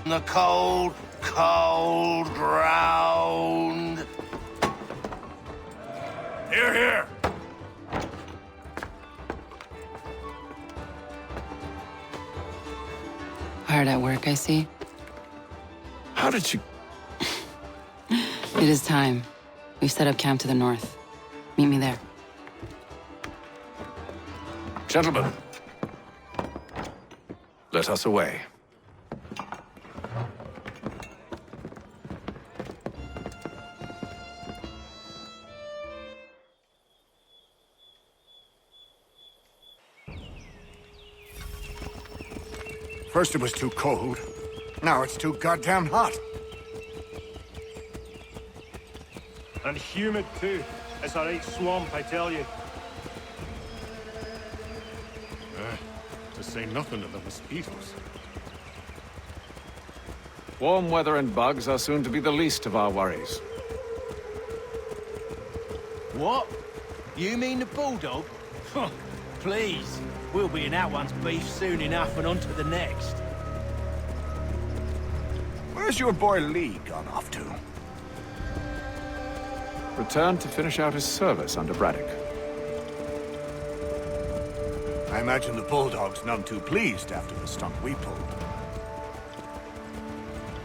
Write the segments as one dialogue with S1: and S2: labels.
S1: The cold, cold ground. Here, here.
S2: Hard at work, I see.
S1: How did you...
S2: It is time. We've set up camp to the north. Meet me there.
S1: Gentlemen, let us away.
S3: First it was too cold. Now it's too goddamn hot.
S4: And humid too. It's a right swamp, I tell you.
S3: To say nothing of the mosquitoes.
S5: Warm weather and bugs are soon to be the least of our worries.
S6: What? You mean the bulldog? Huh, please. We'll be in that one's beef soon enough and on to the next.
S3: Where's your boy Lee gone off to?
S5: Returned to finish out his service under Braddock.
S3: I imagine the bulldog's none too pleased after the stunt we pulled.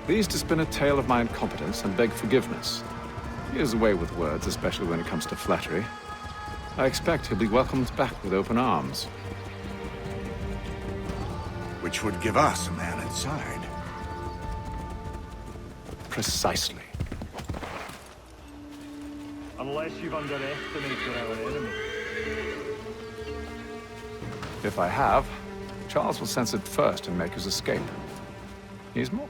S5: Pleased to spin a tale of my incompetence and beg forgiveness. He has a way with words, especially when it comes to flattery. I expect he'll be welcomed back with open arms.
S3: Which would give us a man inside.
S5: Precisely.
S4: Unless you've underestimated our enemy.
S5: If I have, Charles will sense it first and make his escape. He's more...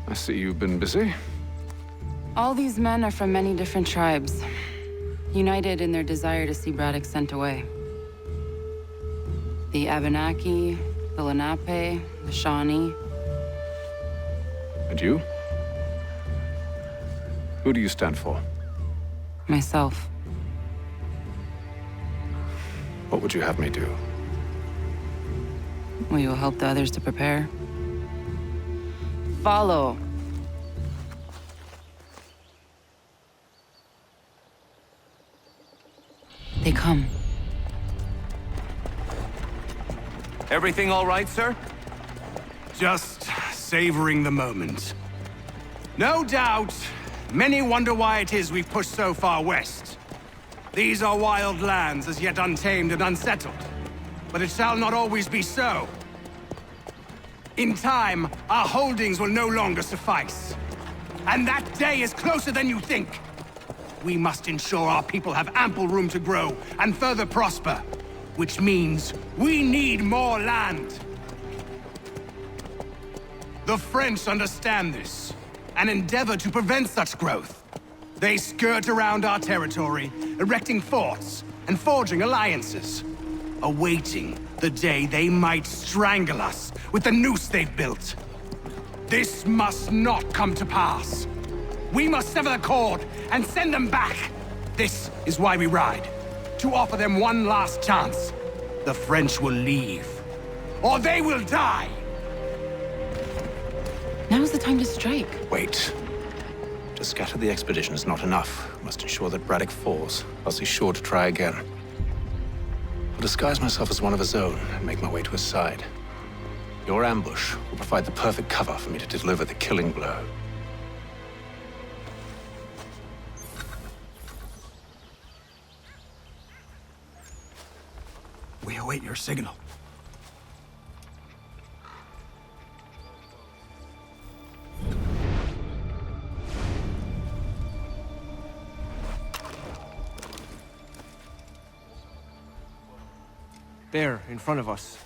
S5: I see you've been busy.
S2: All these men are from many different tribes, united in their desire to see Braddock sent away. The Abenaki, the Lenape, the Shawnee.
S5: And you? Who do you stand for?
S2: Myself.
S5: What would you have me do?
S2: Will you help the others to prepare? Follow. They come.
S1: Everything all right, sir?
S7: Just savoring the moment. No doubt, many wonder why it is we've pushed so far west. These are wild lands as yet untamed and unsettled. But it shall not always be so. In time, our holdings will no longer suffice. And that day is closer than you think. We must ensure our people have ample room to grow and further prosper. Which means we need more land. The French understand this and endeavor to prevent such growth. They skirt around our territory, erecting forts and forging alliances, awaiting the day they might strangle us with the noose they've built. This must not come to pass. We must sever the cord and send them back. This is why we ride. To offer them one last chance. The French will leave. Or they will die!
S2: Now's the time to strike.
S8: Wait. To scatter the expedition is not enough. We must ensure that Braddock falls, else he's sure to try again. I'll disguise myself as one of his own and make my way to his side. Your ambush will provide the perfect cover for me to deliver the killing blow.
S7: We await your signal.
S6: There, in front of us.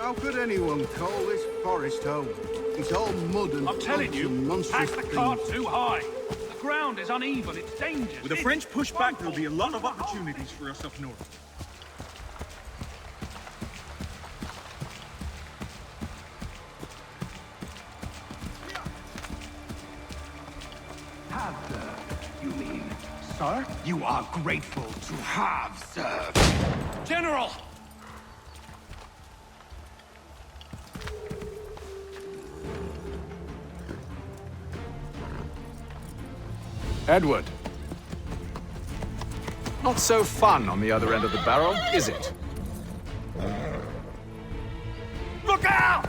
S3: How could anyone call this forest home? It's all mud and
S9: I'm telling
S3: bugs
S9: you,
S3: and monstrous
S9: pack the
S3: things.
S9: cart too high. The ground is uneven, it's dangerous.
S10: With a French pushback, there'll be a lot of opportunities for us up north.
S7: Have served, you mean? Sir? You are grateful to have served.
S1: General!
S5: Edward. Not so fun on the other end of the barrel, is it?
S7: Look out!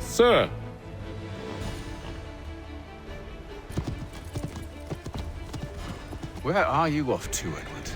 S5: Sir. Where are you off to, Edward?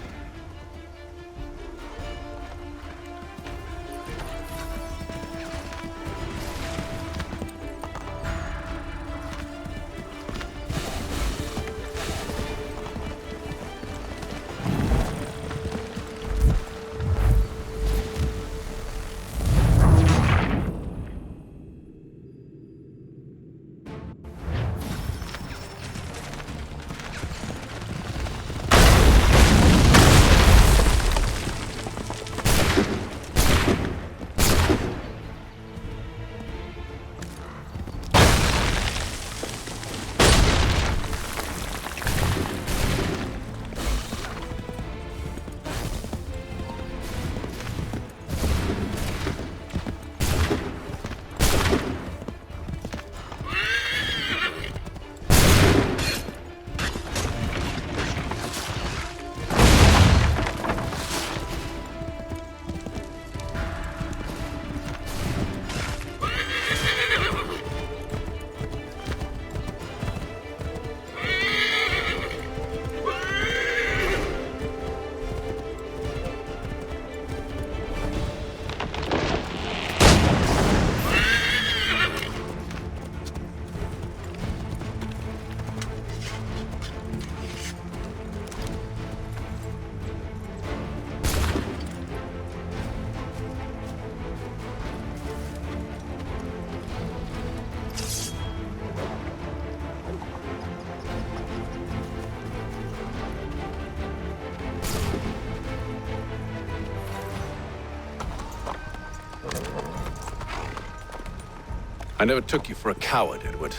S5: I never took you for a coward, Edward.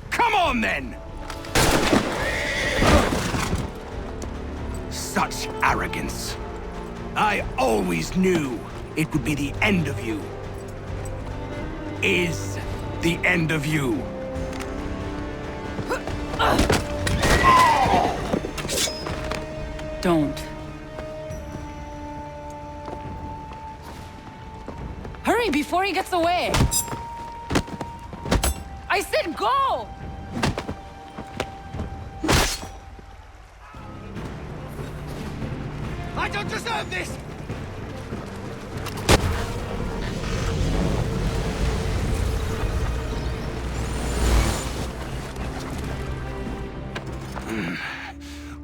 S7: Come on, then! Such arrogance. I always knew it would be the end of you. Is the end of you.
S2: Don't. Hurry before he gets away! I said go!
S7: I don't deserve this!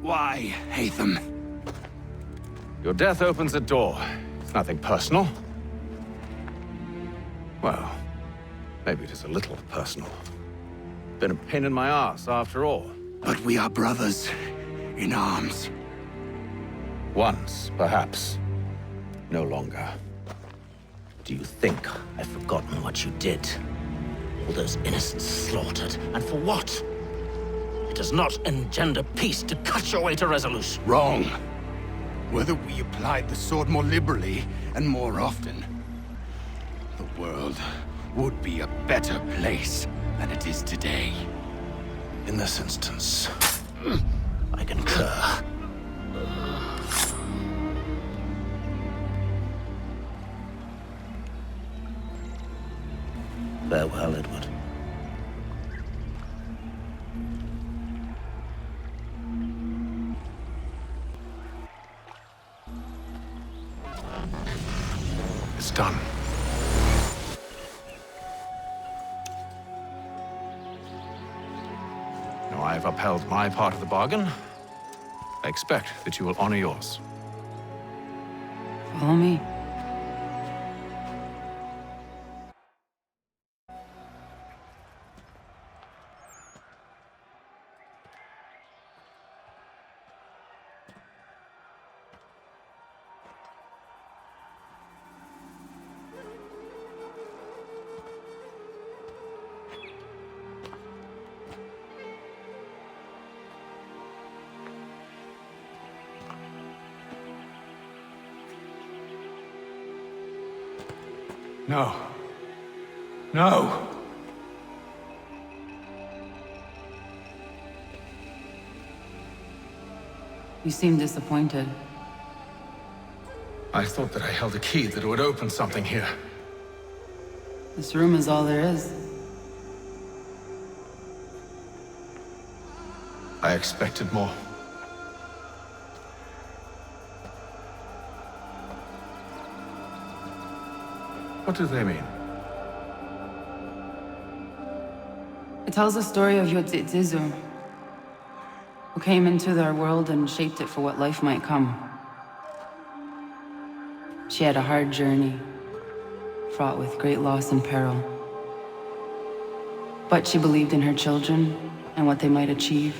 S7: Why, Hatham?
S5: Your death opens a door. It's nothing personal. Well, maybe it is a little personal. Been a pain in my ass, after all.
S7: But we are brothers in arms.
S8: Once, perhaps. No longer. Do you think I've forgotten what you did? All those innocents slaughtered, and for what? It does not engender peace to cut your way to resolution.
S7: Wrong. Whether we applied the sword more liberally and more often, the world would be a better place than it is today.
S8: In this instance, I concur. Farewell, Edward.
S5: It's done.
S8: Now, I've upheld my part of the bargain. I expect that you will honor yours.
S2: Follow me.
S7: No. No!
S2: You seem disappointed.
S8: I thought that I held a key that would open something here.
S2: This room is all there is.
S8: I expected more. What do they mean?
S2: It tells the story of Yotzitzizu, who came into their world and shaped it for what life might come. She had a hard journey, fraught with great loss and peril. But she believed in her children and what they might achieve.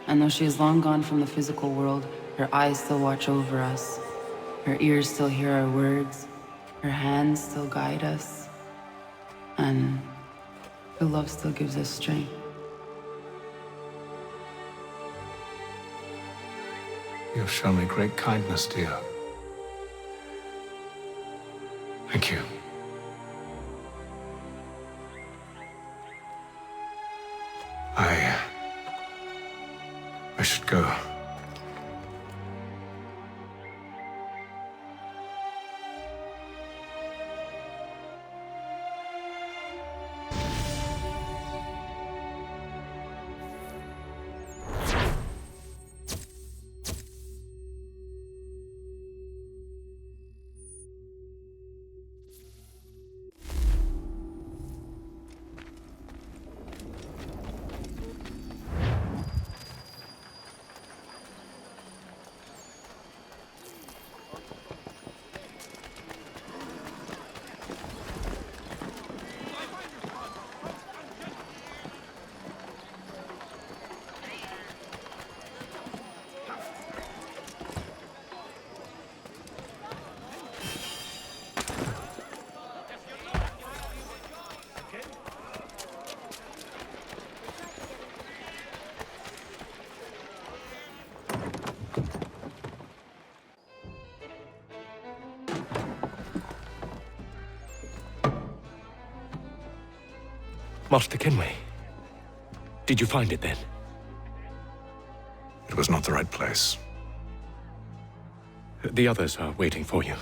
S2: And though she is long gone from the physical world, her eyes still watch over us. Her ears still hear our words. Her hands still guide us. And her love still gives us strength.
S8: You have shown me great kindness, dear. Thank you. I should go.
S11: Master Kenway, did you find it then?
S8: It was not the right place.
S11: The others are waiting for you.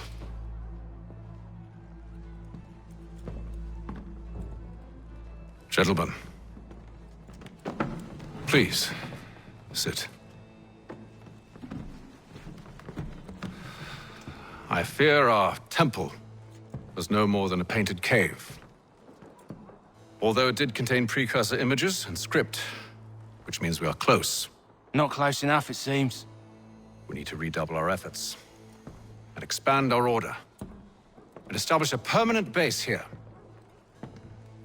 S8: Gentlemen, please, sit. I fear our temple was no more than a painted cave. Although it did contain precursor images and script, which means we are close.
S6: Not close enough, it seems.
S8: We need to redouble our efforts and expand our order and establish a permanent base here.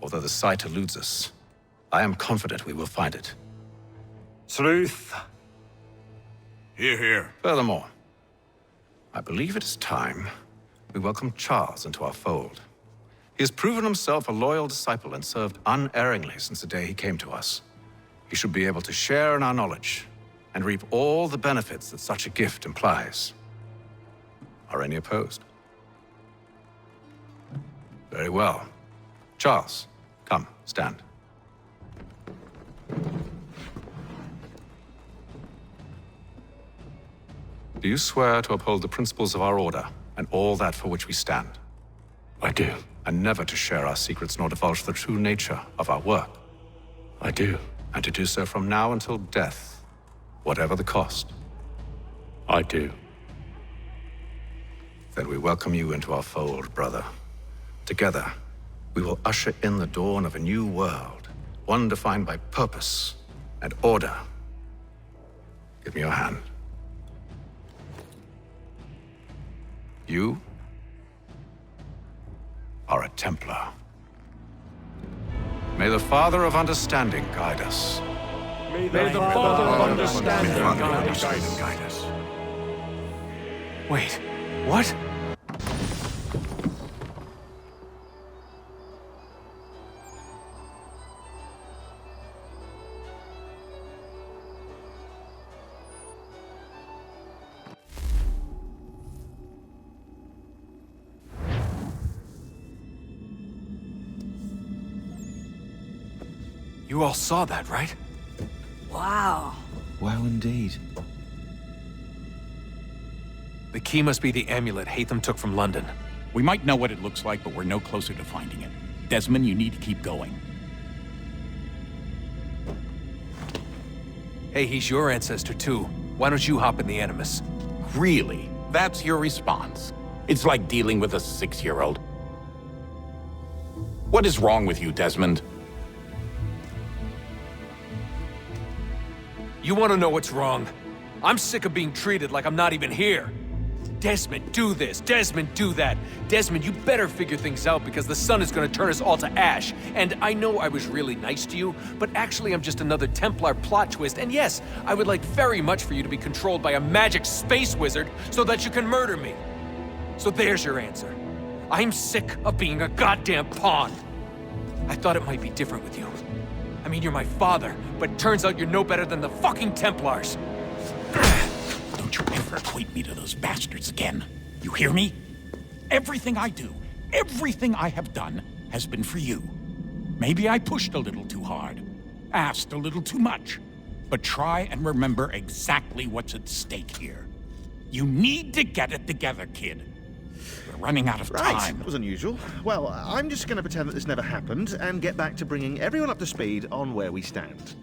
S8: Although the site eludes us, I am confident we will find it.
S4: Truth.
S3: Hear, hear.
S8: Furthermore, I believe it is time we welcome Charles into our fold. He has proven himself a loyal disciple and served unerringly since the day he came to us. He should be able to share in our knowledge and reap all the benefits that such a gift implies. Are any opposed? Very well. Charles, come, stand. Do you swear to uphold the principles of our order and all that for which we stand?
S11: I do.
S8: And never to share our secrets nor divulge the true nature of our work?
S11: I do.
S8: And to do so from now until death, whatever the cost?
S11: I do.
S8: Then we welcome you into our fold, brother. Together, we will usher in the dawn of a new world, one defined by purpose and order. Give me your hand. You are a Templar. May the Father of Understanding guide us.
S4: May the Father of Understanding
S3: Guide us.
S8: Wait, what?
S1: You all saw that, right?
S12: Wow.
S6: Wow, indeed.
S1: The key must be the amulet Hatham took from London.
S13: We might know what it looks like, but we're no closer to finding it. Desmond, you need to keep going.
S1: Hey, he's your ancestor too. Why don't you hop in the Animus?
S13: Really? That's your response? It's like dealing with a 6-year-old. What is wrong with you, Desmond?
S1: You want to know what's wrong? I'm sick of being treated like I'm not even here. Desmond, do this. Desmond, do that. Desmond, you better figure things out because the sun is going to turn us all to ash. And I know I was really nice to you, but actually I'm just another Templar plot twist. And yes, I would like very much for you to be controlled by a magic space wizard so that you can murder me. So there's your answer. I'm sick of being a goddamn pawn. I thought it might be different with you. I mean, you're my father, but turns out you're no better than the fucking Templars.
S13: Don't you ever equate me to those bastards again. You hear me? Everything I do, everything I have done, has been for you. Maybe I pushed a little too hard, asked a little too much, but try and remember exactly what's at stake here. You need to get it together, kid. We're running out of time.
S14: That was unusual. Well, I'm just going to pretend that this never happened and get back to bringing everyone up to speed on where we stand.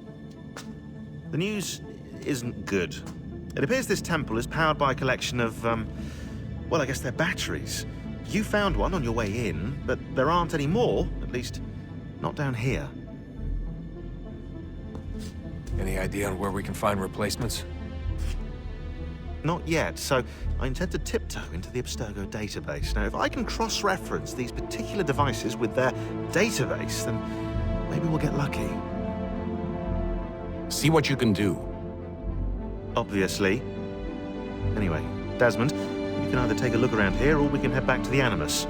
S14: The news isn't good. It appears this temple is powered by a collection of, well, I guess they're batteries. You found one on your way in, but there aren't any more, at least not down here.
S1: Any idea on where we can find replacements?
S14: Not yet, so I intend to tiptoe into the Abstergo database. Now, if I can cross-reference these particular devices with their database, then maybe we'll get lucky.
S13: See what you can do.
S14: Obviously. Anyway, Desmond, you can either take a look around here or we can head back to the Animus.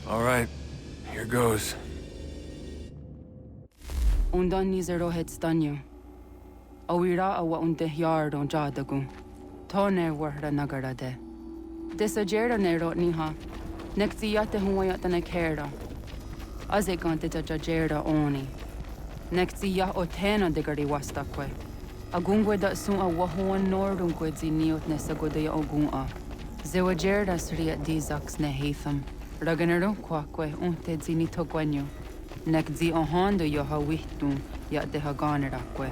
S1: All right, here goes.
S2: Undan nizero het stanyo. Awira awa unde yard on jadagu. Tone warda nagarade. Desajera nero niha. Nektiate huayata nekera. Azekante jajera oni. Nektia otena degari wastakwe. Agungwe da sun a wahuan nordungwe ziniot nesagodea ogunga. Zewajerda sriat dizax ne Hatham. Raganero kwakwe unte zinito gwenyo. Nek zi ohando yo ha wihtun ya de ha ganerakwe.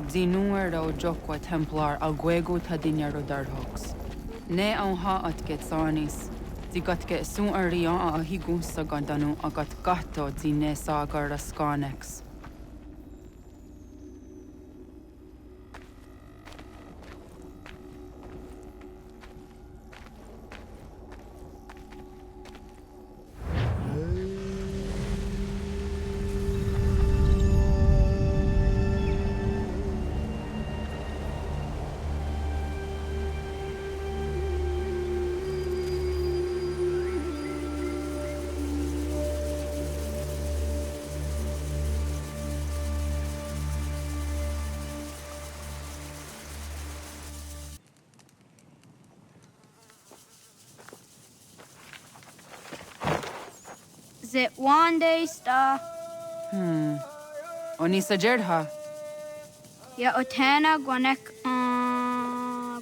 S2: Zinuer o jokwa Templar alguego tadinyaro darhox. Ne on ha at get sanis. Zi gat get sun arian a higun sagandanu agat gato zine sagar skanex.
S12: Zit one day star.
S2: Oni sajerha.
S12: Ya otena gwanek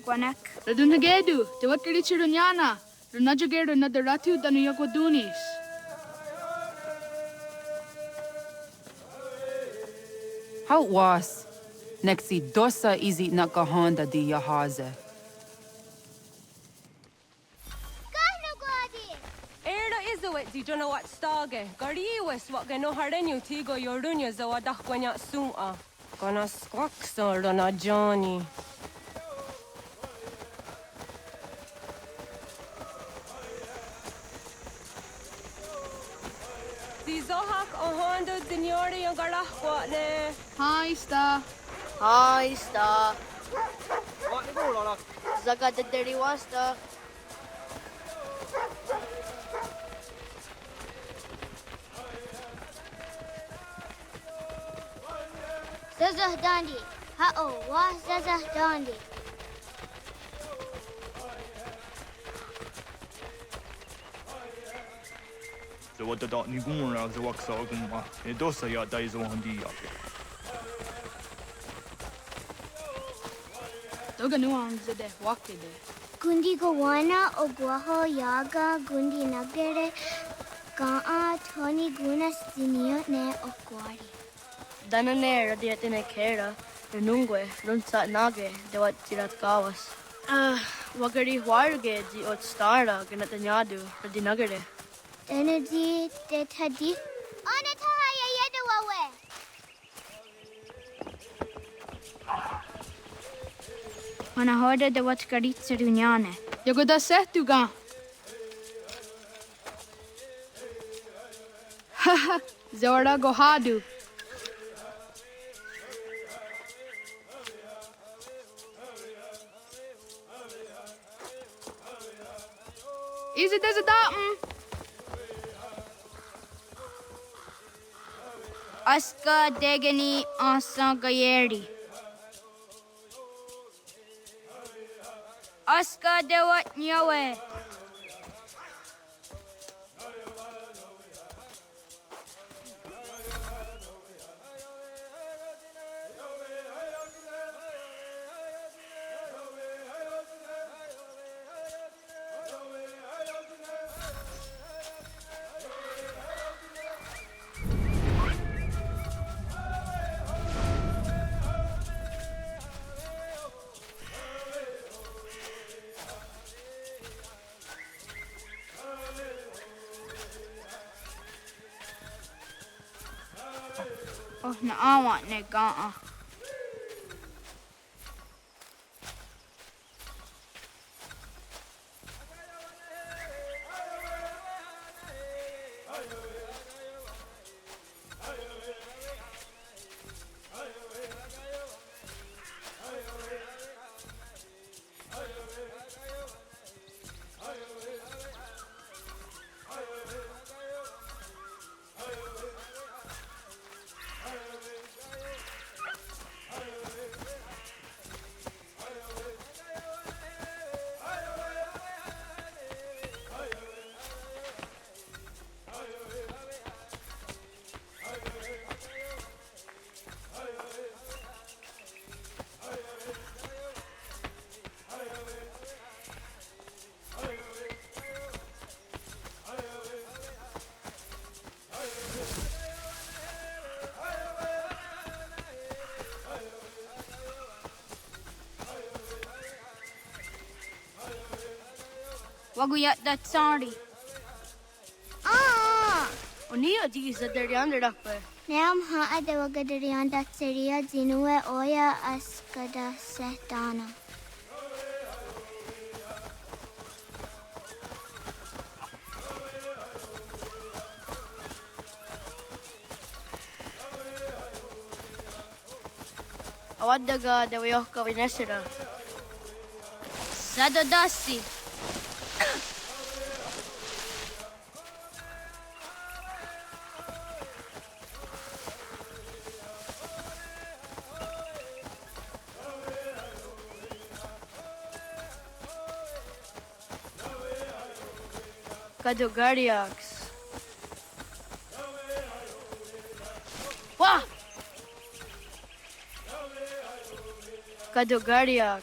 S12: gwanek.
S15: Radunhagedu, te wat kirichirunyana. Runajagedu na the ratu danu yagodunis.
S2: How was? Nexi dosa izit nakahonda di yahaze.
S16: Erda izuit di jono wat stage. Gardiwes wat gano hardenyu tigo yorunya zawa dakwanya suma. Gonna squaxor on a Johnny. Die zohak ohando dinyori ang garahwa ne.
S15: Hi, Sta.
S17: Hi, Sta. Zaga the dirty wasta.
S18: Zazah Dandi. Ha-oh, wah Zazah Dandi.
S4: Zawa da ni gumra zawa ksa gumma. E dosa ya dai zawa handi ya.
S15: Doga nuang zede wakide.
S18: Gundi Gawana o Guaho Yaga Gundi Nagere Gaa Tony Gunas Dinio ne Okwari.
S17: Danane radiatine kera. Nungue, runsa nage, de wat tirat kawas. Wagari warge di ot stara ganatanyadu radinagare.
S18: Energy de Tadi. Anataya Yedawawe.
S12: When I heard the what karitsa dunyane.
S15: Yogoda setuga. Haha, Zorda Gohadu. Is it as a datum?
S12: Aska degani asa gayeri. Aska dewat nyawe. Oh, no, I want Negata. Waguyat that sorry.
S17: Onia di sa derianda dakpe.
S18: Nam ha ada wagadarian dat seria zinue oya askada setana.
S17: Awadaga dewayoka vinesira.
S12: Sadodasi.
S17: Kadogariax. Wah! Kadogariax.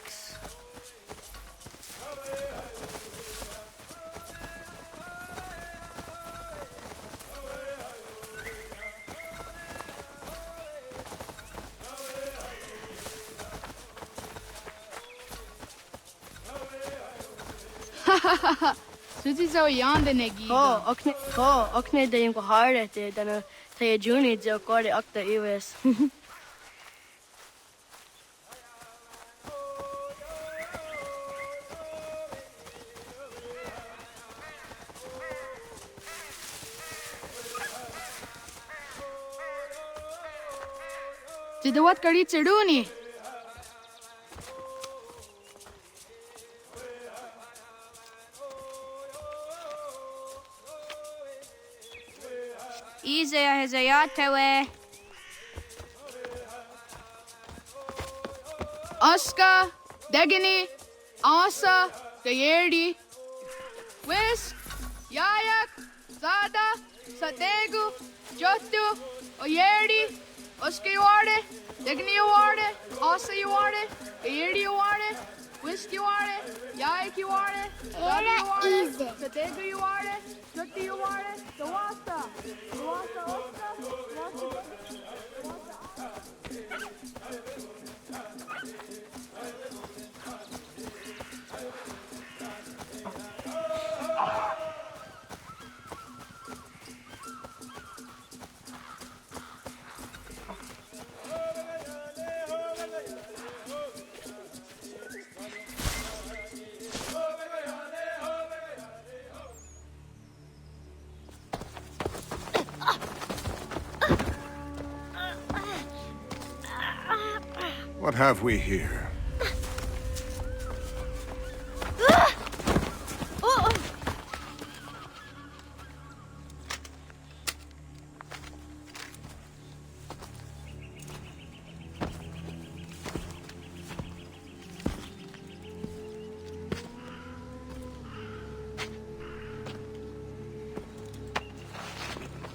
S15: Suzi so yonder negi.
S17: Okne de yung kahare te dana tayo juni jo kore akta iwes.
S15: Jidawat kari chiduni.
S12: Izaya Hezayatewe.
S15: Aska, Degini, Asa, Gayerdi, Whisk, Yayak, Zada, Sategu, Jotu, Oyerdi, Oska you are it, Degini you are it, Asa you are it, Gayerdi you are it, Whisk you are it, Yayak you are it, Zada you are it, Sategu you are it, Jotu you are it, Dawasa, Dawasa Oska, Dawasa.
S3: What have we here?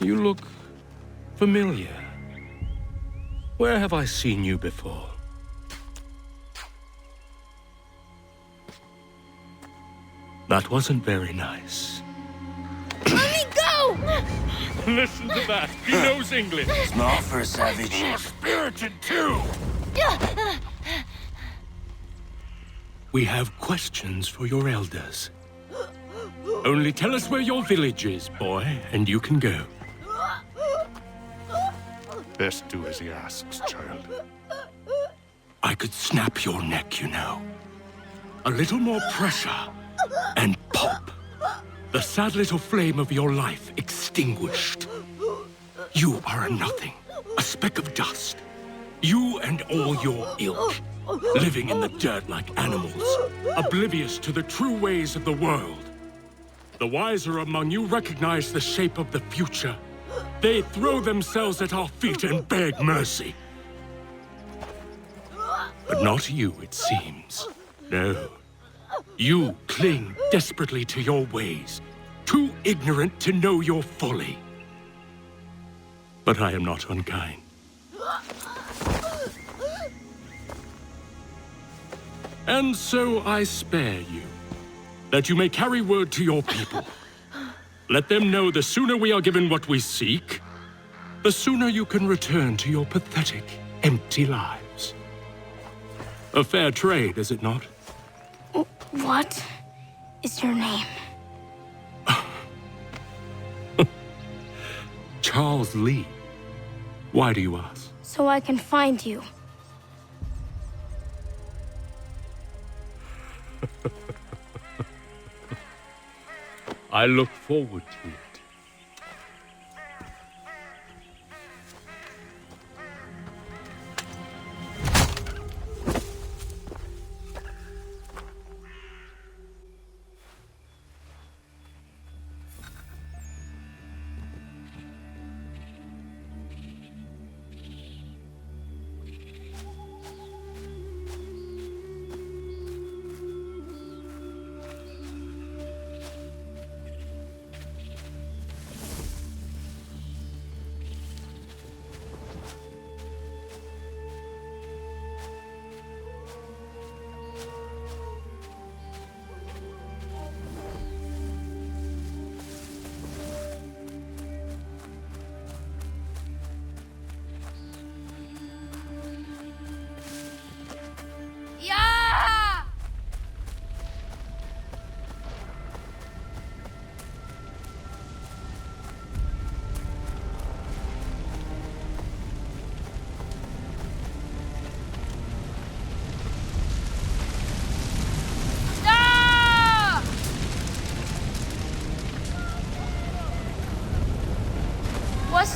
S11: You look familiar. Where have I seen you before? That wasn't very nice.
S18: Let me go!
S11: Listen to that. He knows English.
S6: Small for a savage.
S11: More spirited too. We have questions for your elders. Only tell us where your village is, boy, and you can go.
S3: Best do as he asks, child.
S11: I could snap your neck, you know. A little more pressure, and pop. The sad little flame of your life extinguished. You are a nothing, a speck of dust. You and all your ilk, living in the dirt like animals, oblivious to the true ways of the world. The wiser among you recognize the shape of the future. They throw themselves at our feet and beg mercy. But not you, it seems. No. You cling desperately to your ways, too ignorant to know your folly. But I am not unkind. And so I spare you, that you may carry word to your people. Let them know the sooner we are given what we seek, the sooner you can return to your pathetic, empty lives. A fair trade, is it not?
S18: What is your name?
S11: Charles Lee. Why do you ask?
S18: So I can find you.
S11: I look forward to it.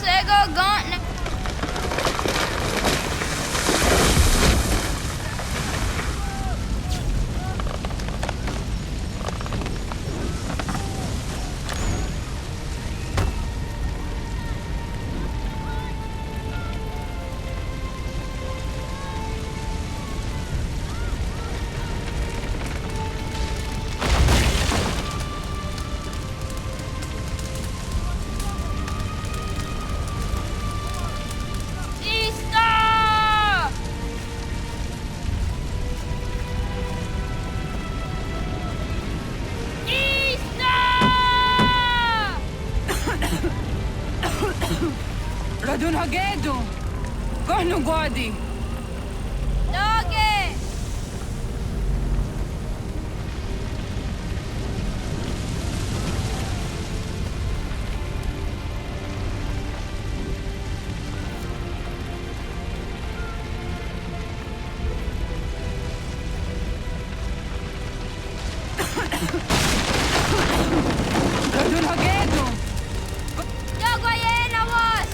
S12: Sego gone.
S2: Radun Hagedu! Kohnu Gwadi!
S12: Doge!
S2: Radun Hagedu!
S12: Dogoyena was!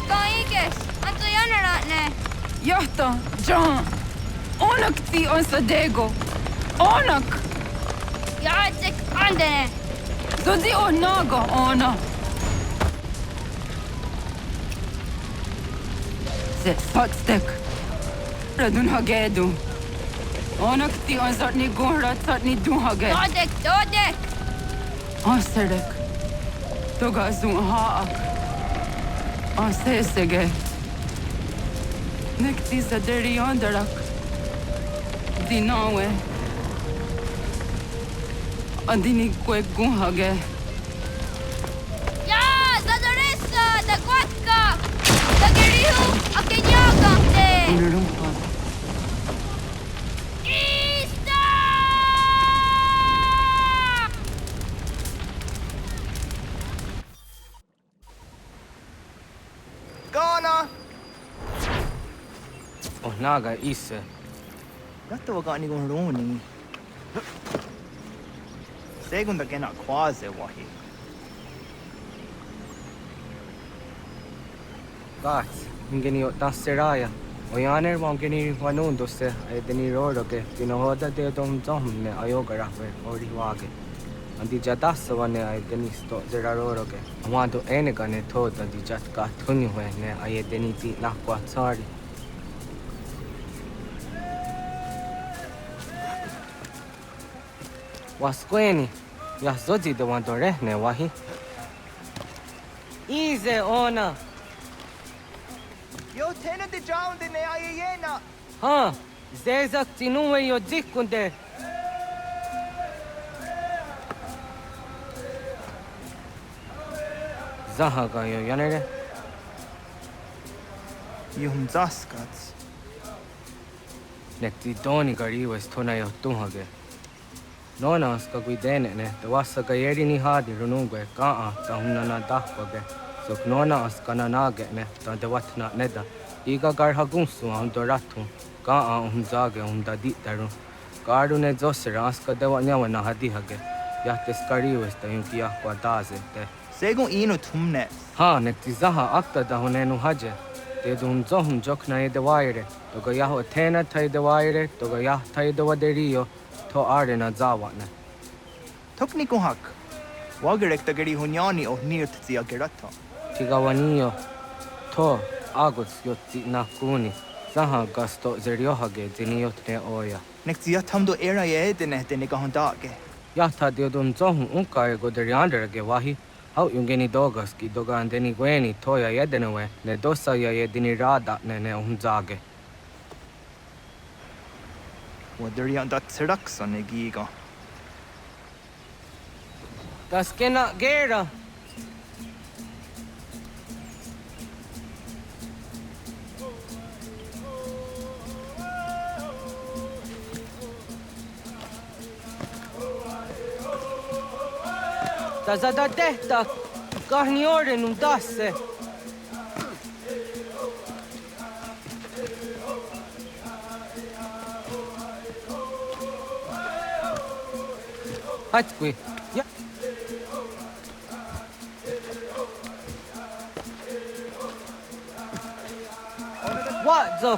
S12: Kaikes! Anto jänerätne!
S2: Johto, John! Onak ti on Sadego! Onak!
S12: Jaatsek andene!
S2: Zodi on naga, ona! Se satstek! Radun Hagedu! Onak ti on zartni gunrat zartni duhage!
S12: Dodek!
S2: Aserek! Toga zun haak! Asesege! Nekti sa deri onderak! Dinawe! Andini kwe gunhage!
S12: Ja, zadoressa! Da kwatka! Da gerihu! Akenyaga!
S2: Unurumpa!
S6: Gana!
S19: Naga isse.
S6: Gatta wagani gon roni. Segunda gena quase wahi.
S19: Gats, ingeni o tasseraya. Oyaner wangeni wanundo se edeni rodo ke tinohoda de dom domne ayogara ve ori wage. Andi jadasa wane edeni sto zeraro ke. Amado enega ne toda di jatka tuni we ne ayedeni ti nakwa tsari. Wasqueni, Yazodi the one to rehne wahi. Easy ona.
S6: Yo tena de drowned in the ayena.
S19: Ha, Zezak tinuwe yo dikunde. Zahaga yo yanere.
S6: Yum zaskats.
S19: Nekti doni gari was tona yo tuhage. Nona ska guidene ne, te wassa ka yeri ni hadi runungwe kaa ta hunna dahwage. Sok nona askana nage ne, ta te watna neda. Iga gar hagunsu on do ratu. Kaa zage da ditaru. Garu ne zosera aska dewa nyawa na hadi hage. Yahte skariwes ta yunki akwa daze te.
S6: Segun ino tumne.
S19: Ha, nekti zaha akta da hunenu haje. Te dun zohum jokna e de waire. Toga yaho tena tai de waire, toga yah tai de waderio. To arena zawana.
S6: Tokni kuhak. Wagerek ta geri hunyani o nirt zia gerata.
S19: Tigawanio. To agots yotti nakuni. Zaha gasto zeriohage diniotne oya.
S6: Nekzia tamdo era ye dene dene gahondage.
S19: Yata diodun zohum unka e goderianderage wahi. Hau yungeni dogas ki doga andeni gweni toya yedenewe. Ne dosa ya yedini rada ne unzage.
S6: Waderian dat serakson e giga.
S19: Das kena gera. Das da tehta kahni orenum dasse. Hatskui. Ja. What the?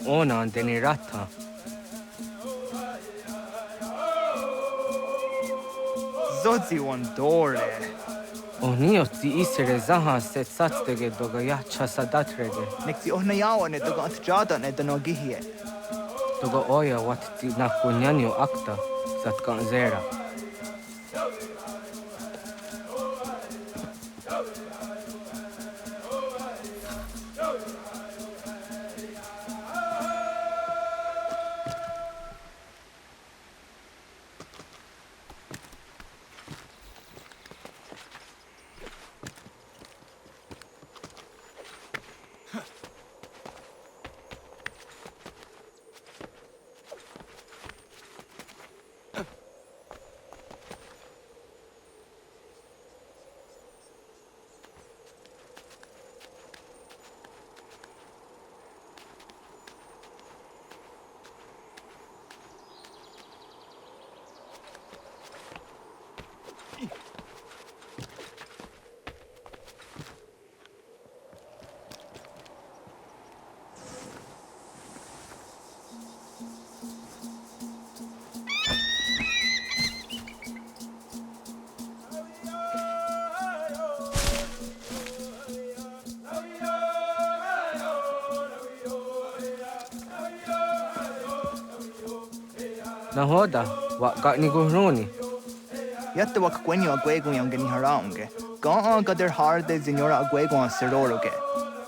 S19: Ona anteni ratha.
S20: Zodzi on dore.
S19: Oni otti isere zaha set satstege doga yacha sadatrege.
S20: Nexi ohnayawa ne doga atjada ne danogihie.
S19: Doga oya wat ti nakunyanyo akta satkan zera. Nahoda, wak ni guhruni.
S20: Yatte wak kwenyo agwego yangeni haraunge. Ga gader harde zinora agwego an seroroge.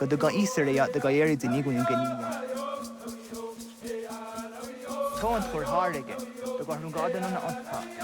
S20: Gaduga isere yat the gayeri zinigo yangeni. Taunt for hardege. The garden on the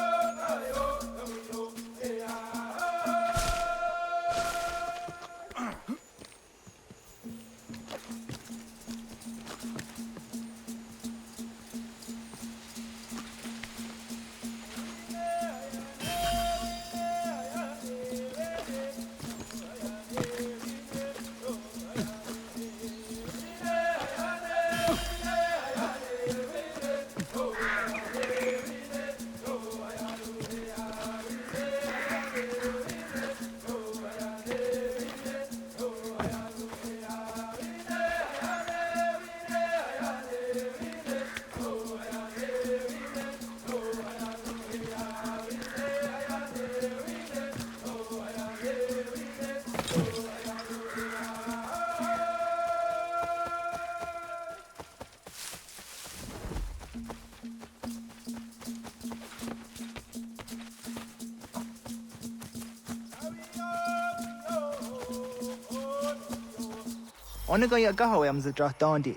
S20: Onaga ya gaho am zatra dondi.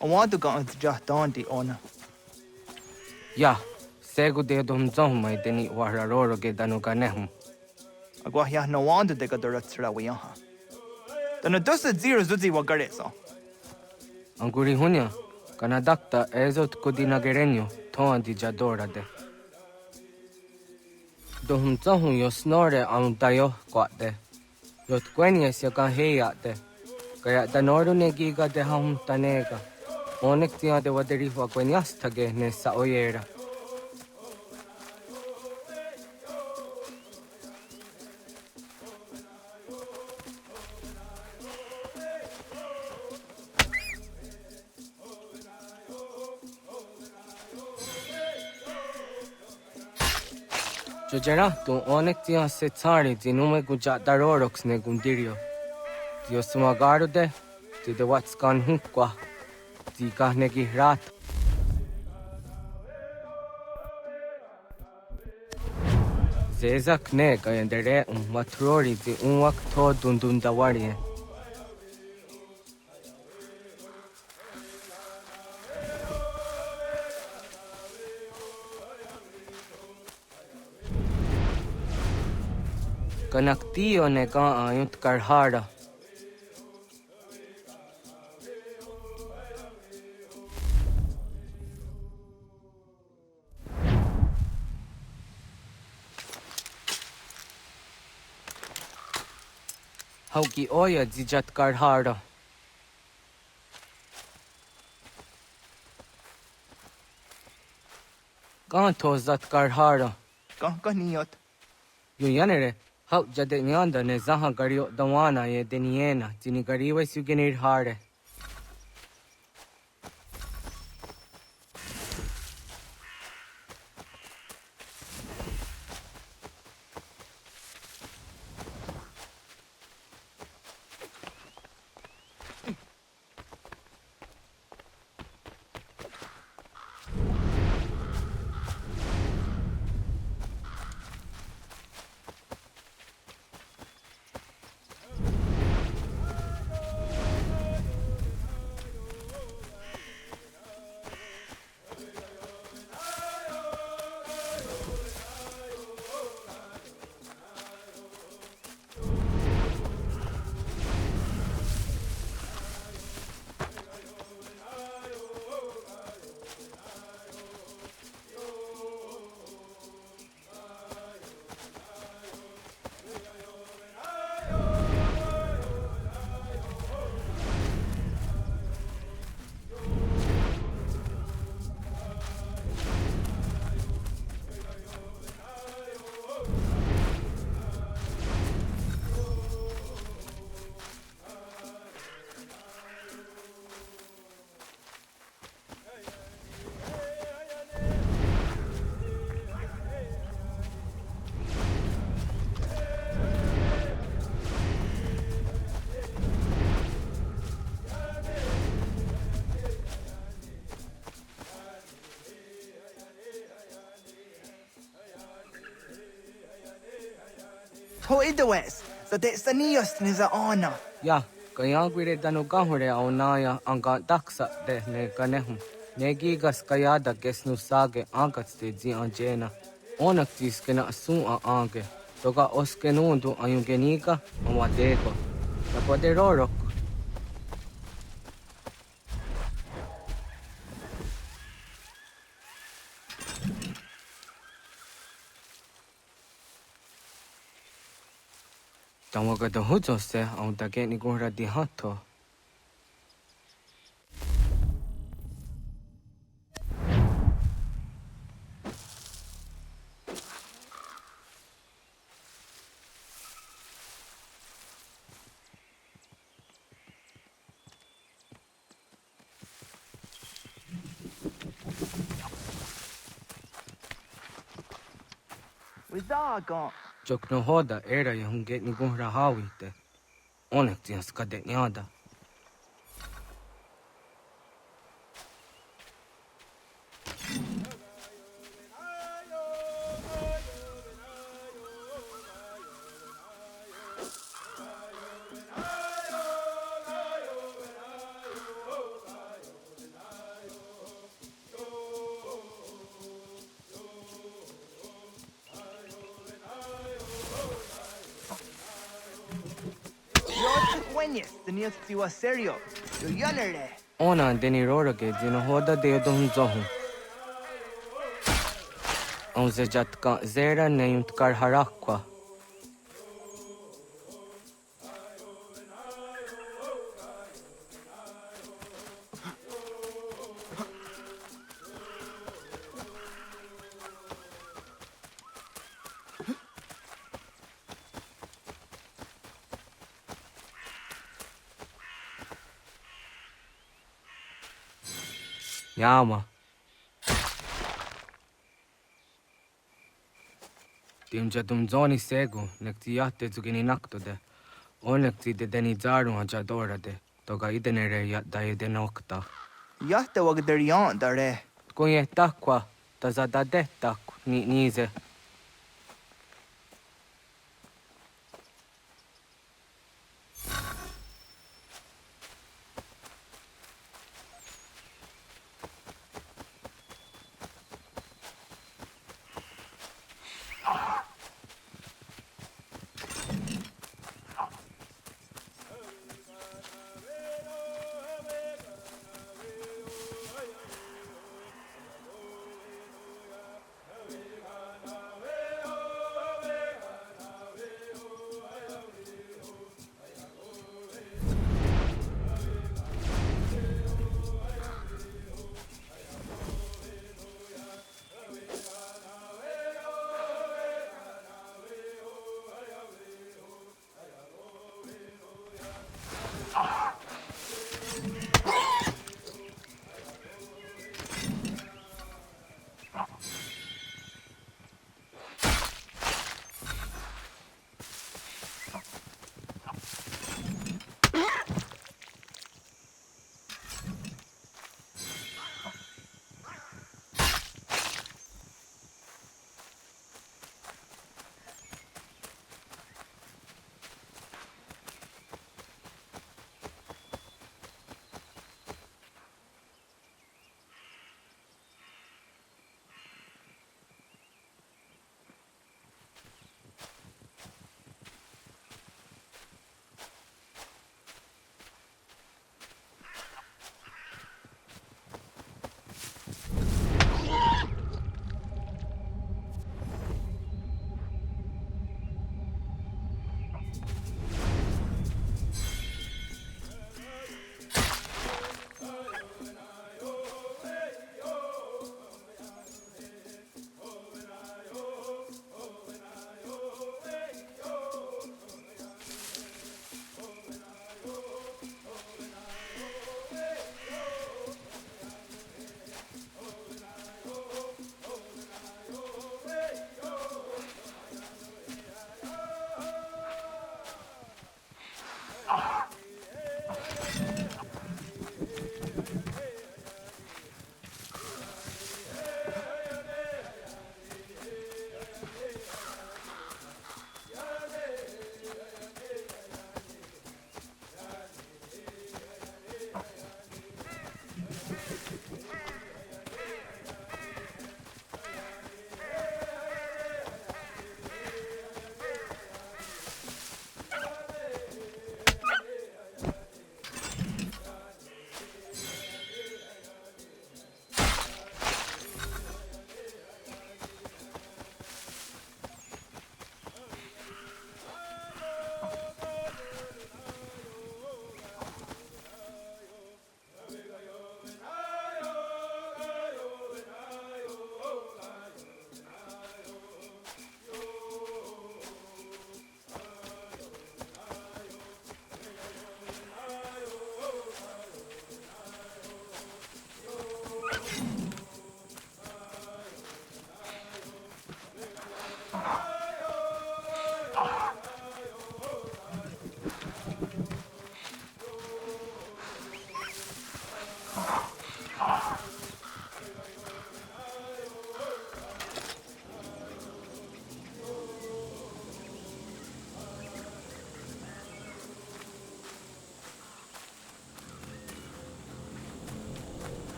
S20: I want to go into just dondi ona.
S19: Ya, segu de dom zom mai deni wararoro ge danuga nehum.
S20: Agwa ya no wanda de gadara tsra wiyaha. Dana dosa zero zuzi wagareso.
S19: Anguri hunya, kana dakta ezot kudina gerenyo, toan di jadora de. Dohum zohum yo snore am dayo kwate. Yot kwenye siya kan heyate. Kaya danoru ne giga de hum tanega. Onek tiya de waderi wa kwenyas tage ne sa oyera. Jojera tu onek tiya se tsari zinume guja darorox ne gundirio. Tio sumagaru de, ti de wats kan hunkwa. Ti kahne ki rat. Zezak nega yandere matrori di unwak to dundundawari. Kanaktiyo nega ayunt karhara. Hauki oya dijat karhara. Kanto zat karhara.
S20: Kaniyot.
S19: Yuyanere, hau jade nyanda ne zaha gario dawana ye deniena, jini gariwe sugenir hare.
S20: Ho idawes, so that's the neos niza ona.
S19: Ya, kayagwire dano gahure aunaya anga daksa de ne ganehum. Negigas kayada gesnu sage angats de zi anjena. Onaktis kena asun a ange. Toga oskenundu ayungenika amadeko. Napoderorok. Tawaga da hujo se aun dage ni gora di hato.
S20: Wizaga.
S19: Jokno hoda era yunge ni gora hawite. Onaktias kade nyada.
S20: The neos tiwa serio. Yo yanere.
S19: Ona deni rorage dino hoda de don zohu. On ze jatka zera ne yunt karharakwa. Yama. Timja tum zoni segu, nekti yatte zugini naktode. Onekti de deni zaru haja dorade. Toga idenere yat daide nokta.
S20: Yatte wag der yan dare.
S19: Kunye takwa, tazada de tak ni nize.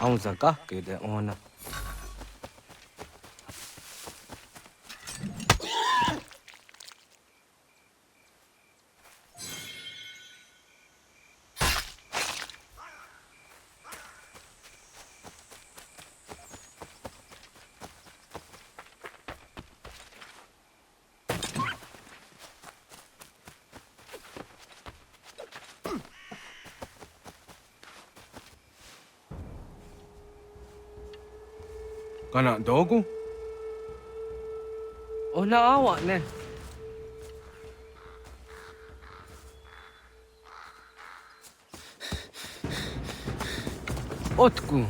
S19: Aunza kake de ona. Kana dogu? Ona awa ne. Otku.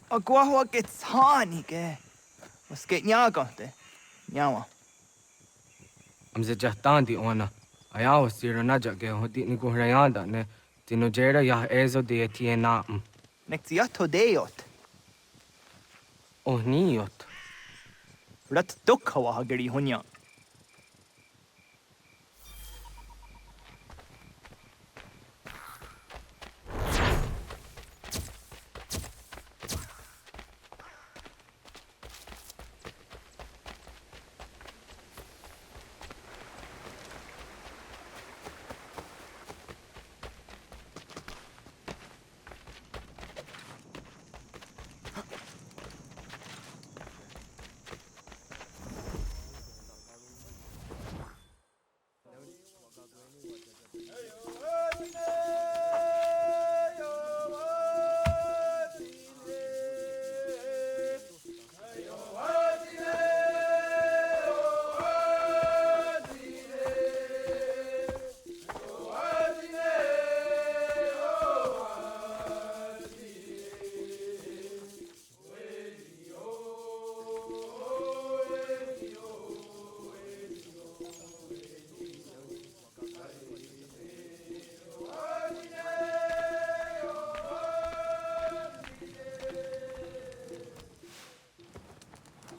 S20: Aguahua gets honey, ge. Was get nyaga de. Nyawa.
S19: Amze jahtandi ona. Ayawa sira najage hodi ni guhrayanda ne. Tino jera yah ezo de tiena.
S20: Nektiato deot.
S19: Oh niot.
S20: Rat dukhawa hageri hunya.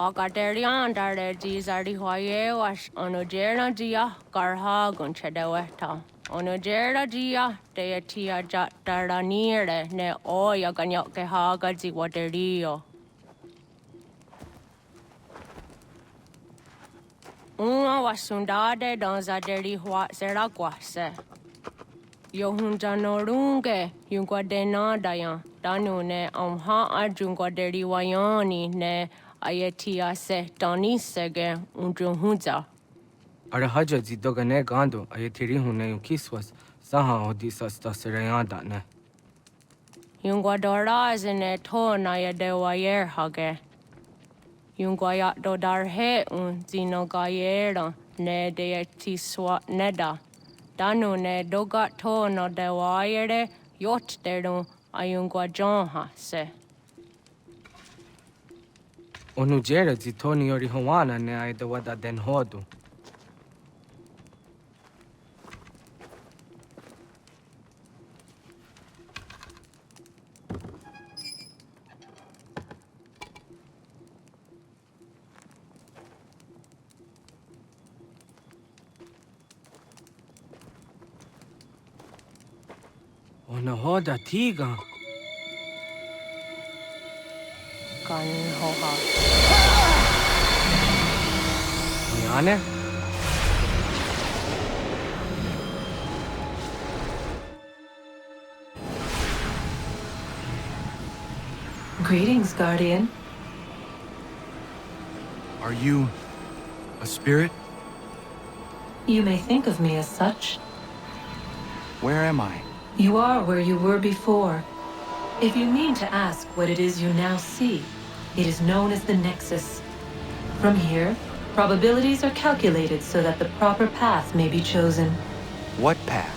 S16: Agaderian dare jizari hoye was onojera jia garha gunchedeweta. Onojera jia deatia jatara nire ne oya ganyoke haga ziwaderio. Uma wasundade donzaderi hua zeraguase. Yohunjanorunge yungwadenadayan danune amha ajungwaderi wayani ne ayetia se danisege unjunhuza.
S19: Arahaja zidogane gando ayetiri hune yukiswas. Saha hodisa stasirayanda ne.
S16: Yungwadorazine tona yadewayer hage. Yungwayat dodarhe zinogayera ne deetiswa neda. Danu ne dogato no dewayere yot deru ayungwajonha se.
S19: Onujera zitoni yori hawana ne aidawada den hodu. Ona hoda tiga.
S16: Kan hoha.
S19: Yane?
S21: Greetings, Guardian.
S1: Are you a spirit?
S21: You may think of me as such.
S1: Where am I?
S21: You are where you were before. If you mean to ask what it is you now see, it is known as the Nexus. From here, probabilities are calculated so that the proper path may be chosen.
S1: What path?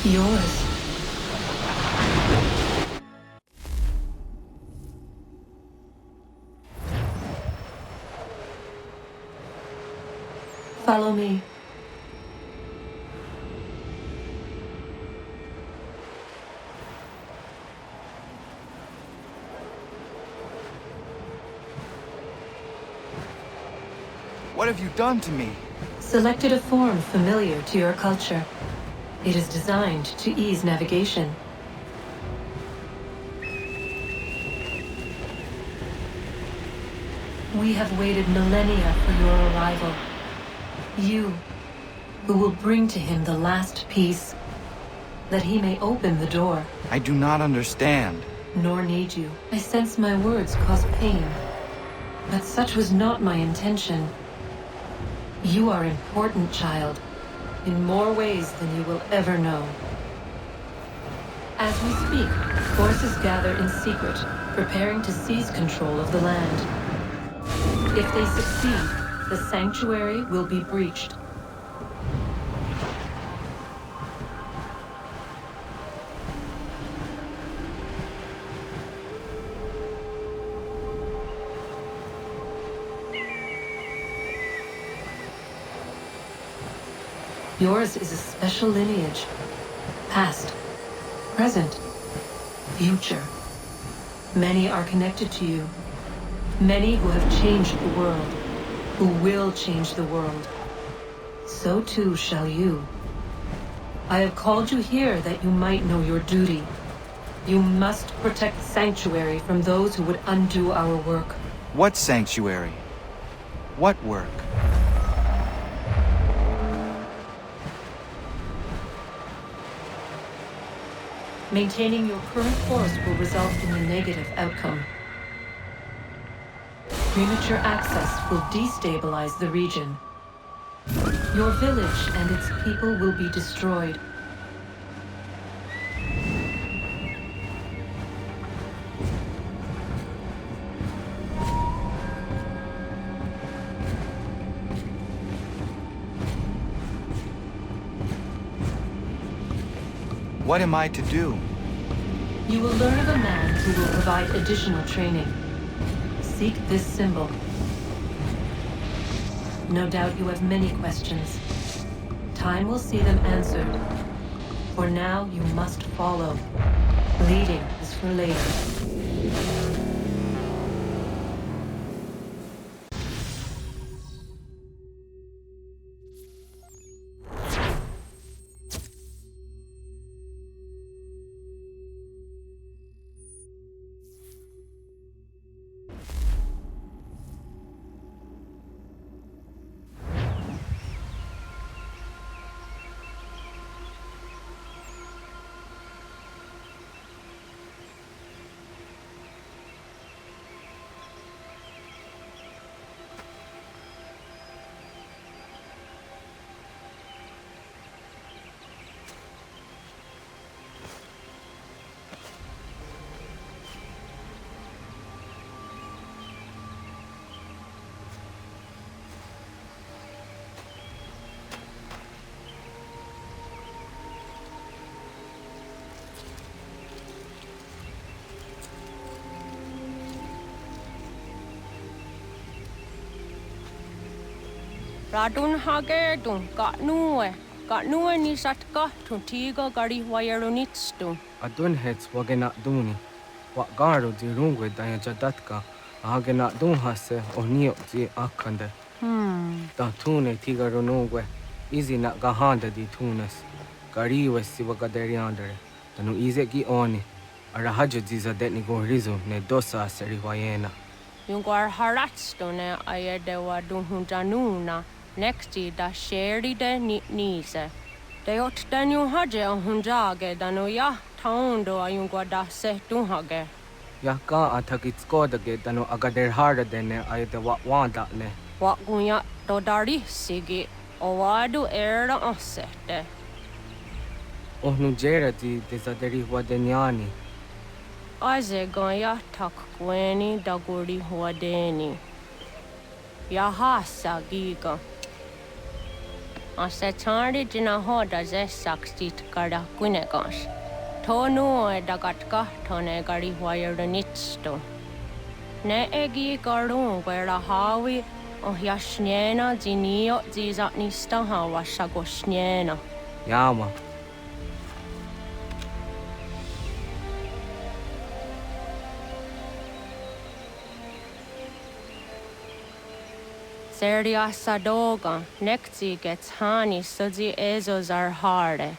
S21: Yours. Follow me.
S20: What have you done to me?
S21: Selected a form familiar to your culture. It is designed to ease navigation. We have waited millennia for your arrival. You, who will bring to him the last piece, that he may open the door.
S20: I do not understand.
S21: Nor need you. I sense my words cause pain. But such was not my intention. You are important, child, in more ways than you will ever know. As we speak, forces gather in secret, preparing to seize control of the land. If they succeed, the sanctuary will be breached. Yours is a special lineage. Past, present, future. Many are connected to you. Many who have changed the world, who will change the world. So too shall you. I have called you here that you might know your duty. You must protect Sanctuary from those who would undo our work.
S20: What sanctuary? What work?
S21: Maintaining your current course will result in a negative outcome. Premature access will destabilize the region. Your village and its people will be destroyed.
S20: What am I to do?
S21: You will learn of a man who will provide additional training. Seek this symbol. No doubt you have many questions. Time will see them answered. For now, you must follow. Leading is for later.
S16: Radun hagerdun, got nuwe ni satka, tuntigo gari wayarunitstun.
S19: Adun hets wagena duni. What garo di rungwe daya jadatka, agena dun hase onio di akande. Da tune tiga runungwe, easy na gahanda di tunes. Gari was Sivakaderi under. Tanu Izeki Oni. Arahaja Ziza Detnigo Rizu, ne Dosa Seriwayena.
S16: Yunguar Haratstone Ayadewa Dunhunjanuna, nexti da Sheri de Nise. De ot Danu Haje on Hunjage, Danuya, Taundo Ayungwa da Se Dunhage.
S19: Yaka Atakitsko the gate, Danu Agader harder than I the Wanda ne.
S16: What Gunya Dodari Sigi, Owadu Era Osete.
S19: Oh Nujerati, Desaderi Wadeniani.
S16: Aze Goya Tak Gweni Daguri Wadeni. Yahasa Giga. Asetari Jinahoda Zesaksit Garda Guinegas. Tonu Dagatka Tone Gari Wirenitsto. Ne Egi Garun where a Hawi o Yashnena Zinio Zizatnista Hawashagoshnena.
S19: Yama.
S16: Serdia Sadoga, Nekzi gets Hani Suzi Ezos are harde.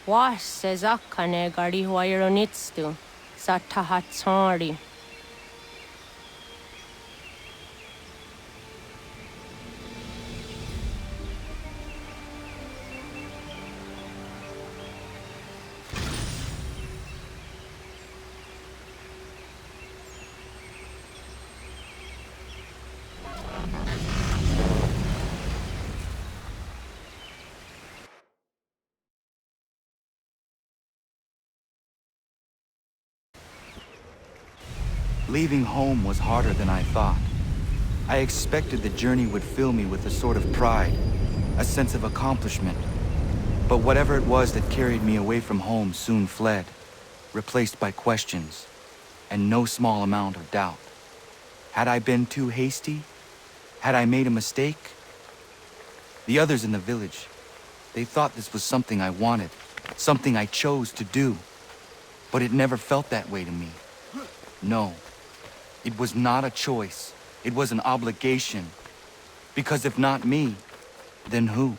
S16: Was Sezakane Gari Wironitstu, Satahatsari.
S9: Leaving home was harder than I thought. I expected the journey would fill me with a sort of pride, a sense of accomplishment. But whatever it was that carried me away from home soon fled, replaced by questions, and no small amount of doubt. Had I been too hasty? Had I made a mistake? The others in the village, they thought this was something I wanted, something I chose to do. But it never felt that way to me. No. It was not a choice. It was an obligation. Because if not me, then who?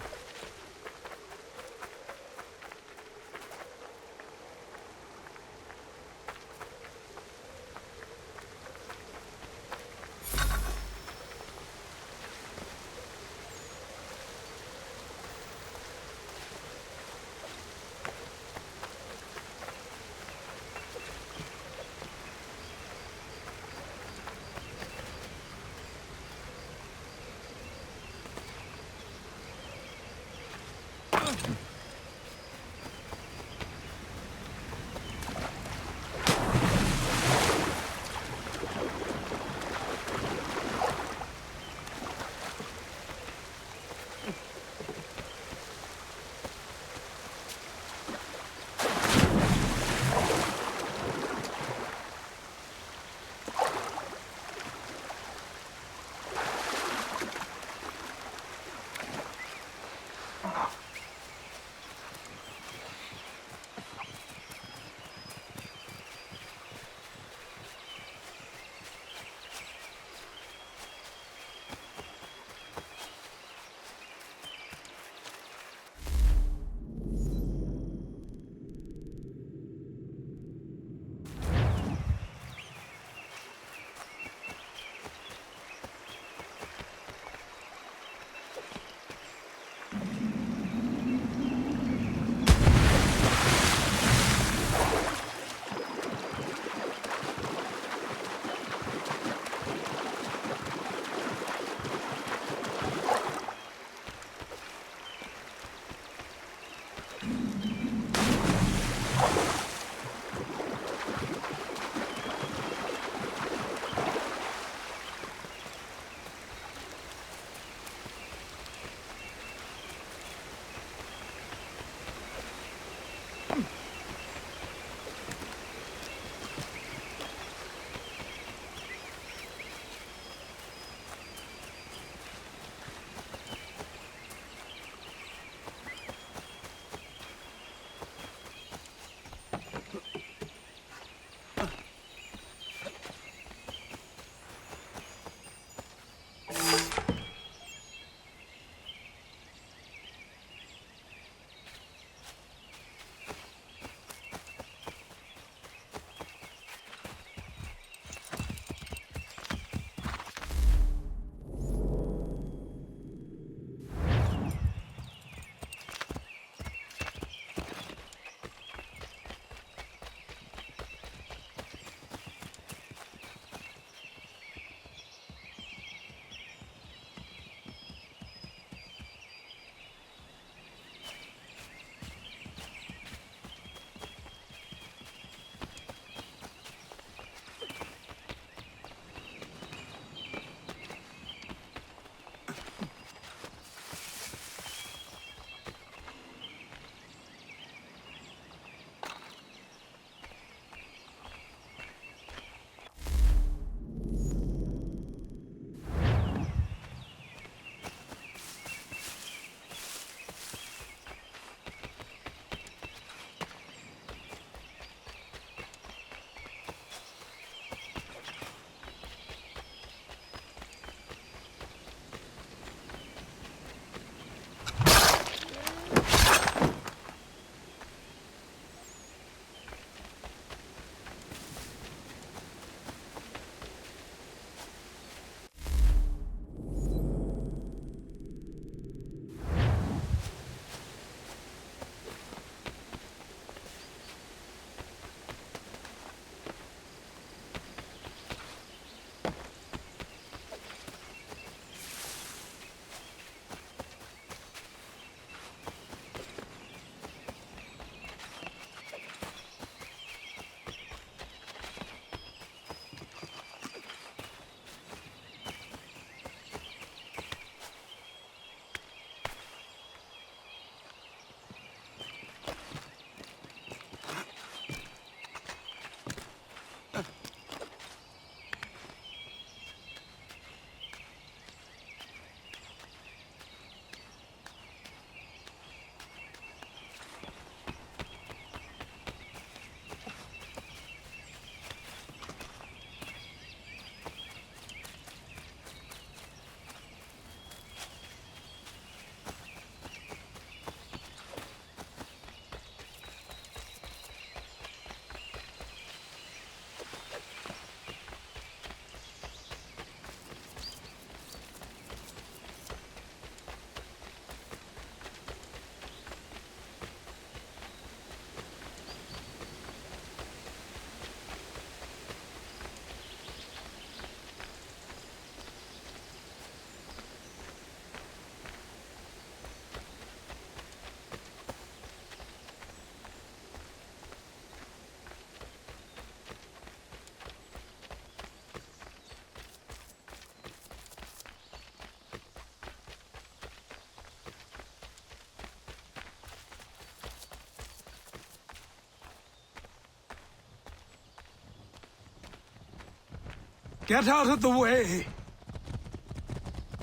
S7: Get out of the way!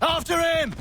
S6: After him!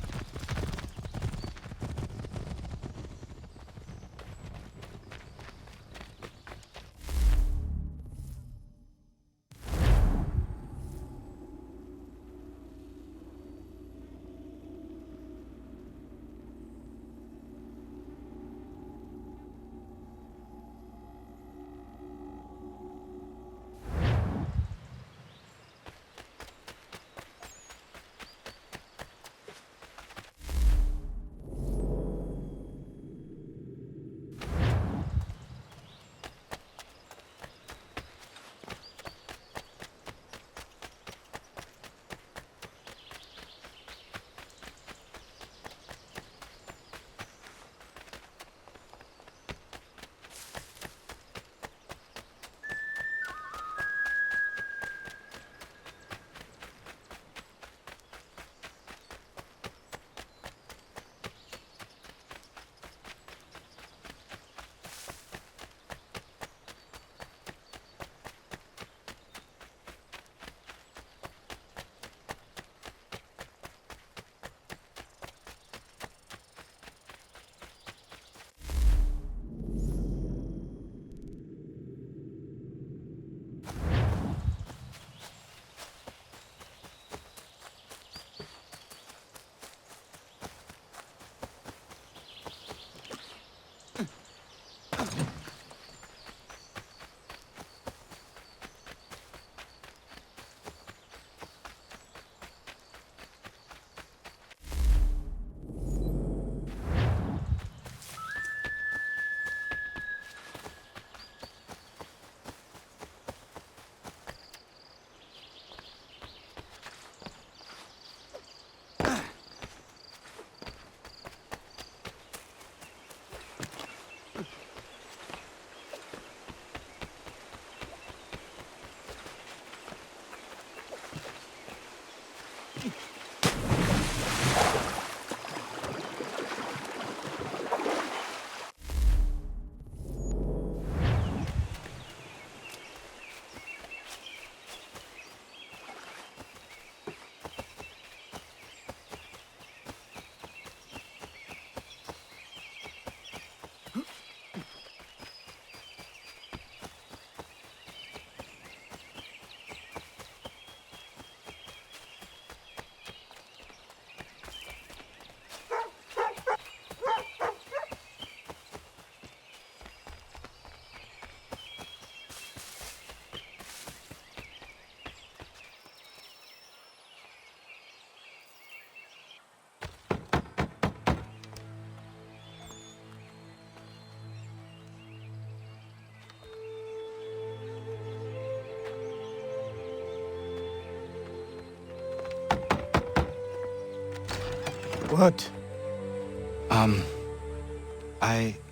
S9: What?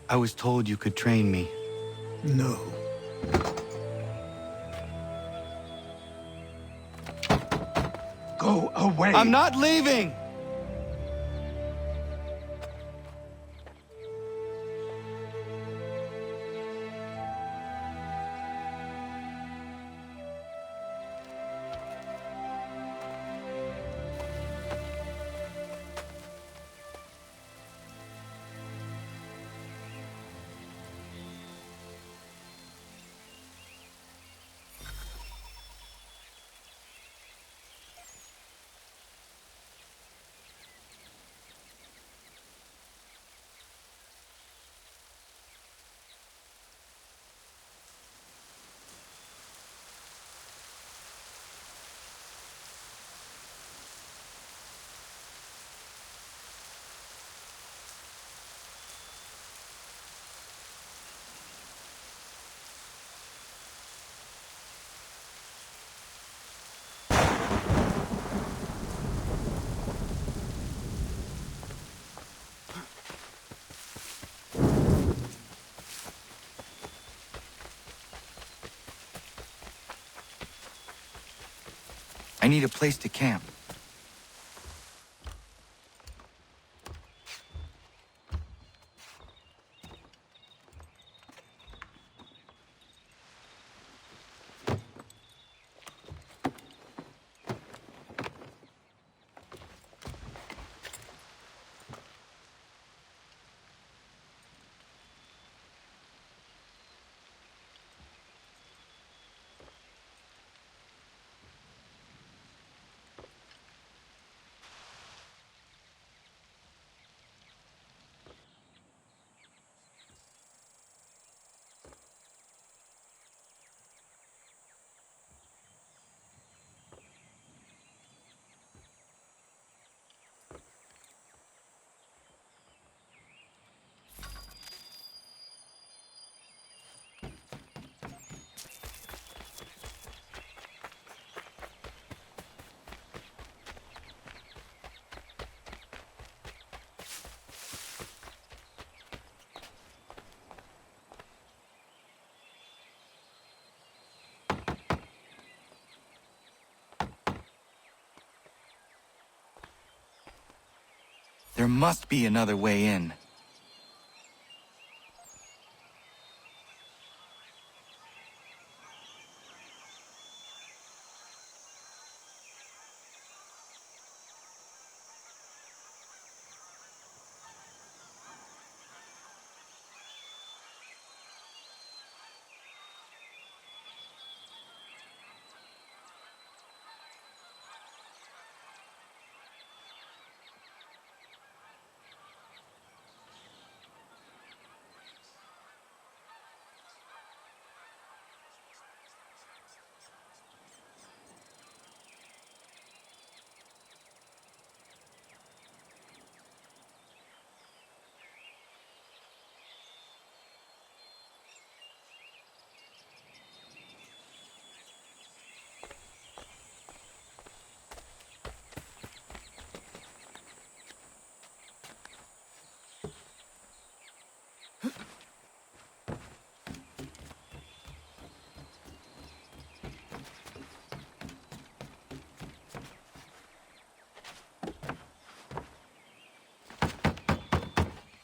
S9: I was told you could train me.
S7: No. Go away!
S9: I'm not leaving! I need a place to camp. There must be another way in.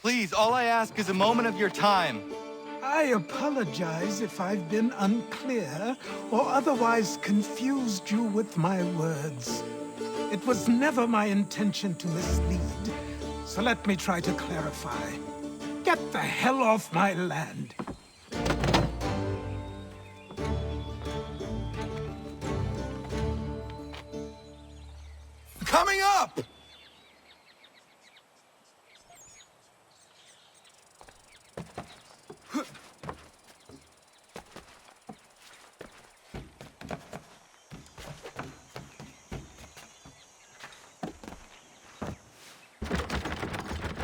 S9: Please, all I ask is a moment of your time.
S10: I apologize if I've been unclear or otherwise confused you with my words. It was never my intention to mislead, so let me try to clarify. Get the hell off my land.
S9: Coming up!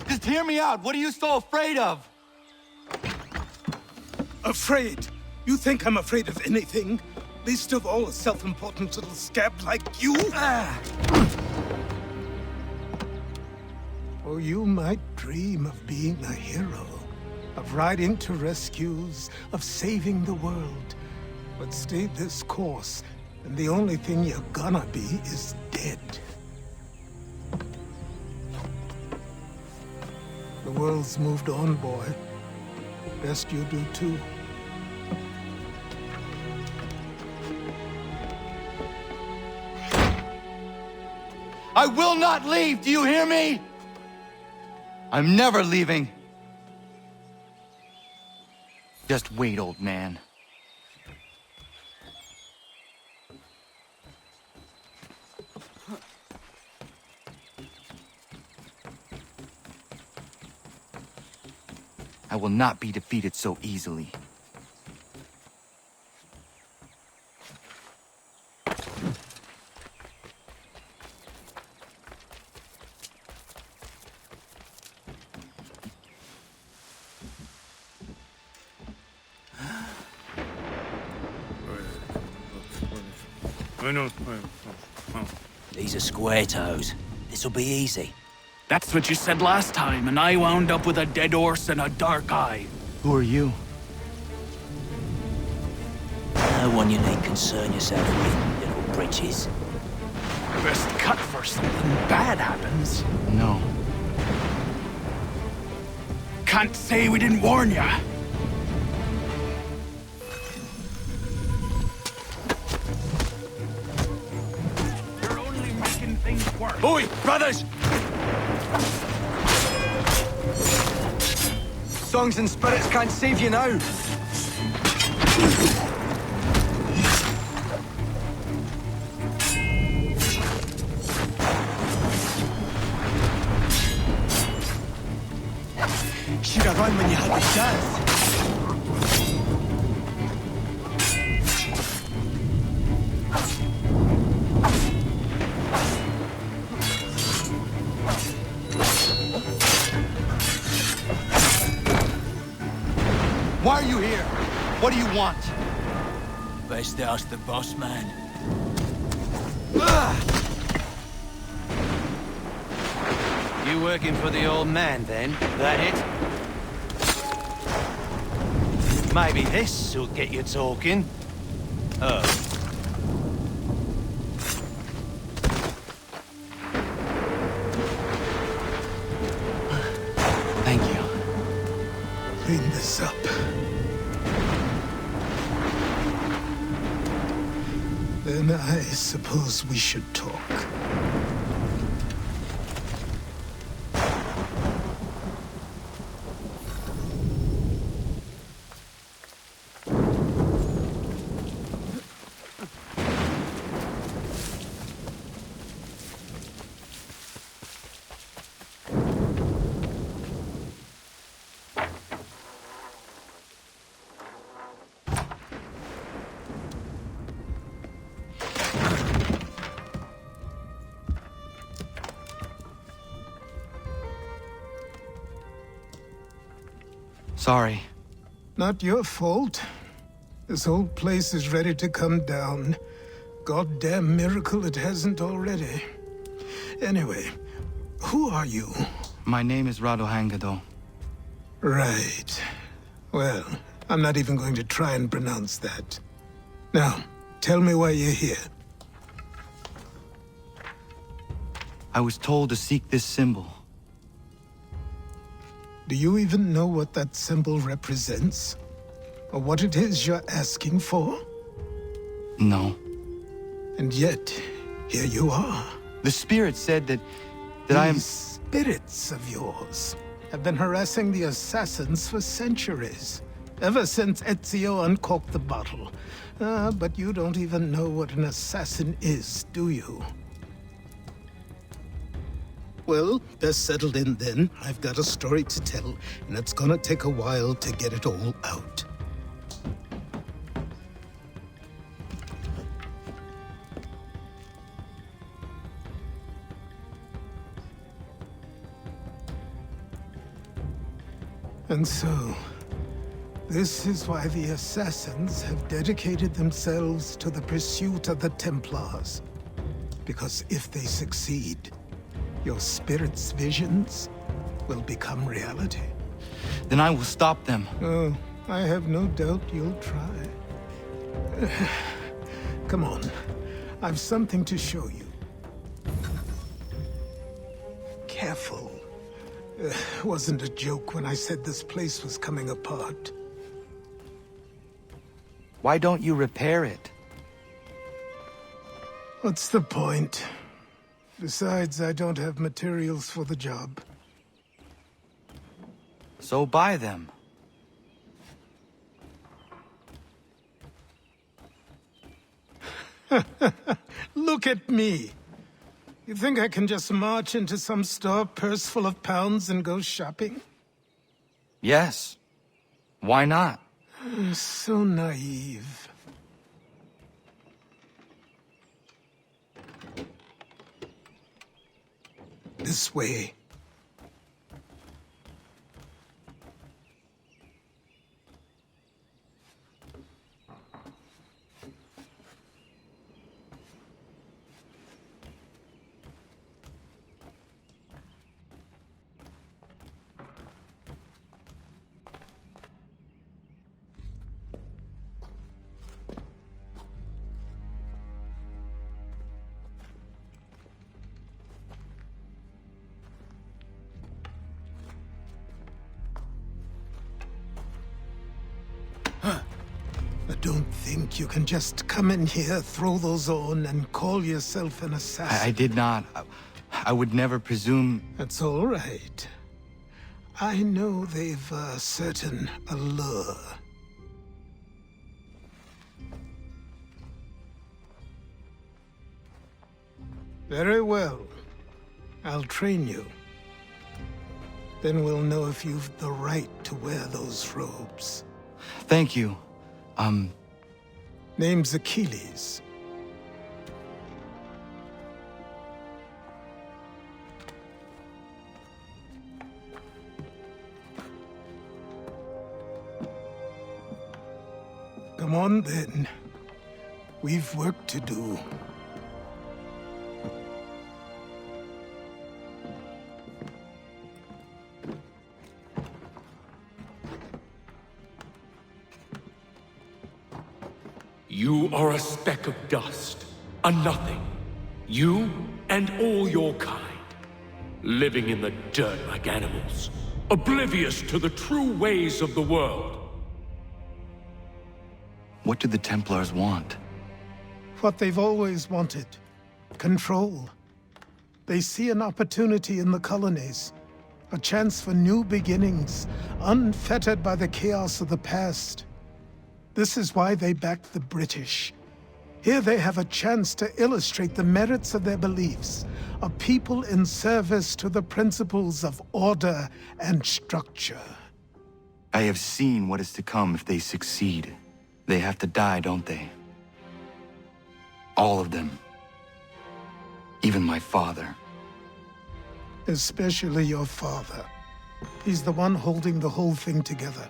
S9: Just hear me out. What are you so afraid of?
S10: Afraid? You think I'm afraid of anything? Least of all a self-important little scab like you? Or you might dream of being a hero, of riding to rescues, of saving the world. But stay this course, and the only thing you're gonna be is dead. The world's moved on, boy. Best you do too.
S9: I will not leave, do you hear me? I'm never leaving. Just wait, old man. I will not be defeated so easily.
S6: These are square toes. This'll be easy.
S11: That's what you said last time, and I wound up with a dead horse and a dark eye.
S9: Who are you?
S6: No one you need concern yourself with, little britches.
S11: Best cut for something bad happens.
S9: No.
S11: Can't say we didn't warn ya. You're only making things worse.
S9: Oi, brothers! Songs and spirits can't save you now. Should have run when you had the chance. Why are you here? What do you want?
S6: Best ask the boss man.
S22: You working for the old man, then? That it? Maybe this'll get you talking. Oh.
S10: What's up? Then I suppose we should talk.
S9: Sorry.
S10: Not your fault. This whole place is ready to come down. Goddamn miracle it hasn't already. Anyway, who are you?
S9: My name is Radohangado.
S10: Right. Well, I'm not even going to try and pronounce that. Now, tell me why you're here.
S9: I was told to seek this symbol.
S10: Do you even know what that symbol represents? Or what it is you're asking for?
S9: No.
S10: And yet, here you are.
S9: The spirit said that I am...
S10: These spirits of yours have been harassing the assassins for centuries. Ever since Ezio uncorked the bottle. But you don't even know what an assassin is, do you? Well, best settled in then. I've got a story to tell, and it's gonna take a while to get it all out. And so, this is why the Assassins have dedicated themselves to the pursuit of the Templars. Because if they succeed, your spirit's visions will become reality.
S9: Then I will stop them.
S10: Oh, I have no doubt you'll try. Come on, I've something to show you. Careful. Wasn't a joke when I said this place was coming apart.
S9: Why don't you repair it?
S10: What's the point? Besides, I don't have materials for the job.
S9: So buy them.
S10: Look at me! You think I can just march into some store, purse full of pounds, and go shopping?
S9: Yes. Why not?
S10: So naive. This way. Don't think you can just come in here, throw those on, and call yourself an assassin.
S9: I did not. I would never presume...
S10: That's all right. I know they've a certain allure. Very well. I'll train you. Then we'll know if you've the right to wear those robes.
S9: Thank you.
S10: Name's Achilles. Come on, then. We've work to do.
S11: You are a speck of dust, a nothing. You and all your kind, living in the dirt like animals. oblivious to the true ways of the world.
S9: What do the Templars want?
S10: What they've always wanted. Control. They see an opportunity in the colonies. A chance for new beginnings, unfettered by the chaos of the past. This is why they backed the British. Here they have a chance to illustrate the merits of their beliefs, a people in service to the principles of order and structure.
S9: I have seen what is to come if they succeed. They have to die, don't they? All of them. Even my father.
S10: Especially your father. He's the one holding the whole thing together.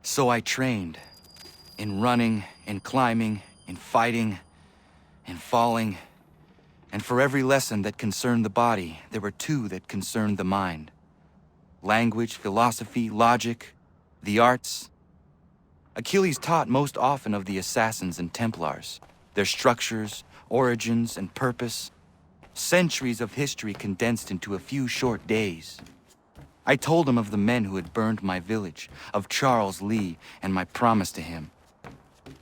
S9: So I trained. In running, in climbing, in fighting, in falling. And for every lesson that concerned the body, there were two that concerned the mind. Language, philosophy, logic, the arts. Achilles taught most often of the assassins and Templars, their structures, origins, and purpose. Centuries of history condensed into a few short days. I told him of the men who had burned my village, of Charles Lee, and my promise to him.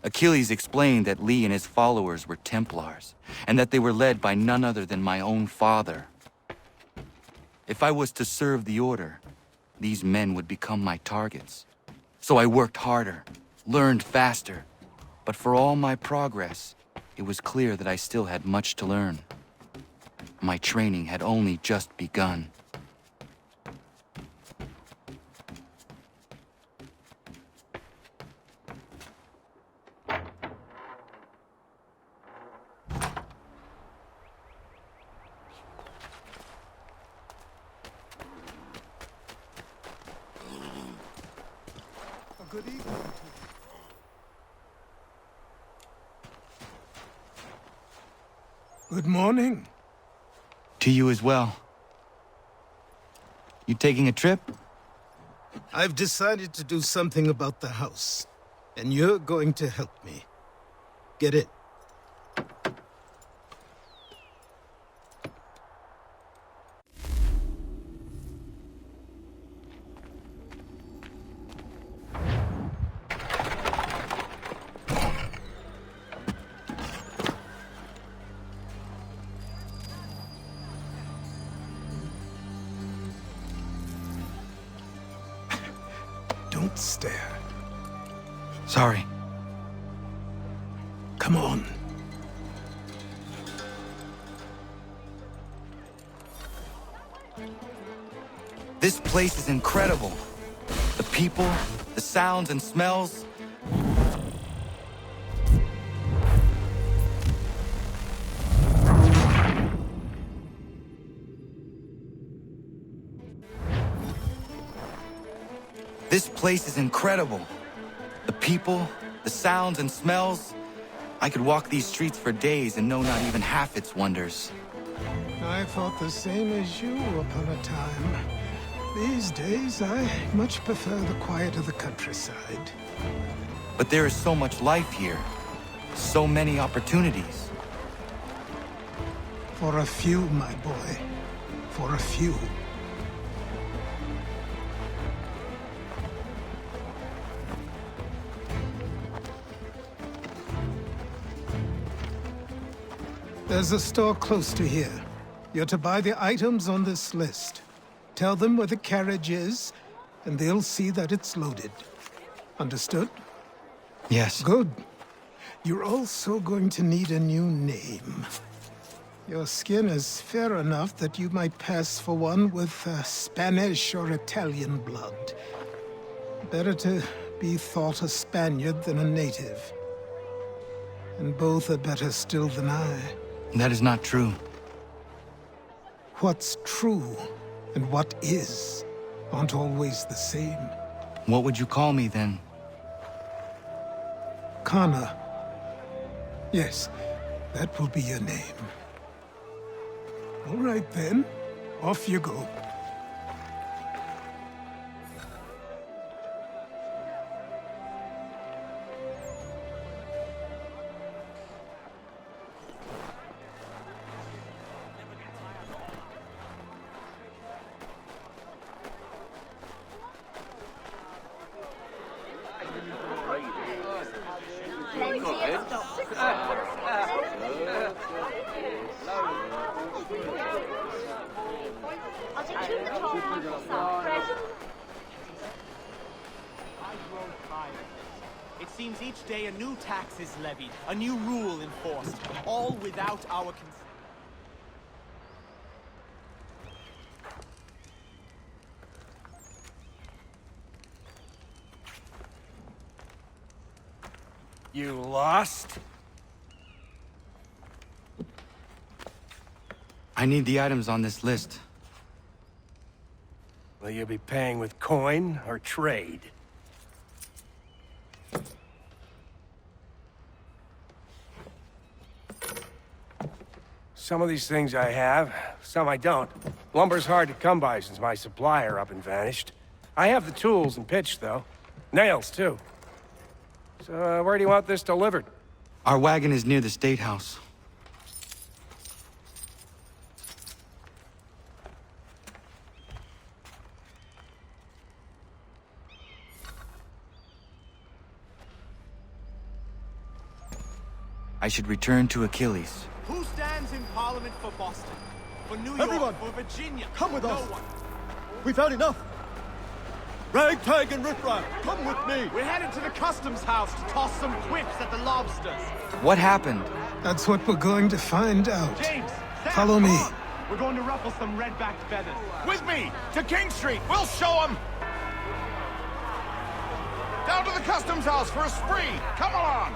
S9: Achilles explained that Lee and his followers were Templars, and that they were led by none other than my own father. If I was to serve the Order, these men would become my targets. So I worked harder, learned faster, but for all my progress, it was clear that I still had much to learn. My training had only just begun.
S10: Good evening. Good morning.
S9: To you as well. You taking a trip?
S10: I've decided to do something about the house, and you're going to help me. Get it? Don't stare.
S9: Sorry.
S10: Come on.
S9: This place is incredible. The people, the sounds and smells. This place is incredible. The people, the sounds and smells. I could walk these streets for days and know not even half its wonders.
S10: I thought the same as you upon a time. These days, I much prefer the quiet of the countryside.
S9: But there is so much life here. So many opportunities.
S10: For a few, my boy. For a few. There's a store close to here. You're to buy the items on this list. Tell them where the carriage is, and they'll see that it's loaded. Understood?
S9: Yes.
S10: Good. You're also going to need a new name. Your skin is fair enough that you might pass for one with Spanish or Italian blood. Better to be thought a Spaniard than a native. And both are better still than I.
S9: That is not true.
S10: What's true and what is aren't always the same.
S9: What would you call me then?
S10: Kana. Yes, that will be your name. All right then, off you go.
S6: It seems each day a new tax is levied, a new rule enforced, all without our consent.
S5: You lost?
S9: I need the items on this list.
S5: Will you be paying with coin or trade? Some of these things I have, some I don't. Lumber's hard to come by since my supplier up and vanished. I have the tools and pitch, though. Nails, too. So, where do you want this delivered?
S9: Our wagon is near the State House. I should return to Achilles.
S6: Who stands in Parliament for Boston? For New York?
S8: Everyone,
S6: for Virginia?
S8: come with
S6: no
S8: us.
S6: One.
S8: We've had enough. Ragtag and riffraff, come with me.
S6: We're headed to the customs house to toss some quips at the lobsters.
S9: What happened?
S10: That's what we're going to find out.
S6: James, Sam,
S10: Follow me.
S6: come on. We're going to ruffle some red-backed feathers.
S3: With me! To King Street! We'll show them! Down to the customs house for a spree! Come along!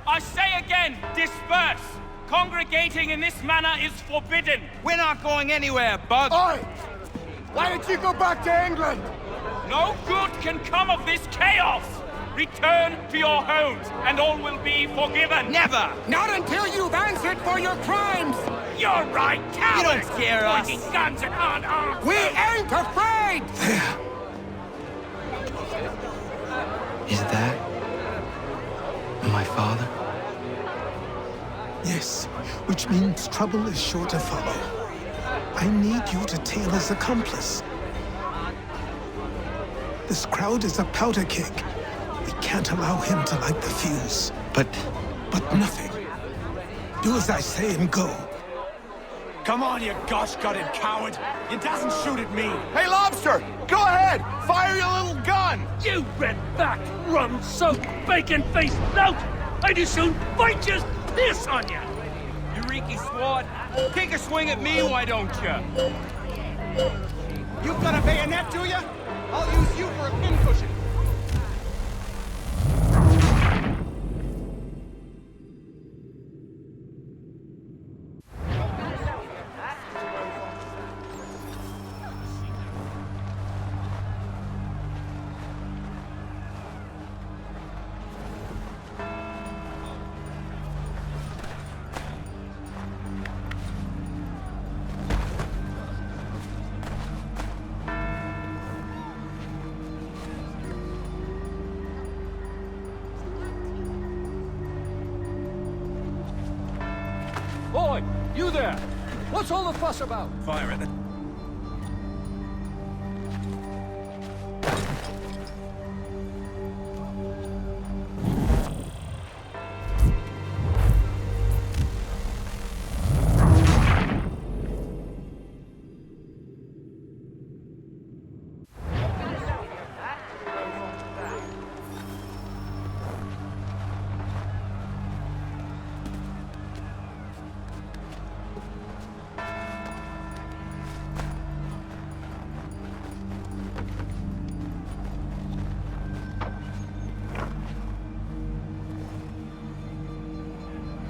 S23: I say again, disperse! Congregating in this manner is forbidden!
S22: We're not going anywhere, Bug!
S8: Oi! Why did you go back to England?
S23: No good can come of this chaos! Return to your homes, and all will be forgiven!
S22: Never!
S5: Not until you've answered for your crimes!
S23: You're right, cowards!
S22: You don't scare us!
S23: Pointing guns and aren't armed!
S5: We ain't afraid!
S10: There.
S9: Is that my father?
S10: Yes, which means trouble is sure to follow. I need you to tail his accomplice. This crowd is a powder keg. We can't allow him to light the fuse.
S9: But
S10: nothing. Do as I say and go.
S6: Come on, you gosh-gutted coward! You doesn't shoot at me!
S3: Hey, Lobster! Go ahead! Fire your little gun!
S23: You red-backed, rum-soaked, bacon-faced lout! I'd as soon bite you as piss on you!
S22: Eureka Sword, take a swing at me, why don't you?
S6: You've got a bayonet, do you? I'll use you for a pincushion!
S5: Boy, you there! What's all the fuss about?
S13: Fire at the...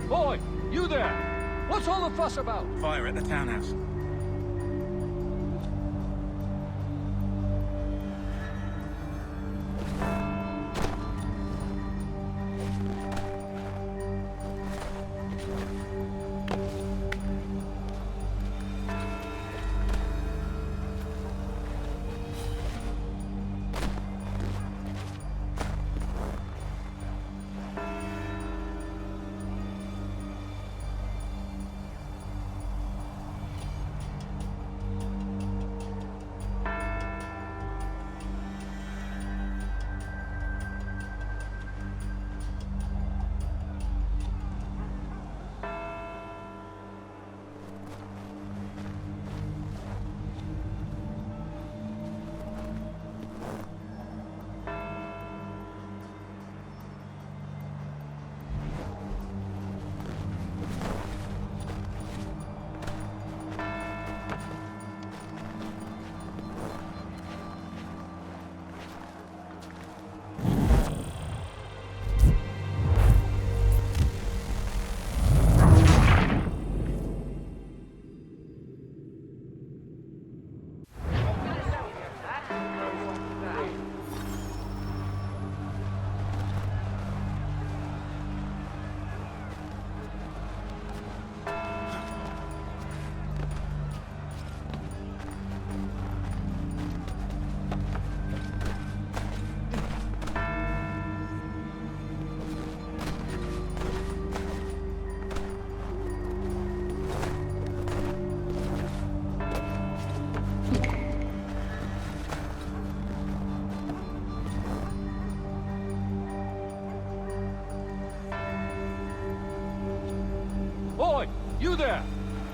S5: Boy, you there! What's all the fuss about?
S13: Fire at the townhouse.
S4: You there!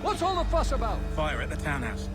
S4: What's all the fuss about?
S11: Fire at the townhouse.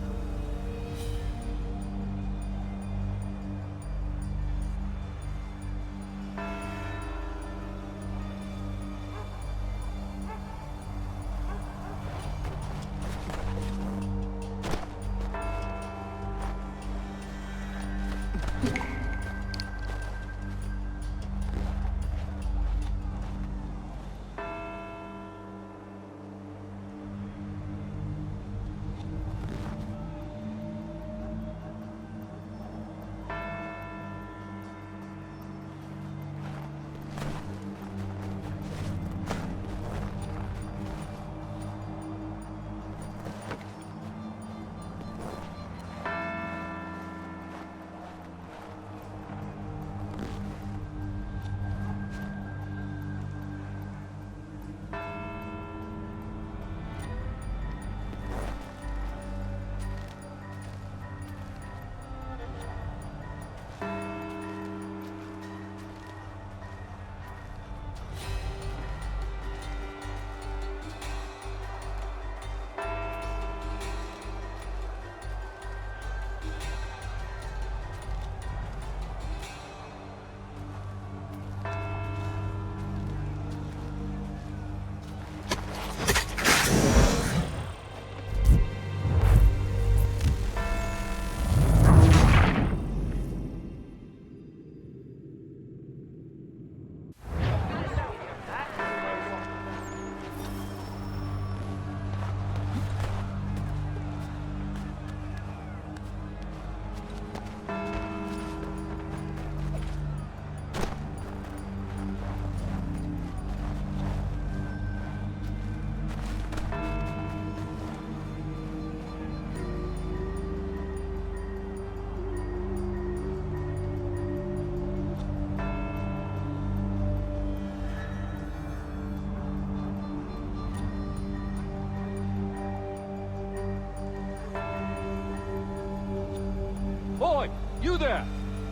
S4: Boy, you there!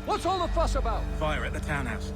S4: What's all the fuss about?
S11: Fire at the townhouse.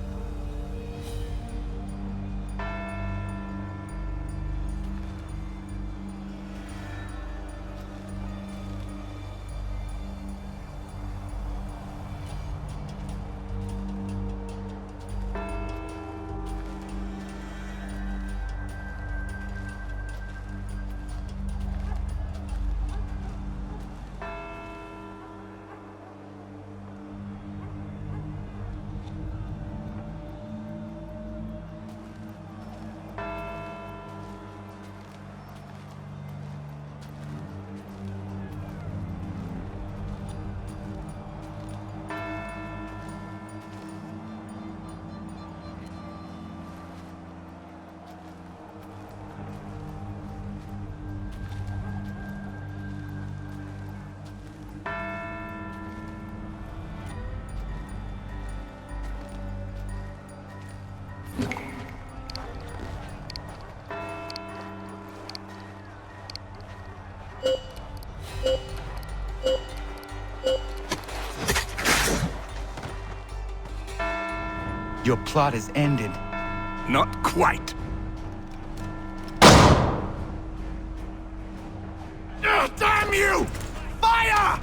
S9: Your plot is ended.
S7: Not quite. Damn you! Fire!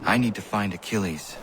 S9: I need to find Achilles.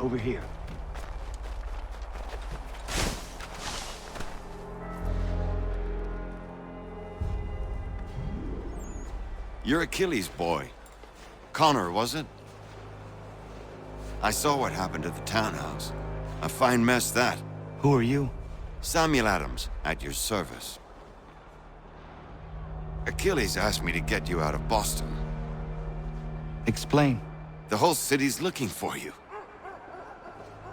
S3: Over here.
S14: You're Achilles' boy. Connor, was it? I saw what happened at the townhouse. A fine mess, that.
S9: Who are you?
S14: Samuel Adams, at your service. Achilles asked me to get you out of Boston.
S9: Explain.
S14: The whole city's looking for you.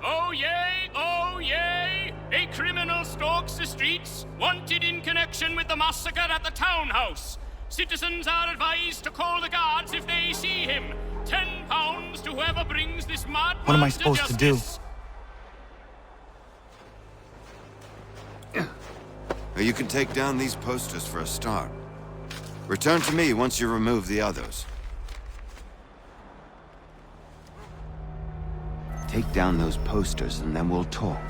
S23: Oh yay, oh yay! A criminal stalks the streets, wanted in connection with the massacre at the townhouse. Citizens are advised to call the guards if they see him. £10 to whoever brings this madman.
S9: What am I supposed to do?
S14: You can take down these posters for a start. Return to me once you remove the others. Take down those posters and then we'll talk.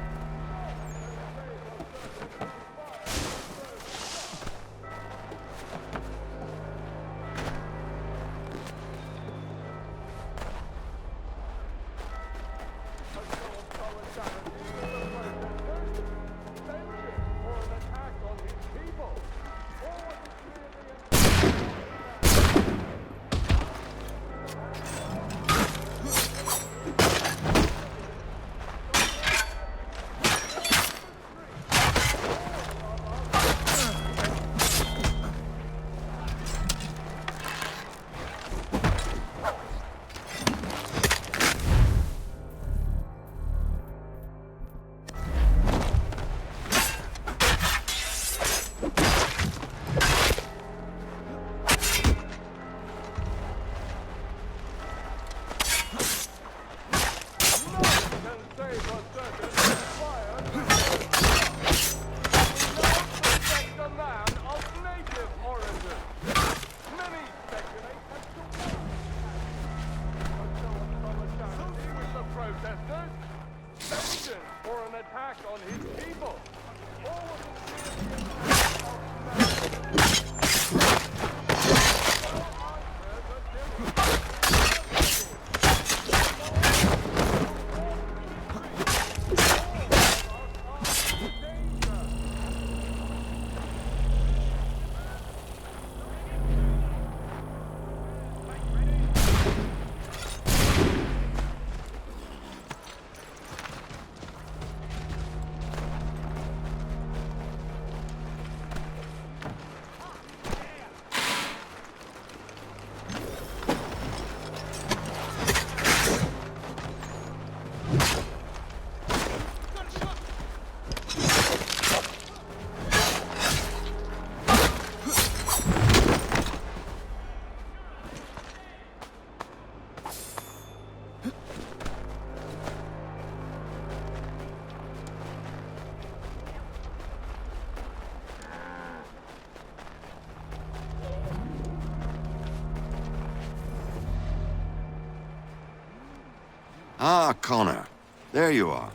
S14: Ah, Connor. There you are.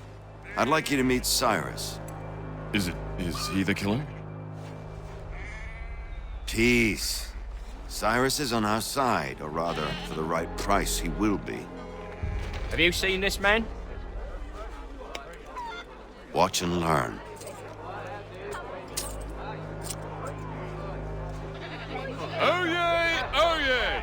S14: I'd like you to meet Cyrus.
S11: Is he the killer?
S14: Peace. Cyrus is on our side, or rather, for the right price, he will be.
S23: Have you seen this man?
S14: Watch and learn.
S11: Oh yay! Oh yay!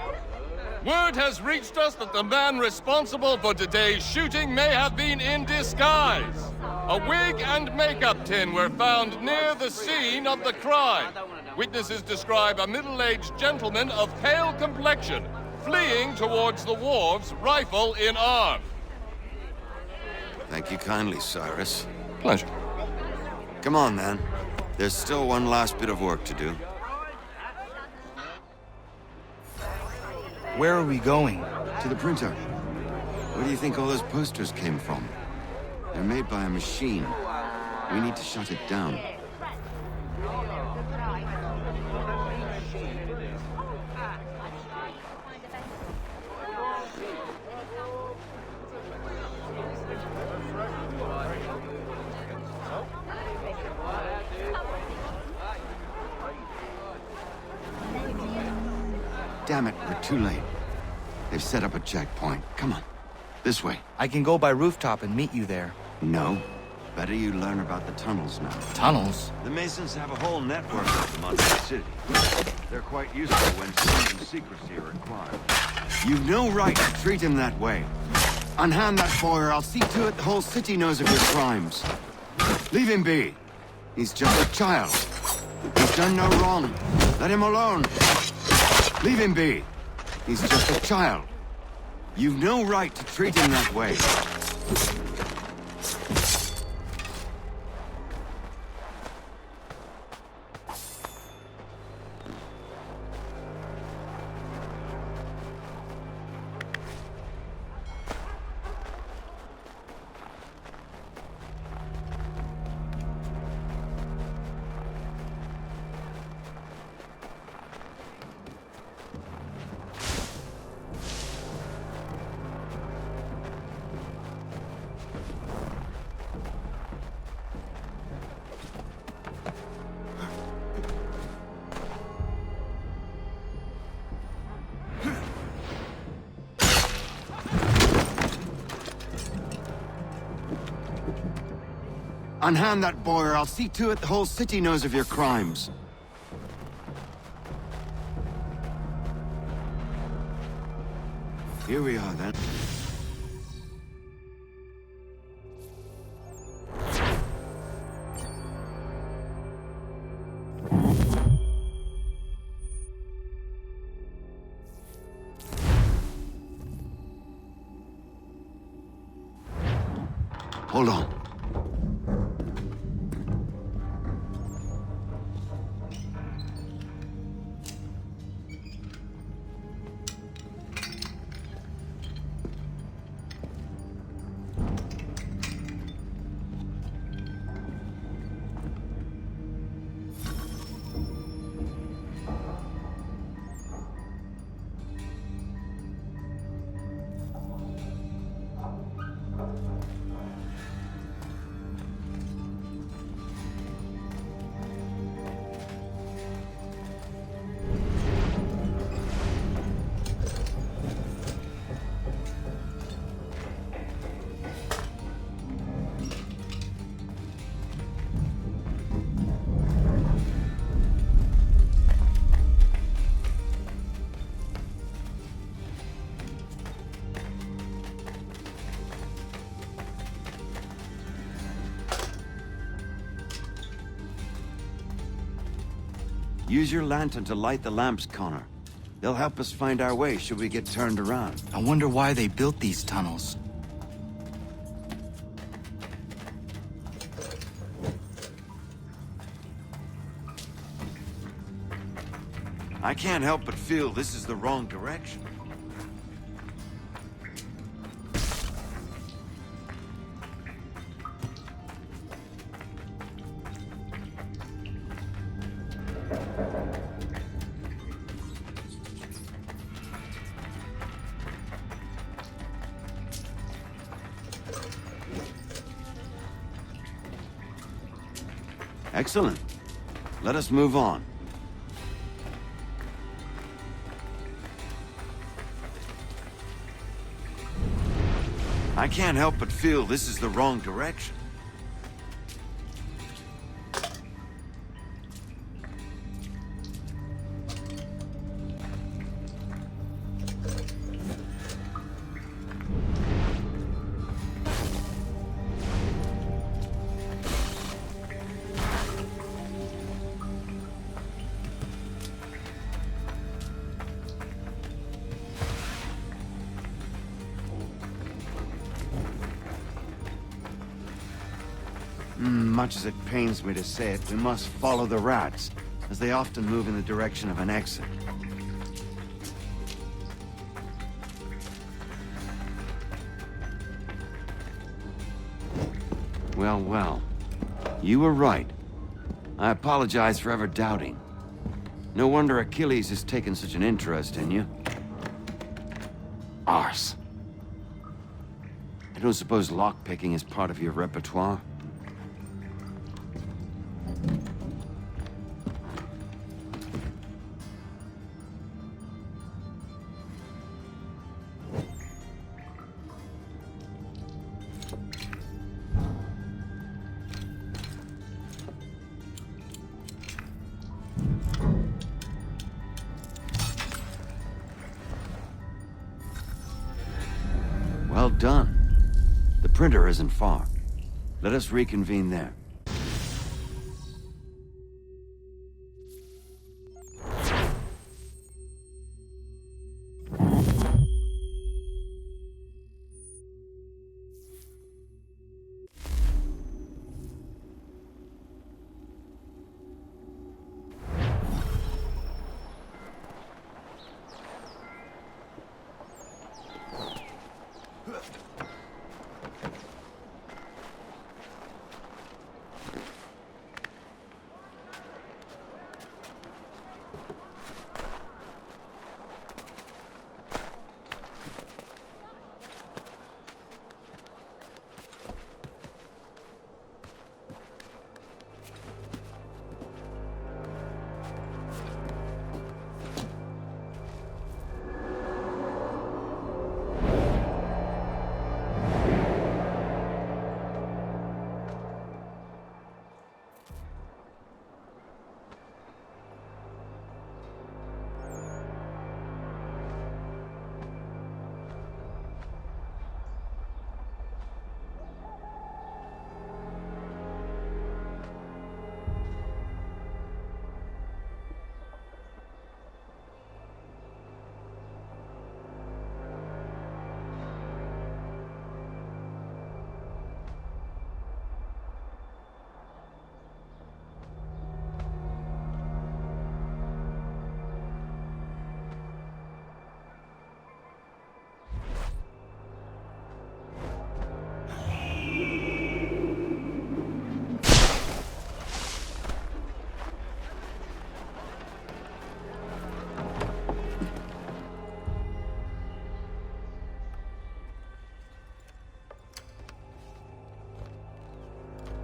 S11: Word has reached us that the man responsible for today's shooting may have been in disguise. A wig and makeup tin were found near the scene of the crime. Witnesses describe a middle-aged gentleman of pale complexion fleeing towards the wharves, rifle in arm.
S14: Thank you kindly, Cyrus.
S11: Pleasure.
S14: Come on, then. There's still one last bit of work to do.
S9: Where are we going?
S14: To the printer. Where do you think all those posters came from? They're made by a machine. We need to shut it down. Damn it, we're too late. They've set up a checkpoint. Come on. This way.
S9: I can go by rooftop and meet you there.
S14: No. Better you learn about the tunnels now.
S9: Tunnels?
S14: The Masons have a whole network of them under the city. They're quite useful when some secrecy are required. You've no right to treat him that way. Unhand that boy or I'll see to it the whole city knows of your crimes. Leave him be. He's just a child. He's done no wrong. Let him alone. Leave him be. He's just a child. You've no right to treat him that way. Unhand that boy or I'll see to it the whole city knows of your crimes. Here we are, then. Hold on. Use your lantern to light the lamps, Connor. They'll help us find our way should we get turned around.
S9: I wonder why they built these tunnels.
S14: I can't help but feel this is the wrong direction. Excellent. Let us move on. I can't help but feel this is the wrong direction. Much as it pains me to say it, we must follow the rats, as they often move in the direction of an exit. Well, well. You were right. I apologize for ever doubting. No wonder Achilles has taken such an interest in you. Arse. I don't suppose lockpicking is part of your repertoire? work done. The printer isn't far. Let us reconvene there.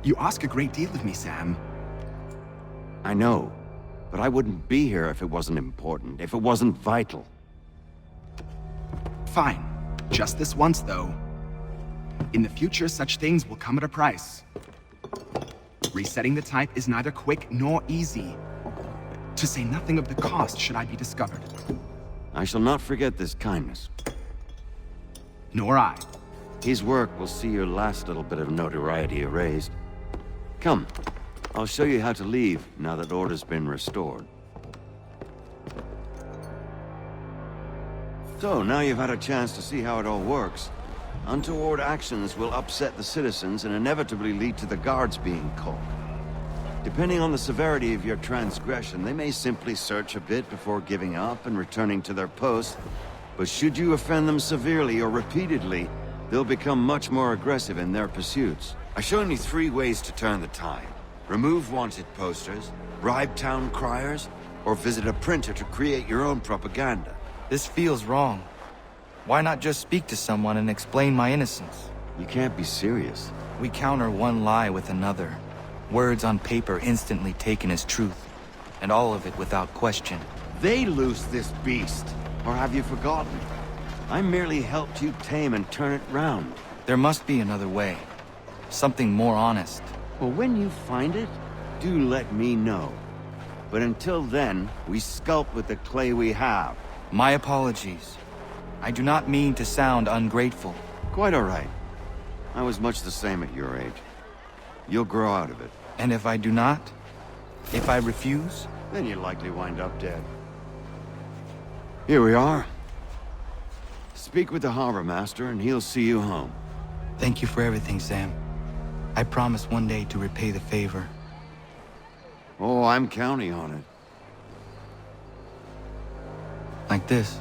S15: You ask a great deal of me, Sam.
S14: I know, but I wouldn't be here if it wasn't important, if it wasn't vital.
S15: Fine. Just this once, though. In the future, such things will come at a price. Resetting the type is neither quick nor easy. To say nothing of the cost should I be discovered.
S14: I shall not forget this kindness.
S15: Nor I.
S14: His work will see your last little bit of notoriety erased. Come, I'll show you how to leave now that order's been restored. So, now you've had a chance to see how it all works. Untoward actions will upset the citizens and inevitably lead to the guards being called. Depending on the severity of your transgression, they may simply search a bit before giving up and returning to their post. But should you offend them severely or repeatedly, they'll become much more aggressive in their pursuits. I've shown you 3 ways to turn the tide. Remove wanted posters, bribe town criers, or visit a printer to create your own propaganda.
S9: This feels wrong. Why not just speak to someone and explain my innocence?
S14: You can't be serious.
S9: We counter one lie with another. Words on paper instantly taken as truth. And all of it without question.
S14: They loose this beast. Or have you forgotten? I merely helped you tame and turn it round.
S9: There must be another way. Something more honest.
S14: Well, when you find it, do let me know. But until then, we sculpt with the clay we have.
S9: My apologies. I do not mean to sound ungrateful.
S14: Quite all right. I was much the same at your age. You'll grow out of it.
S9: And if I do not? If I refuse?
S14: Then you'll likely wind up dead. Here we are. Speak with the harbor master and he'll see you home.
S9: Thank you for everything, Sam. I promise one day to repay the favor.
S14: Oh, I'm counting on it.
S9: Like this.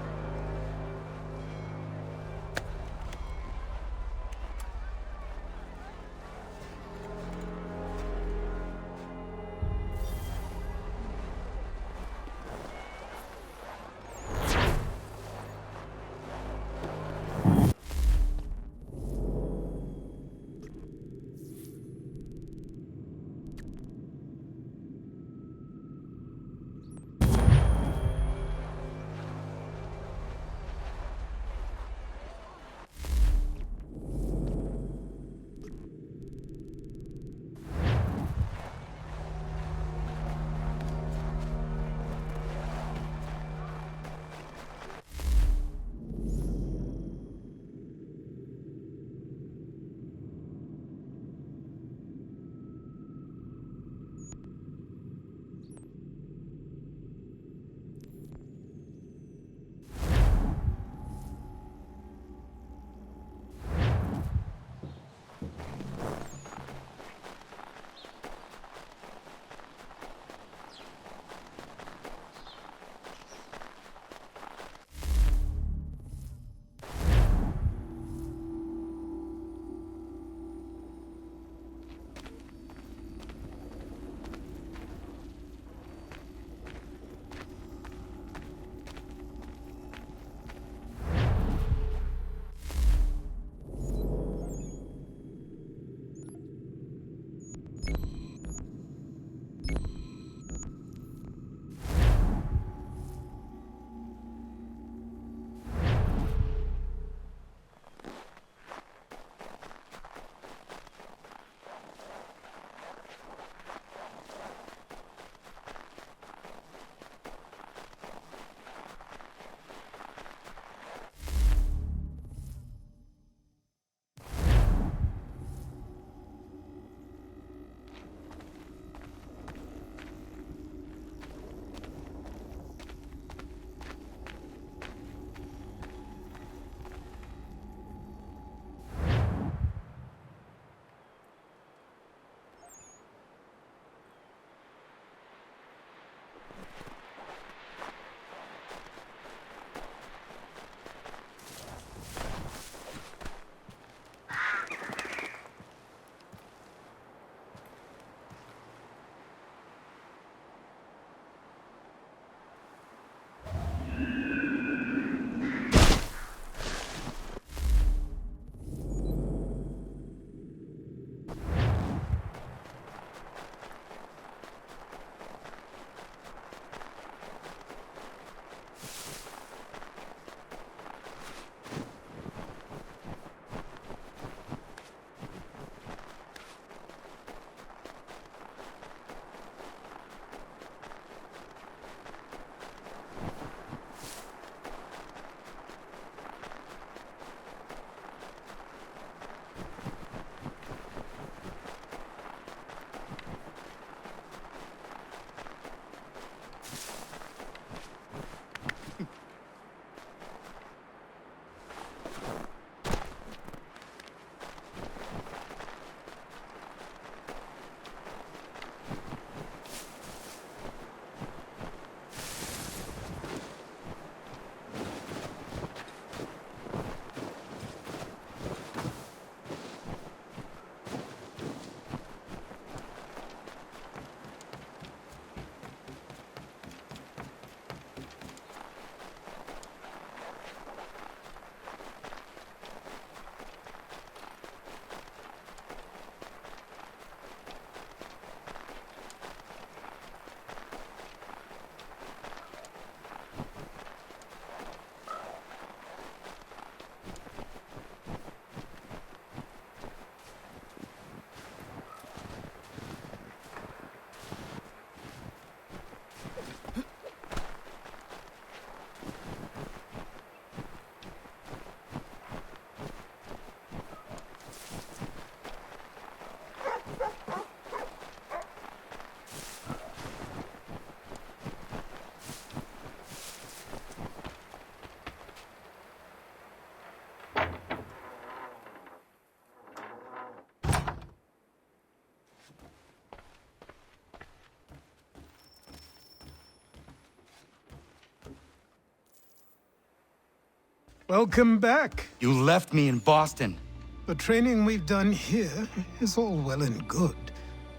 S10: Welcome back.
S9: You left me in Boston.
S10: The training we've done here is all well and good,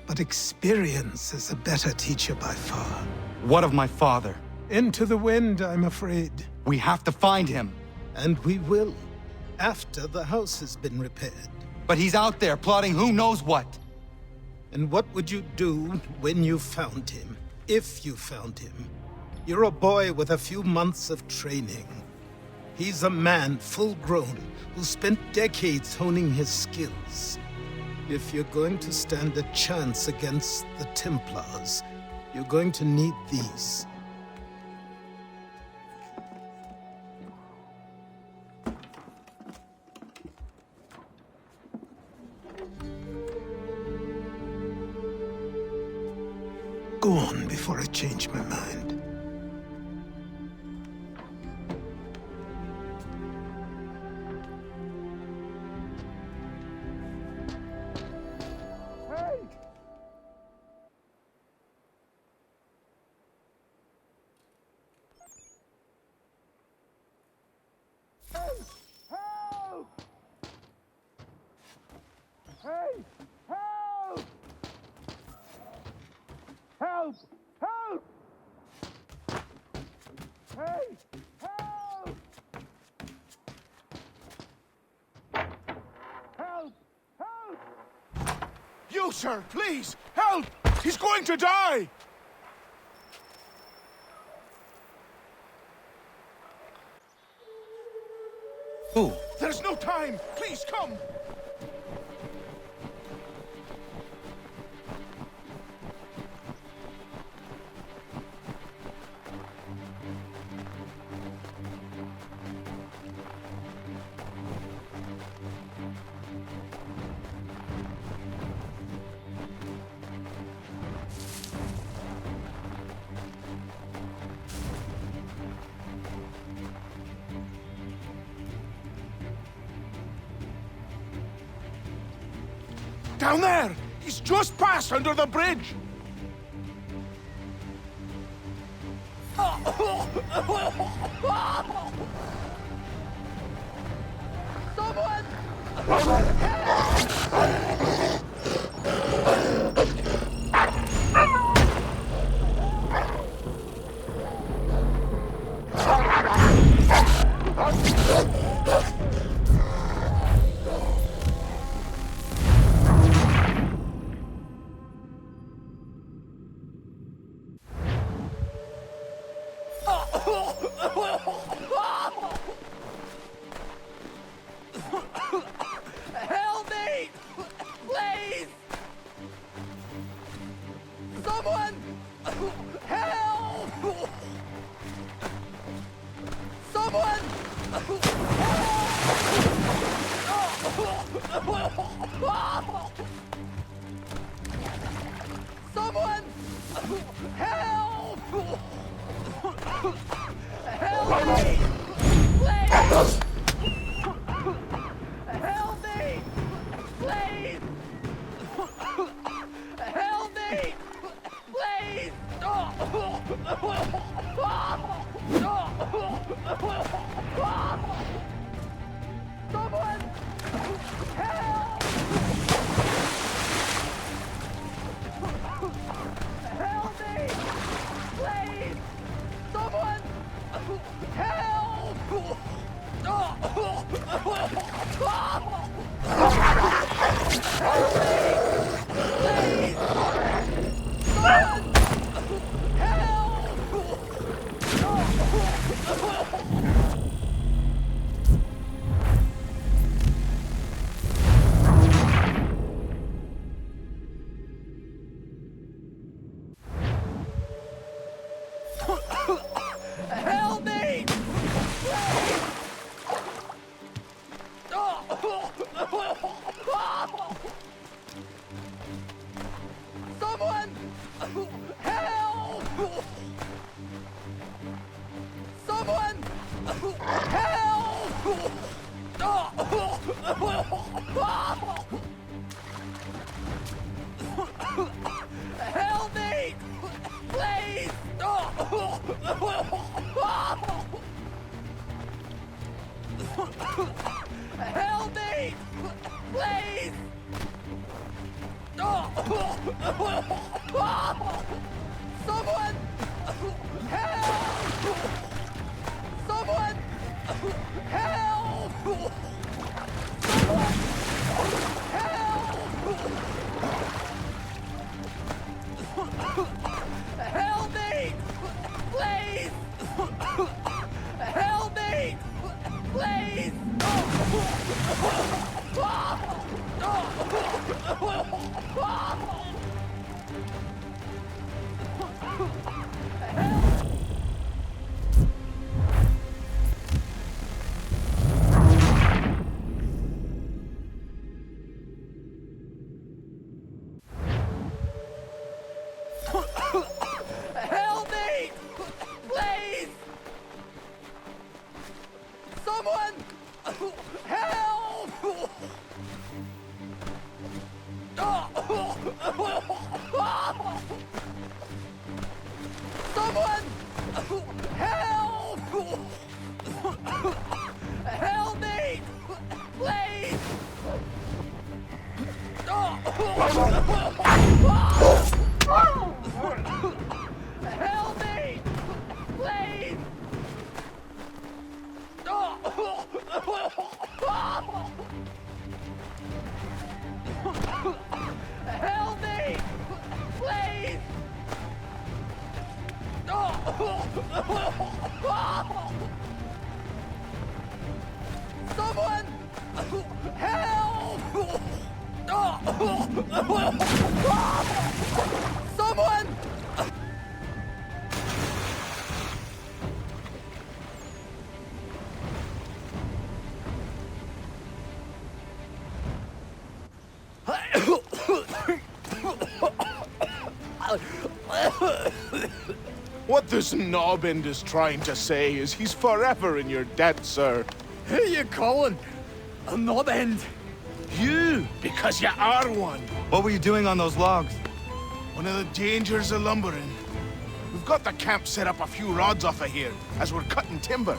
S10: but experience is a better teacher by far.
S9: What of my father?
S10: Into the wind, I'm afraid.
S9: We have to find him.
S10: And we will, after the house has been repaired.
S9: But he's out there plotting who knows what.
S10: And what would you do when you found him? If you found him? You're a boy with a few months of training. He's a man, full-grown, who spent decades honing his skills. If you're going to stand a chance against the Templars, you're going to need these. Go on before I change my mind.
S5: Help! Help! Hey! Help! Help! Help! You, sir, please! Help! He's going to die!
S9: Who?
S5: There's no time! Please, come! Down there! He's just passed under the bridge!
S6: Help me! Please! Someone! Help! Someone! Someone! Help! Help me! Please! Help me! Please! Help me! Please! Someone! Help! Help me! Please! Someone! Help! Help me! Someone! Help! Someone! Help! Help me! Please! Someone! Help! Someone! Help! Someone! Help! Help me! Please! Help me! Please! Help me! Please! Someone! Help! Someone! Help! Help me! Please! Help me! Please! Help me! Please! Someone! Help! Someone!
S12: What this knobbend is trying to say is he's forever in your debt, sir.
S6: Who you calling a knob end?
S12: You, because you are one.
S9: What were you doing on those logs?
S12: One of the dangers of lumbering. We've got the camp set up a few rods off of here, as we're cutting timber.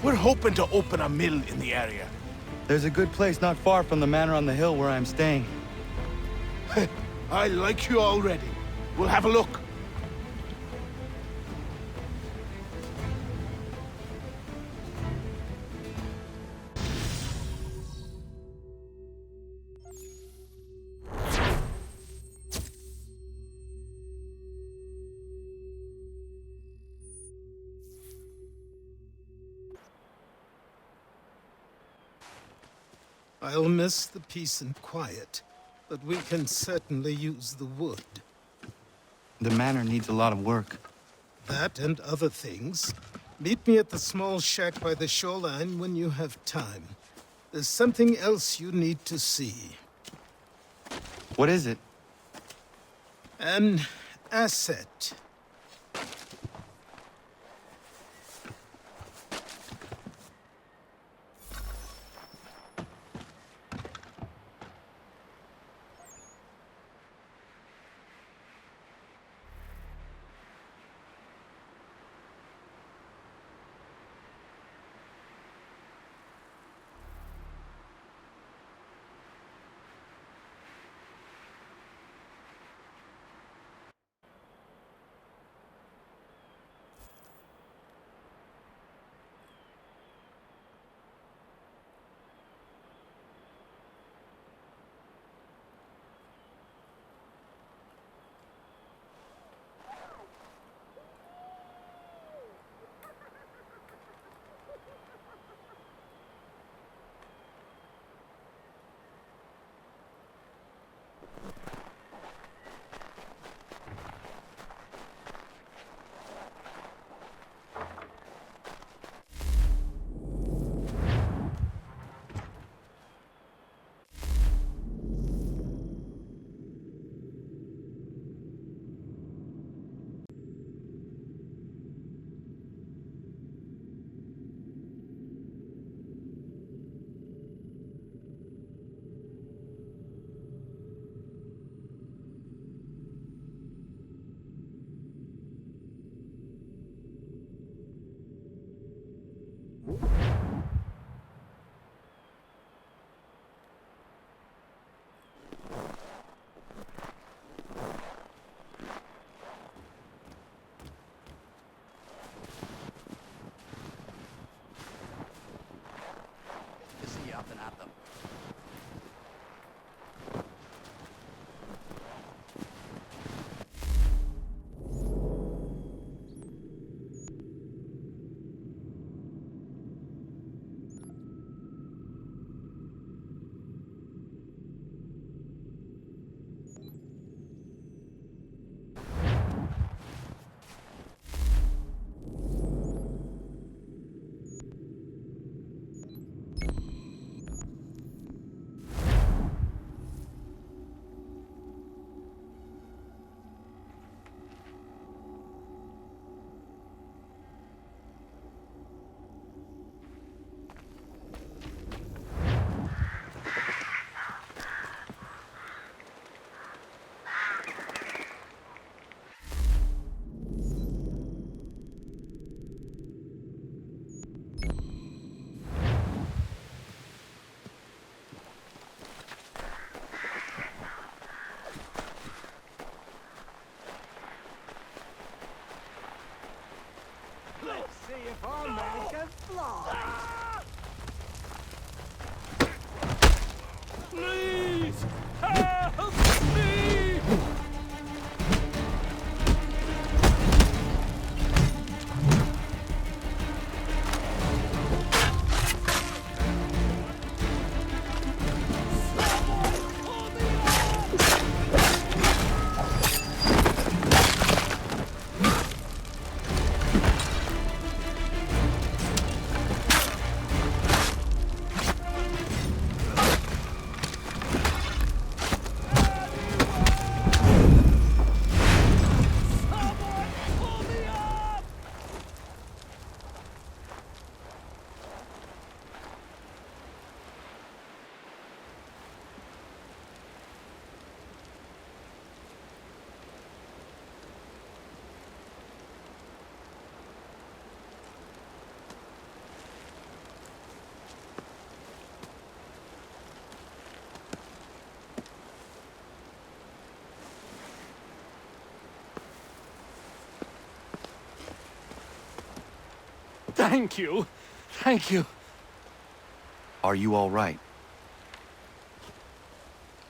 S12: We're hoping to open a mill in the area.
S9: There's a good place not far from the manor on the hill where I'm staying.
S12: I like you already. We'll have a look.
S10: I'll miss the peace and quiet, but we can certainly use the wood.
S9: The manor needs a lot of work.
S10: That and other things. Meet me at the small shack by the shoreline when you have time. There's something else you need to see.
S9: What is it?
S10: An asset.
S5: see if our man can fly.
S22: Please! Help me! Thank you. Thank you.
S9: Are you all right?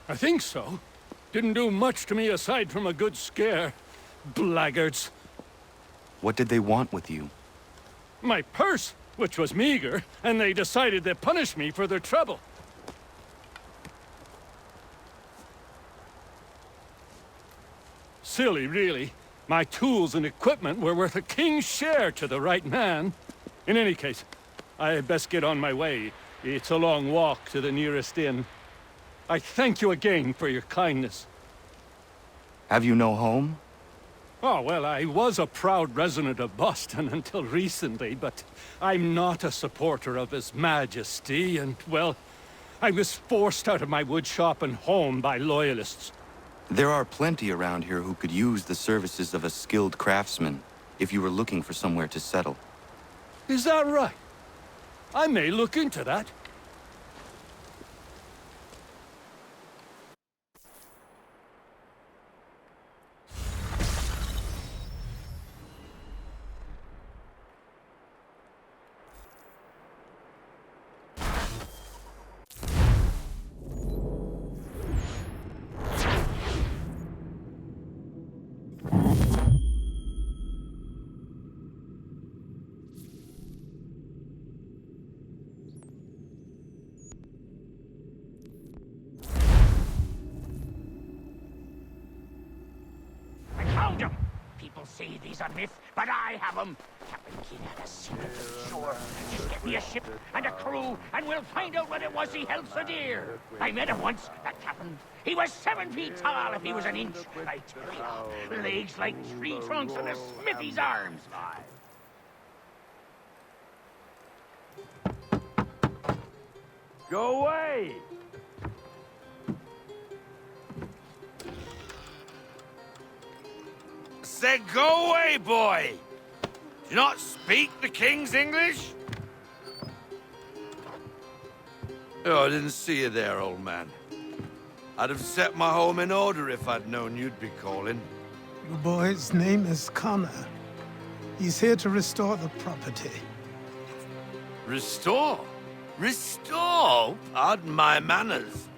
S22: I think so. Didn't do much to me aside from a good scare. Blackguards.
S9: What did they want with you?
S22: My purse, which was meager, and they decided to punish me for their trouble. Silly, really. My tools and equipment were worth a king's share to the right man. In any case, I had best get on my way. It's a long walk to the nearest inn. I thank you again for your kindness.
S9: Have you no home?
S22: Oh, well, I was a proud resident of Boston until recently, but I'm not a supporter of His Majesty, and, well, I was forced out of my woodshop and home by loyalists.
S9: There are plenty around here who could use the services of a skilled craftsman if you were looking for somewhere to settle.
S22: Is that right? I may look into that.
S2: People say these are myths, but I have them. Captain Kidd had a secret for sure. Just get me a ship and a crew, and we'll find out what it was he held so dear. I met him once, that captain. He was 7 feet tall if he was an inch. I tell you, legs like tree trunks and a smithy's arms.
S22: Go away!
S17: Said go away, boy! Do you not speak the King's English? Oh, I didn't see you there, old man. I'd have set my home in order if I'd known you'd be calling.
S10: Your boy's name is Connor. He's here to restore the property.
S17: Restore? Restore? Pardon my manners.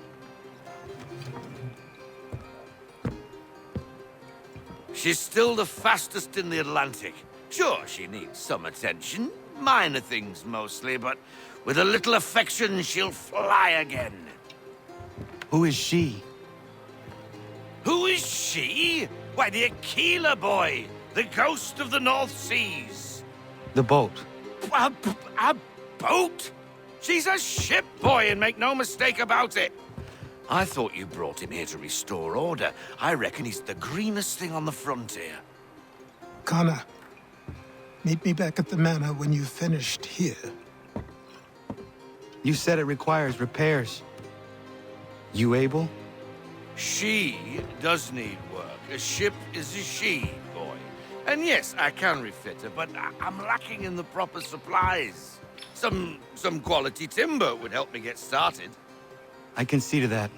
S17: She's still the fastest in the Atlantic. Sure, she needs some attention. Minor things mostly, but with a little affection, she'll fly again.
S9: Who is she?
S17: Who is she? Why, the Aquila boy, the ghost of the North Seas.
S9: The boat.
S17: A boat? She's a ship boy, and make no mistake about it. I thought you brought him here to restore order. I reckon he's the greenest thing on the frontier.
S10: Connor, meet me back at the manor when you've finished here.
S9: You said it requires repairs. You able?
S17: She does need work. A ship is a she, boy. And yes, I can refit her, but I'm lacking in the proper supplies. Some quality timber would help me get started.
S9: I can see to that.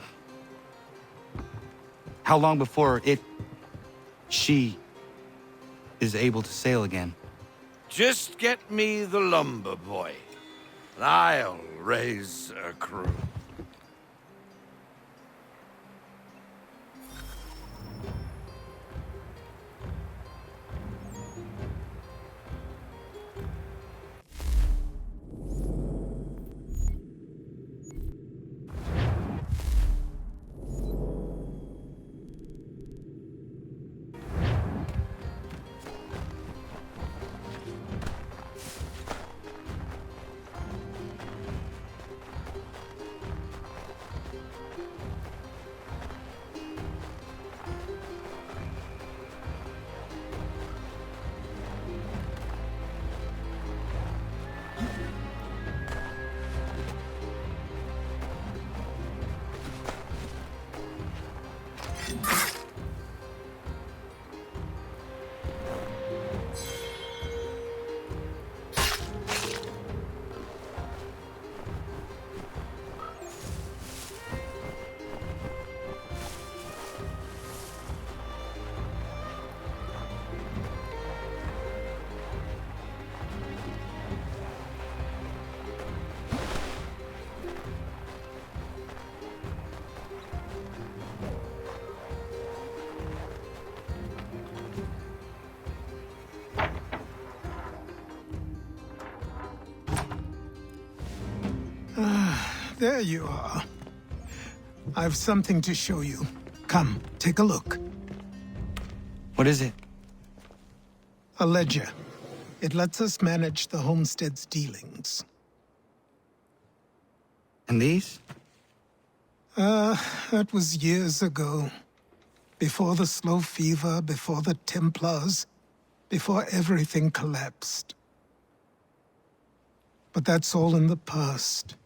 S9: How long before she is able to sail again?
S17: Just get me the lumber, boy, and I'll raise a crew.
S10: There you are. I've something to show you. Come, take a look.
S9: What is it?
S10: A ledger. It lets us manage the homestead's dealings.
S9: And these?
S10: That was years ago. Before the slow fever, before the Templars, before everything collapsed. But that's all in the past.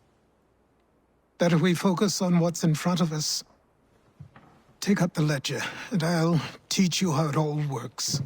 S10: Better we focus on what's in front of us. Take up the ledger, and I'll teach you how it all works.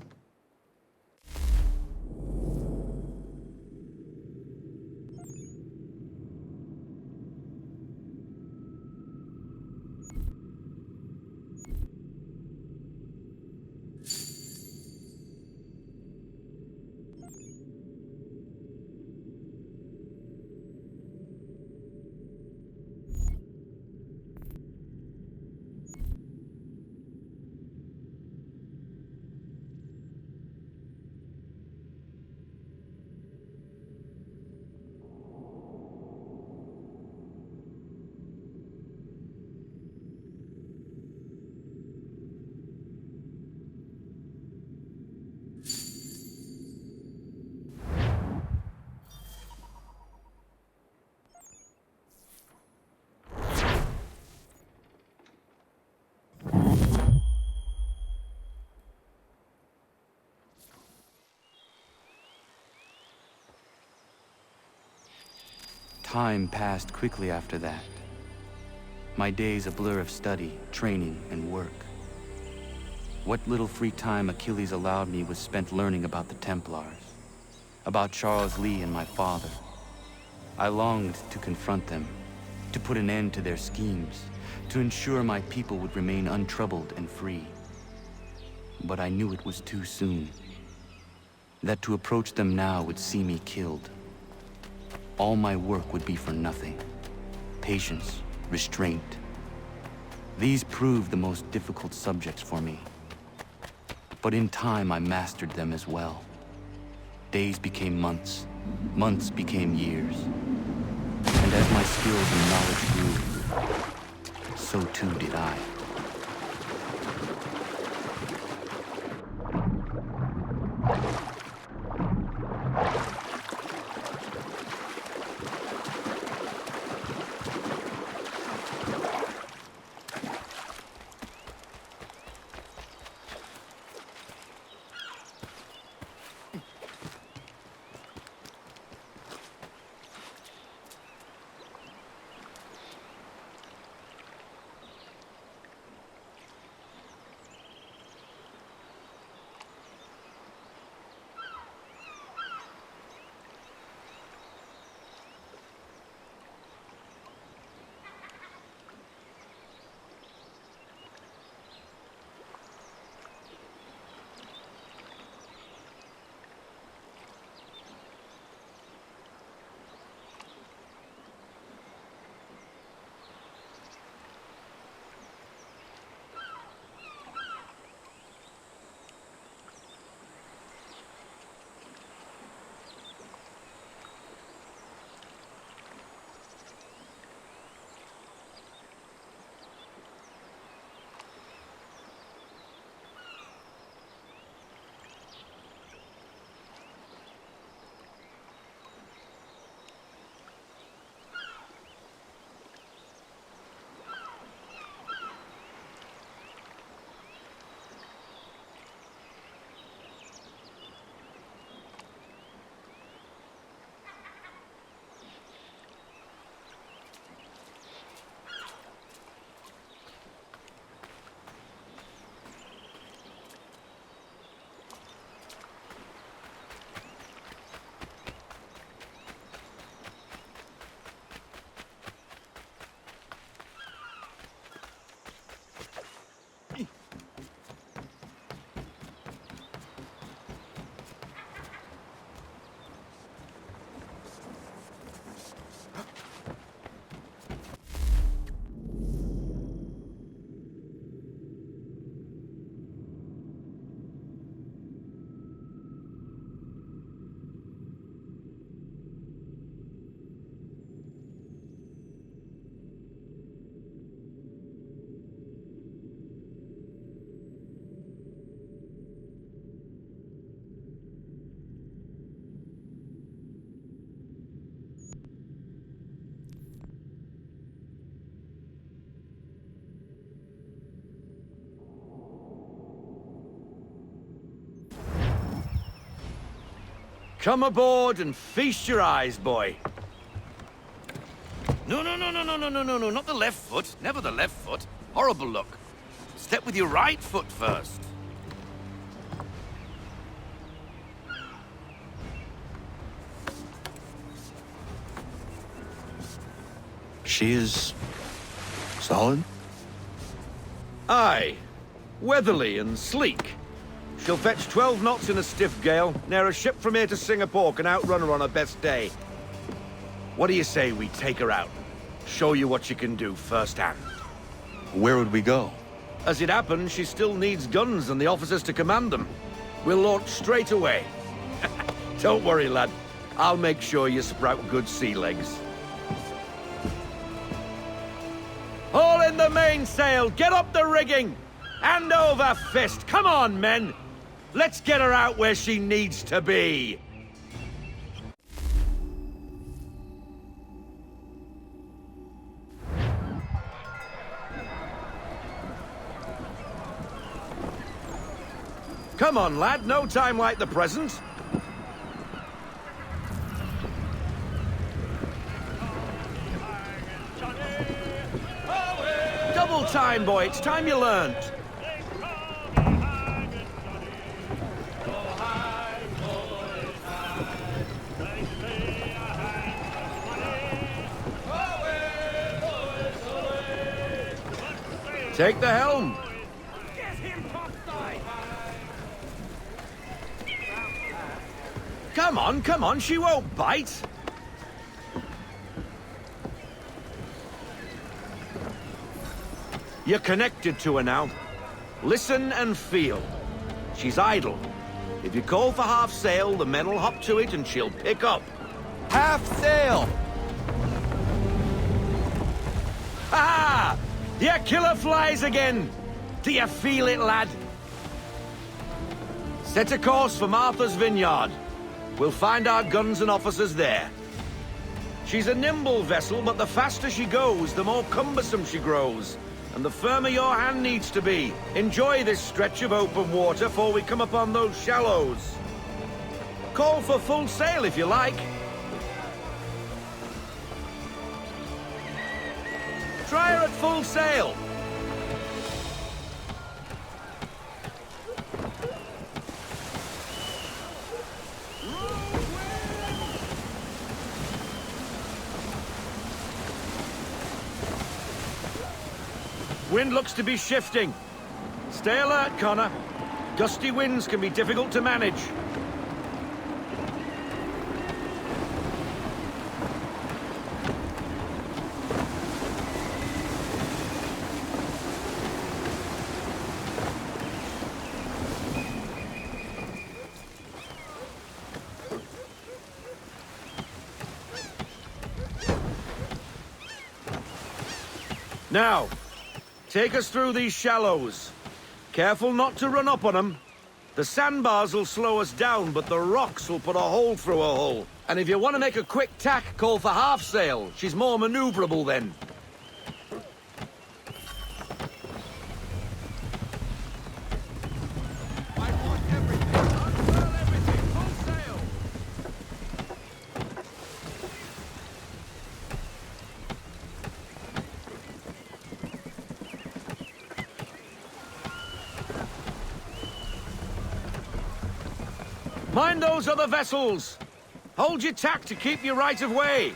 S9: Time passed quickly after that. My days a blur of study, training, and work. What little free time Achilles allowed me was spent learning about the Templars, about Charles Lee and my father. I longed to confront them, to put an end to their schemes, to ensure my people would remain untroubled and free. But I knew it was too soon, that to approach them now would see me killed. All my work would be for nothing. Patience, restraint. These proved the most difficult subjects for me. But in time, I mastered them as well. Days became months, months became years. And as my skills and knowledge grew, so too did I.
S17: Come aboard and feast your eyes, boy. No, not the left foot. Never the left foot. Horrible look. Step with your right foot first.
S3: She is... solid?
S17: Aye. Weatherly and sleek. She'll fetch 12 knots in a stiff gale, near a ship from here to Singapore can outrun her on her best day. What do you say we take her out? Show you what she can do firsthand.
S3: Where would we go?
S17: As it happens, she still needs guns and the officers to command them. We'll launch straight away. Don't worry, lad. I'll make sure you sprout good sea legs. Haul in the mainsail! Get up the rigging! Hand over fist! Come on, men! Let's get her out where she needs to be! Come on, lad. No time like the present. Double time, boy. It's time you learned. Take the helm. Come on, she won't bite. You're connected to her now. Listen and feel. She's idle. If you call for half sail, the men will hop to it and she'll pick up.
S9: Half sail!
S17: Ha! Your killer flies again! Do you feel it, lad? Set a course for Martha's Vineyard. We'll find our guns and officers there. She's a nimble vessel, but the faster she goes, the more cumbersome she grows. And the firmer your hand needs to be. Enjoy this stretch of open water before we come upon those shallows. Call for full sail if you like. Try her at full sail. Wind looks to be shifting. Stay alert, Connor. Gusty winds can be difficult to manage. Now, take us through these shallows. Careful not to run up on them. The sandbars will slow us down, but the rocks will put a hole through a hull. And if you want to make a quick tack, call for half sail. She's more maneuverable then. Mind those other vessels! Hold your tack to keep your right of way!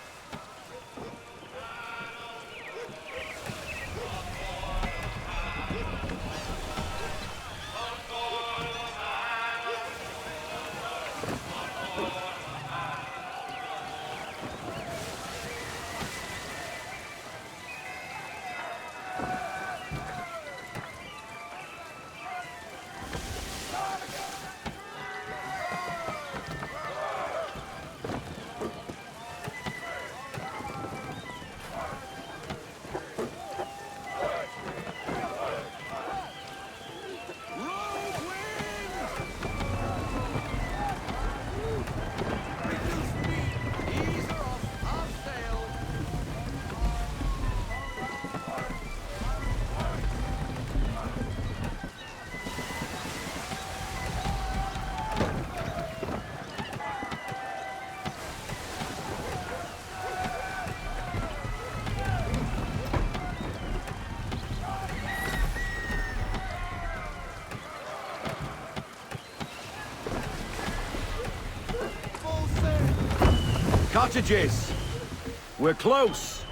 S17: Cottages! We're close!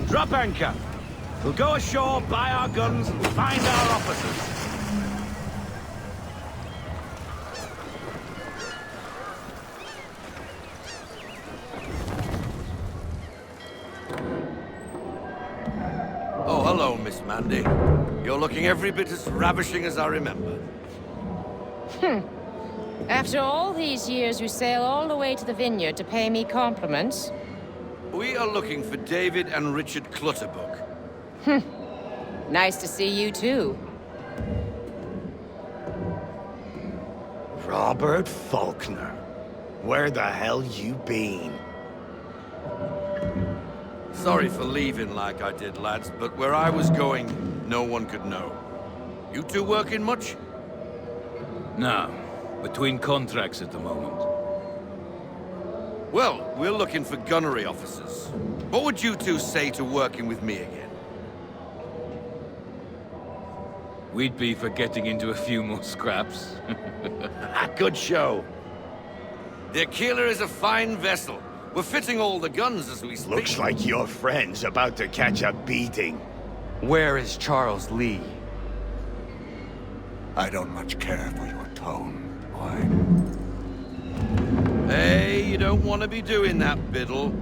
S17: Drop anchor. We'll go ashore, buy our guns, and find our officers. Oh, hello, Miss Mandy. You're looking every bit as ravishing as I remember.
S16: After all these years, you sail all the way to the vineyard to pay me compliments?
S17: We are looking for David and Richard Clutterbuck.
S16: Nice to see you, too.
S3: Robert Faulkner. Where the hell you been?
S17: Sorry for leaving like I did, lads, but where I was going, no one could know. You two working much?
S4: No. Between contracts at the moment.
S17: Well, we're looking for gunnery officers. What would you two say to working with me again?
S4: We'd be for getting into a few more scraps.
S17: Good show. The Aquila is a fine vessel. We're fitting all the guns as we speak.
S3: Looks like your friend's about to catch a beating.
S9: Where is Charles Lee?
S3: I don't much care for your tone, boy.
S17: Hey, you don't want to be doing that, Biddle.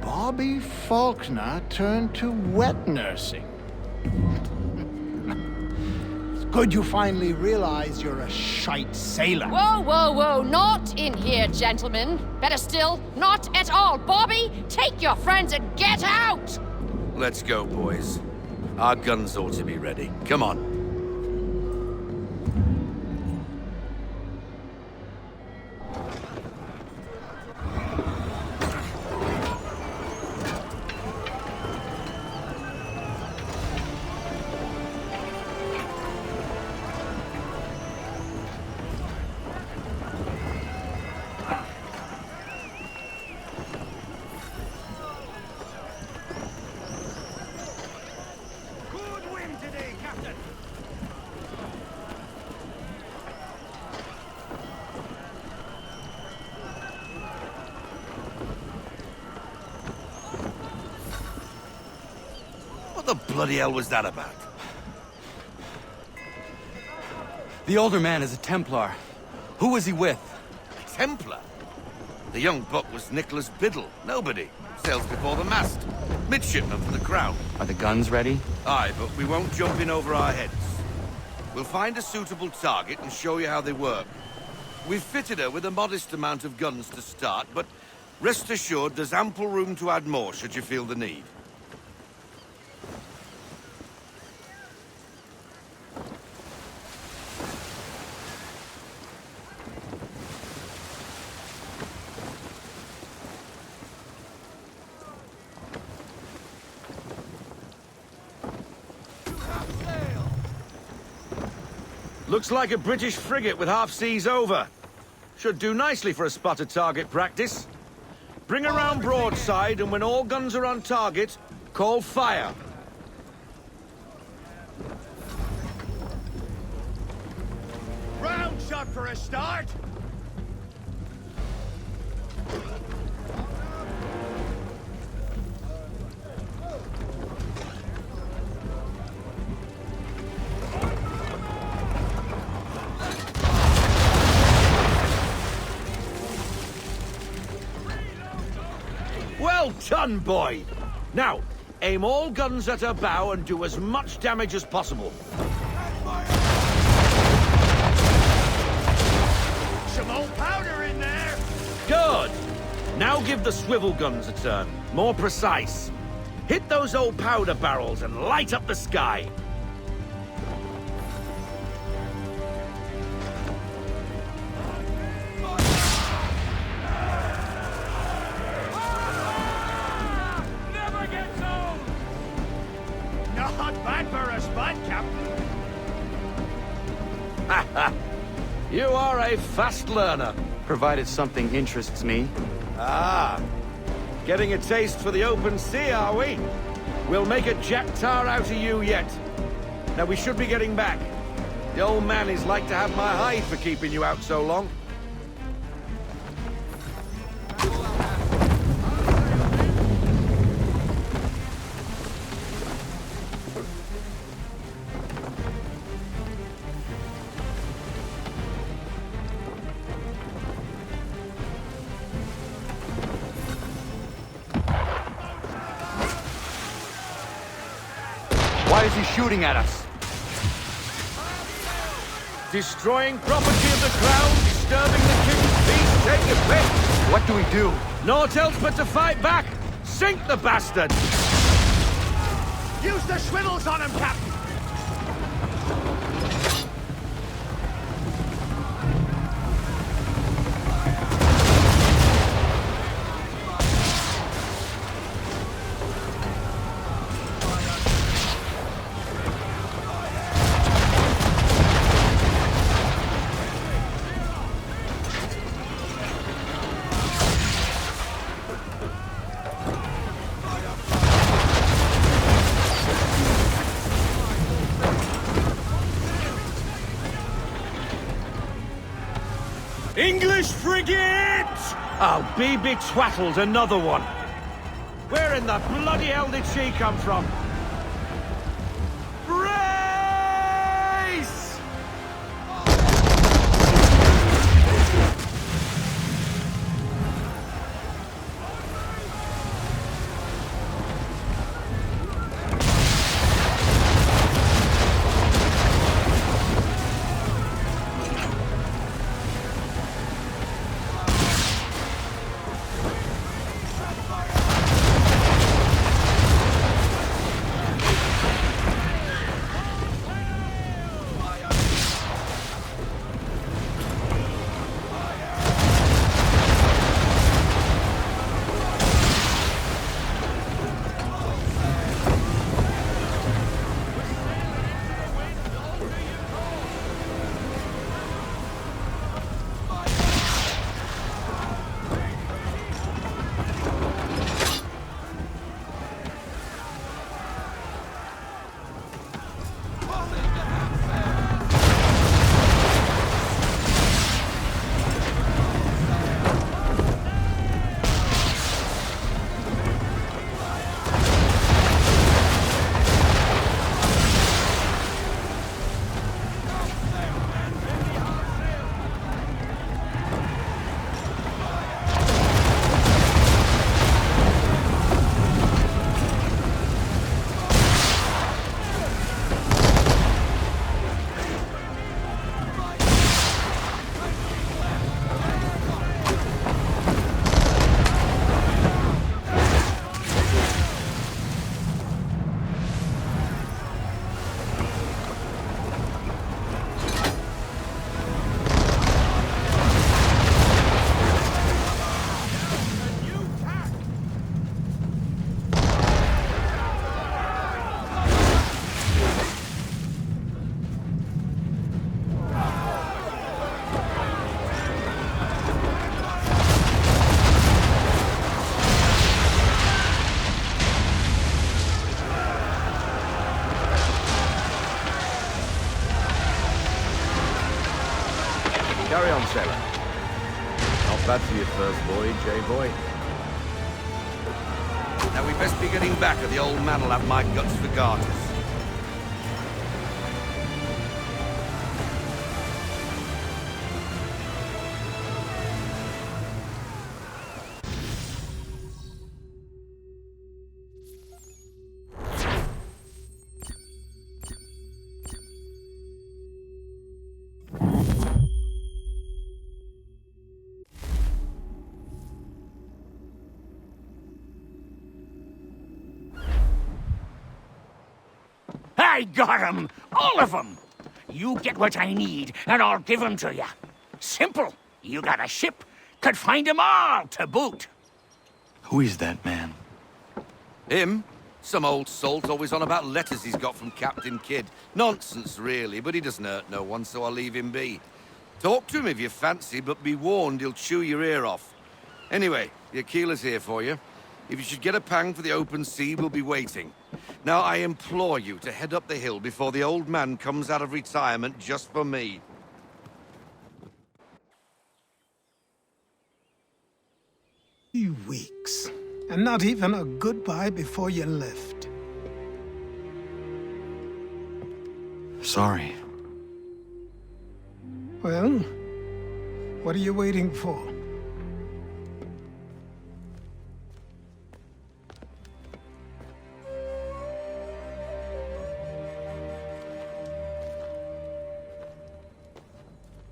S8: Bobby Faulkner turned to wet nursing. It's good you finally realize you're a shite sailor.
S1: Whoa, whoa, whoa, not in here, gentlemen. Better still, not at all. Bobby, take your friends and get out!
S17: Let's go, boys. Our guns ought to be ready. Come on. What the bloody hell was that about?
S9: The older man is a Templar. Who was he with?
S17: A Templar? The young buck was Nicholas Biddle. Nobody. Sails before the mast. Midshipman for the Crown.
S9: Are the guns ready?
S17: Aye, but we won't jump in over our heads. We'll find a suitable target and show you how they work. We've fitted her with a modest amount of guns to start, but rest assured there's ample room to add more should you feel the need. Looks like a British frigate with half seas over. Should do nicely for a spotted target practice. Bring around broadside, and when all guns are on target, call fire.
S3: Round shot for a start!
S17: Well done, boy! Now, aim all guns at her bow and do as much damage as possible.
S3: Some old powder in there!
S17: Good! Now give the swivel guns a turn. More precise. Hit those old powder barrels and light up the sky.
S3: Not bad for a spud, Captain.
S17: You are a fast learner.
S9: Provided something interests me.
S17: Ah, getting a taste for the open sea, are we? We'll make a jack tar out of you yet. Now we should be getting back. The old man is like to have my hide for keeping you out so long.
S9: Why is he shooting at us?
S17: Destroying property of the crown, disturbing the king's peace, take your pick!
S9: What do we do?
S17: Naught else but to fight back! Sink the bastard!
S2: Use the swivels on him, Captain!
S17: English frigate! I'll be betwattled, another one. Where in the bloody hell did she come from? Brace! Carry on, sailor. Not bad for your first voyage, eh, boy? Now we best be getting back, or the old man will have my guts for garters.
S2: I got 'em! All of 'em! You get what I need, and I'll give 'em to you. Simple. You got a ship, could find 'em all to boot.
S9: Who is that man?
S17: Him? Some old salt always on about letters he's got from Captain Kidd. Nonsense, really, but he doesn't hurt no one, so I'll leave him be. Talk to him if you fancy, but be warned he'll chew your ear off. Anyway, the Aquila's here for you. If you should get a pang for the open sea, we'll be waiting. Now, I implore you to head up the hill before the old man comes out of retirement just for me.
S10: 3 weeks, and not even a goodbye before you left.
S9: Sorry.
S10: Well, what are you waiting for?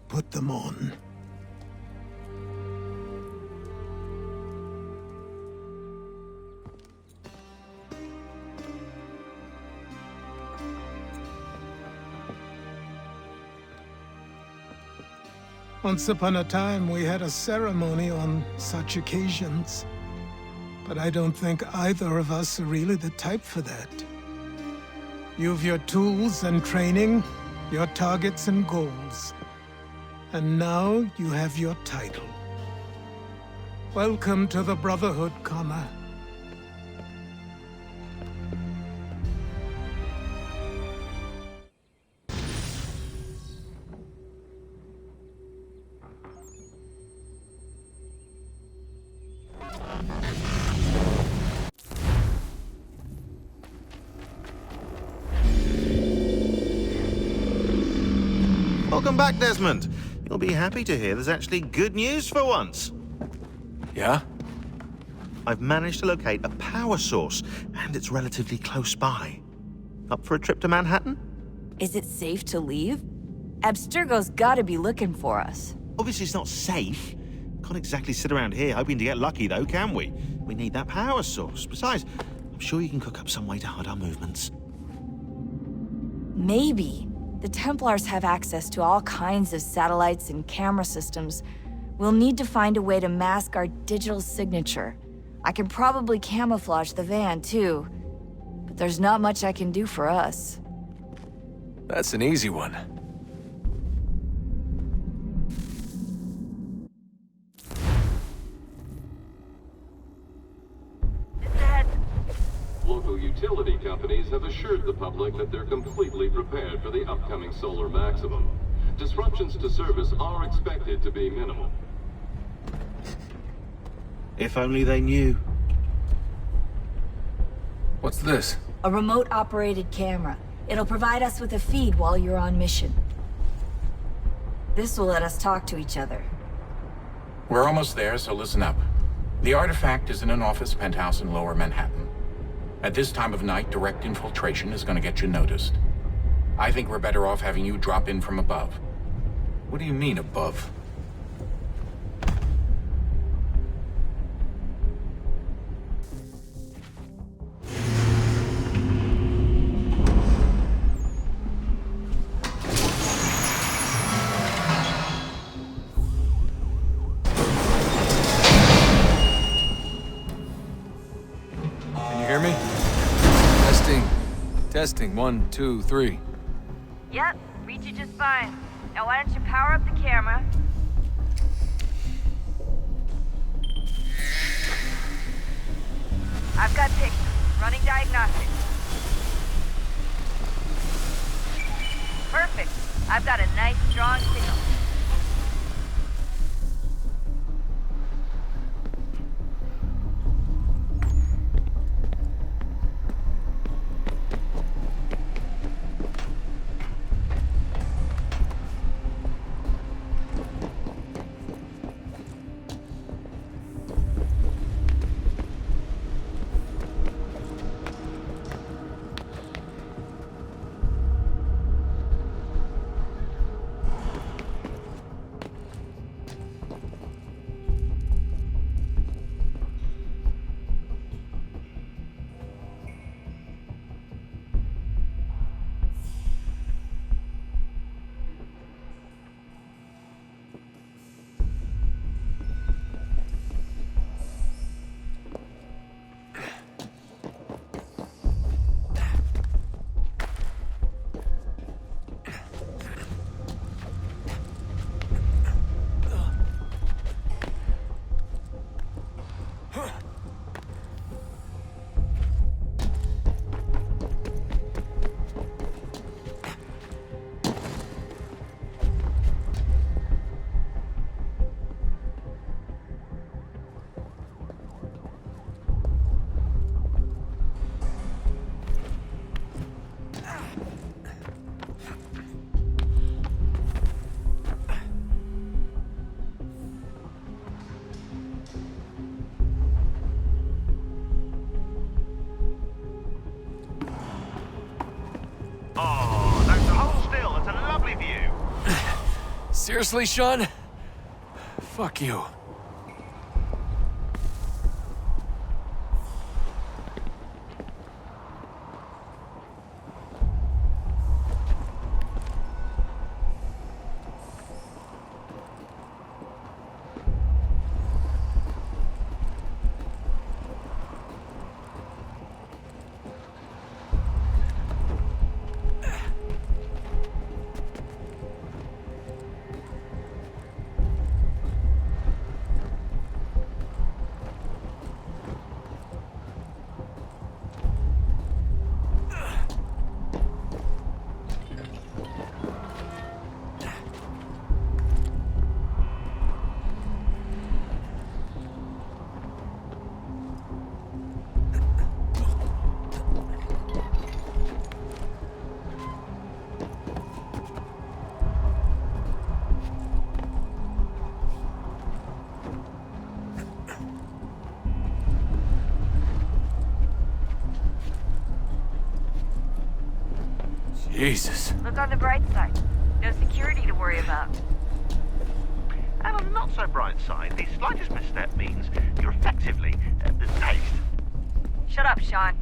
S10: Put them on. Once upon a time, we had a ceremony on such occasions. But I don't think either of us are really the type for that. You've your tools and training, your targets and goals. And now you have your title. Welcome to the Brotherhood, Connor.
S18: Welcome back, Desmond. You'll be happy to hear there's actually good news for once.
S5: Yeah?
S18: I've managed to locate a power source, and it's relatively close by. Up for a trip to Manhattan?
S20: Is it safe to leave? Abstergo's gotta be looking for us.
S18: Obviously it's not safe. Can't exactly sit around here hoping to get lucky, though, can we? We need that power source. Besides, I'm sure you can cook up some way to hide our movements.
S20: Maybe. The Templars have access to all kinds of satellites and camera systems. We'll need to find a way to mask our digital signature. I can probably camouflage the van, too. But there's not much I can do for us.
S5: That's an easy one.
S21: Local utility companies have assured the public that they're completely prepared for the upcoming solar maximum. Disruptions to service are expected to be minimal.
S18: If only they knew.
S5: What's this?
S20: A remote-operated camera. It'll provide us with a feed while you're on mission. This will let us talk to each other.
S24: We're almost there, so listen up. The artifact is in an office penthouse in Lower Manhattan. At this time of night, direct infiltration is going to get you noticed. I think we're better off having you drop in from above.
S5: What do you mean, above? Can you hear me? Testing. 1, 2, 3.
S20: Yep, reach you just fine. Now why don't you power up the camera? I've got pictures. Running diagnostics. Perfect. I've got a nice, strong signal.
S5: Seriously, Sean? Fuck you. Jesus.
S20: Look on the bright side. No security to worry about.
S18: And on the not so bright side, the slightest misstep means you're effectively tased.
S20: Shut up, Sean.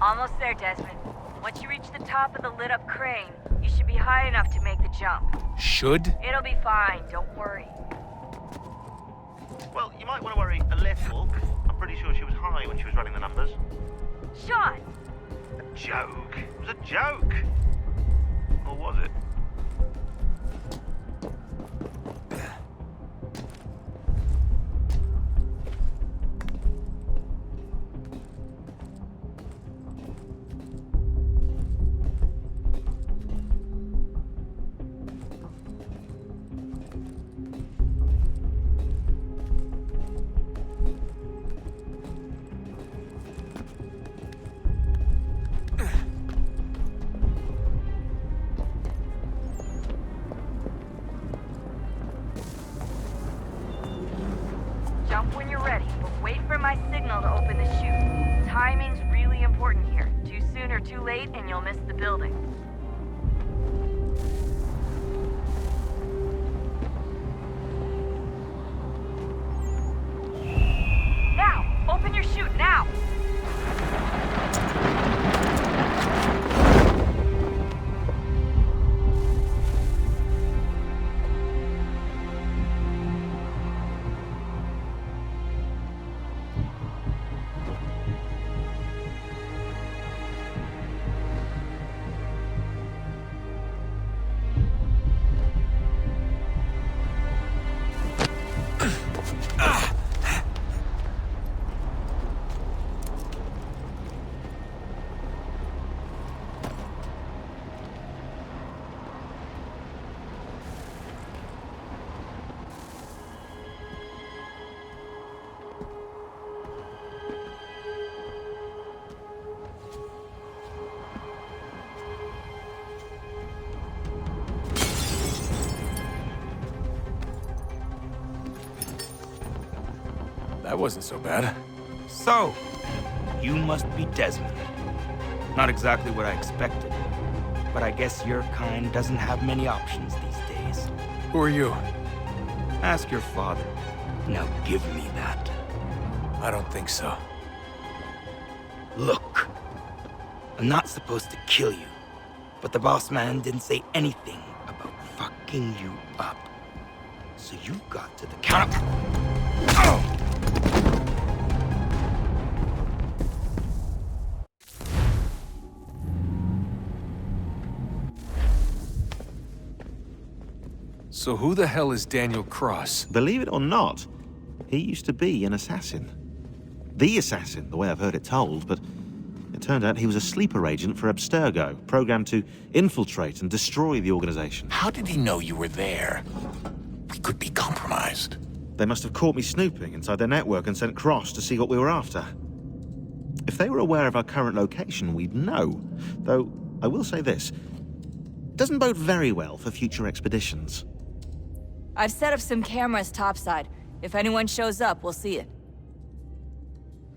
S20: Almost there, Desmond. Once you reach the top of the lit-up crane, you should be high enough to make the jump.
S5: Should?
S20: It'll be fine, don't worry.
S18: Well, you might want to worry a little. I'm pretty sure she was high when she was running the numbers.
S20: Sean!
S18: A joke. It was a joke. Or was it?
S20: Jump when you're ready, but wait for my signal to open the chute. Timing's really important here. Too soon or too late, and you'll miss the building. Now! Open your chute, now!
S5: That wasn't so bad.
S15: So, you must be Desmond. Not exactly what I expected, but I guess your kind doesn't have many options these days.
S5: Who are you?
S15: Ask your father. Now give me that.
S5: I don't think so.
S15: Look, I'm not supposed to kill you, but the boss man didn't say anything about fucking you up. So you've got to the count. Oh!
S5: So who the hell is Daniel Cross?
S18: Believe it or not, he used to be an assassin. The assassin, the way I've heard it told, but it turned out he was a sleeper agent for Abstergo, programmed to infiltrate and destroy the organization.
S24: How did he know you were there? We could be compromised.
S18: They must have caught me snooping inside their network and sent Cross to see what we were after. If they were aware of our current location, we'd know. Though, I will say this. Doesn't bode very well for future expeditions.
S20: I've set up some cameras topside. If anyone shows up, we'll see it.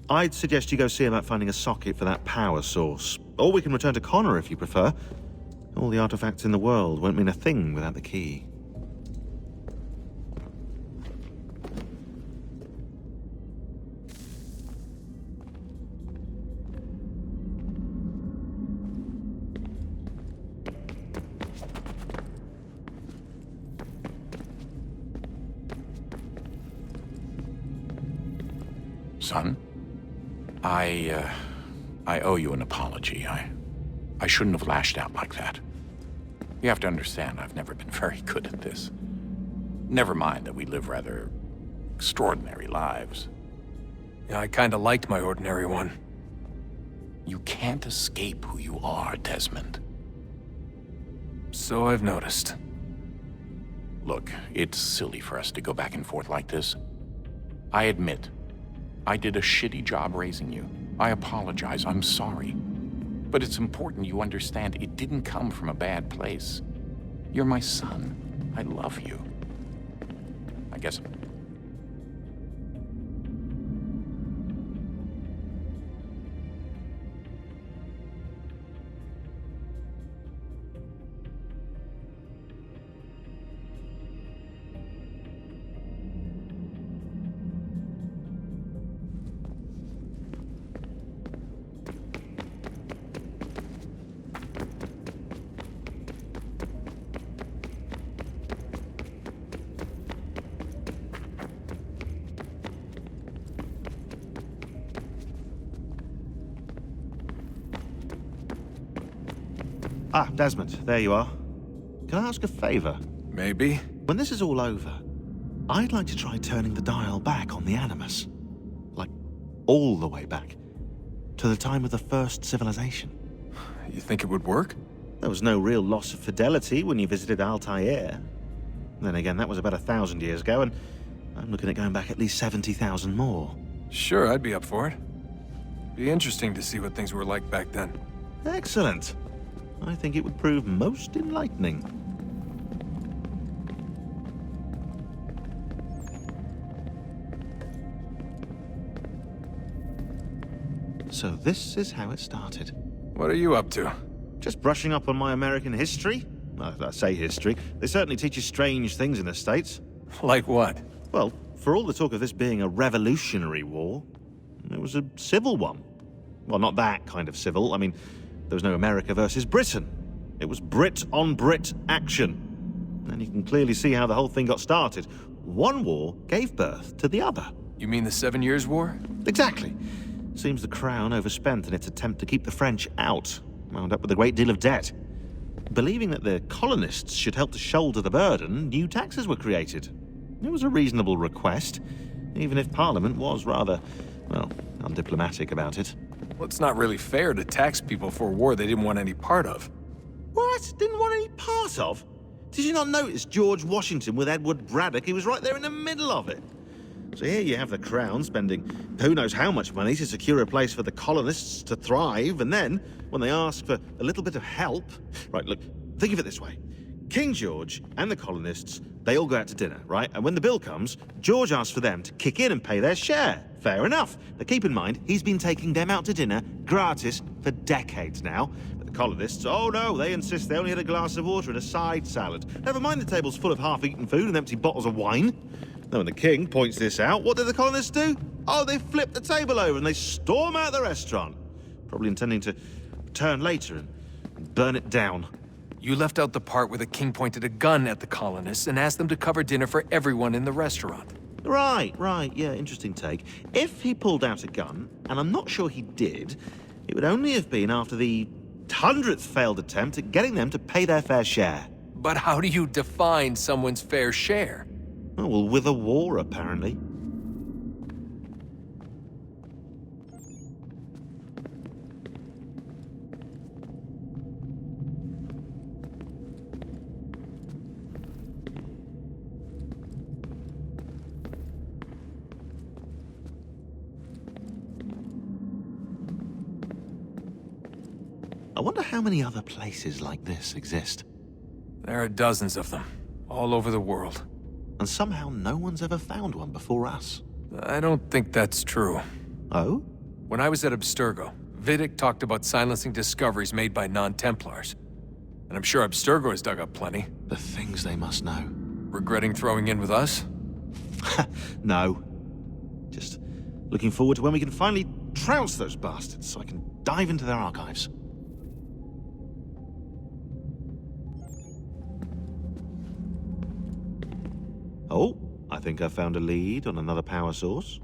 S18: I'd suggest you go see about finding a socket for that power source. Or we can return to Connor if you prefer. All the artifacts in the world won't mean a thing without the key.
S24: Son, I owe you an apology. I shouldn't have lashed out like that. You have to understand, I've never been very good at this. Never mind that we live rather extraordinary lives.
S5: Yeah, I kinda liked my ordinary one.
S24: You can't escape who you are, Desmond.
S5: So I've noticed.
S24: Look, it's silly for us to go back and forth like this. I admit, I did a shitty job raising you. I apologize, I'm sorry. But it's important you understand it didn't come from a bad place. You're my son. I love you. I guess...
S18: Ah, Desmond, there you are. Can I ask a favor?
S5: Maybe.
S18: When this is all over, I'd like to try turning the dial back on the Animus. Like, all the way back. To the time of the first civilization.
S5: You think it would work?
S18: There was no real loss of fidelity when you visited Altair. Then again, that was about 1,000 years ago, and I'm looking at going back at least 70,000 more.
S5: Sure, I'd be up for it. Be interesting to see what things were like back then.
S18: Excellent. I think it would prove most enlightening. So this is how it started.
S5: What are you up to?
S18: Just brushing up on my American history. Well, I say history. They certainly teach you strange things in the States.
S5: Like what?
S18: Well, for all the talk of this being a revolutionary war, it was a civil one. Well, not that kind of civil. I mean, there was no America versus Britain. It was Brit on Brit action. And you can clearly see how the whole thing got started. One war gave birth to the other.
S5: You mean the 7 Years' War?
S18: Exactly. Seems the Crown overspent in its attempt to keep the French out, wound up with a great deal of debt. Believing that the colonists should help to shoulder the burden, new taxes were created. It was a reasonable request, even if Parliament was rather, well, undiplomatic about it.
S5: Well, it's not really fair to tax people for a war they didn't want any part of.
S18: What? Didn't want any part of? Did you not notice George Washington with Edward Braddock? He was right there in the middle of it. So here you have the Crown spending who knows how much money to secure a place for the colonists to thrive, and then, when they ask for a little bit of help... Right, look, think of it this way. King George and the colonists, they all go out to dinner, right? And when the bill comes, George asks for them to kick in and pay their share. Fair enough. But keep in mind, he's been taking them out to dinner gratis for decades now. But the colonists, oh no, they insist they only had a glass of water and a side salad. Never mind the table's full of half-eaten food and empty bottles of wine. Now, when the king points this out, what do the colonists do? Oh, they flip the table over and they storm out the restaurant. Probably intending to return later and burn it down.
S5: You left out the part where the king pointed a gun at the colonists and asked them to cover dinner for everyone in the restaurant.
S18: Right, yeah, interesting take. If he pulled out a gun, and I'm not sure he did, it would only have been after the 100th failed attempt at getting them to pay their fair share.
S7: But how do you define someone's fair share?
S18: Oh, well, with a war, apparently. I wonder how many other places like this exist.
S7: There are dozens of them, all over the world.
S18: And somehow no one's ever found one before us.
S7: I don't think that's true.
S18: Oh?
S7: When I was at Abstergo, Vidic talked about silencing discoveries made by non-Templars. And I'm sure Abstergo has dug up plenty.
S18: The things they must know.
S7: Regretting throwing in with us?
S18: No. Just looking forward to when we can finally trounce those bastards so I can dive into their archives. Oh, I think I found a lead on another power source.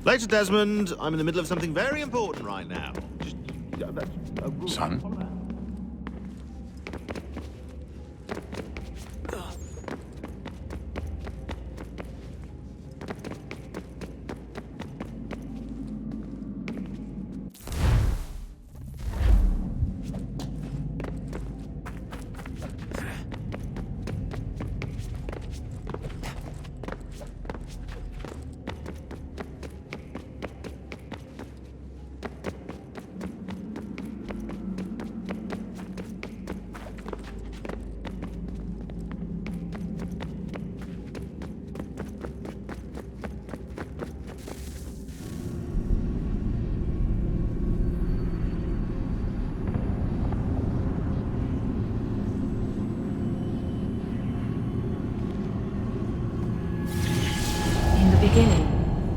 S18: Later, Desmond. I'm in the middle of something very important right now.
S24: Son?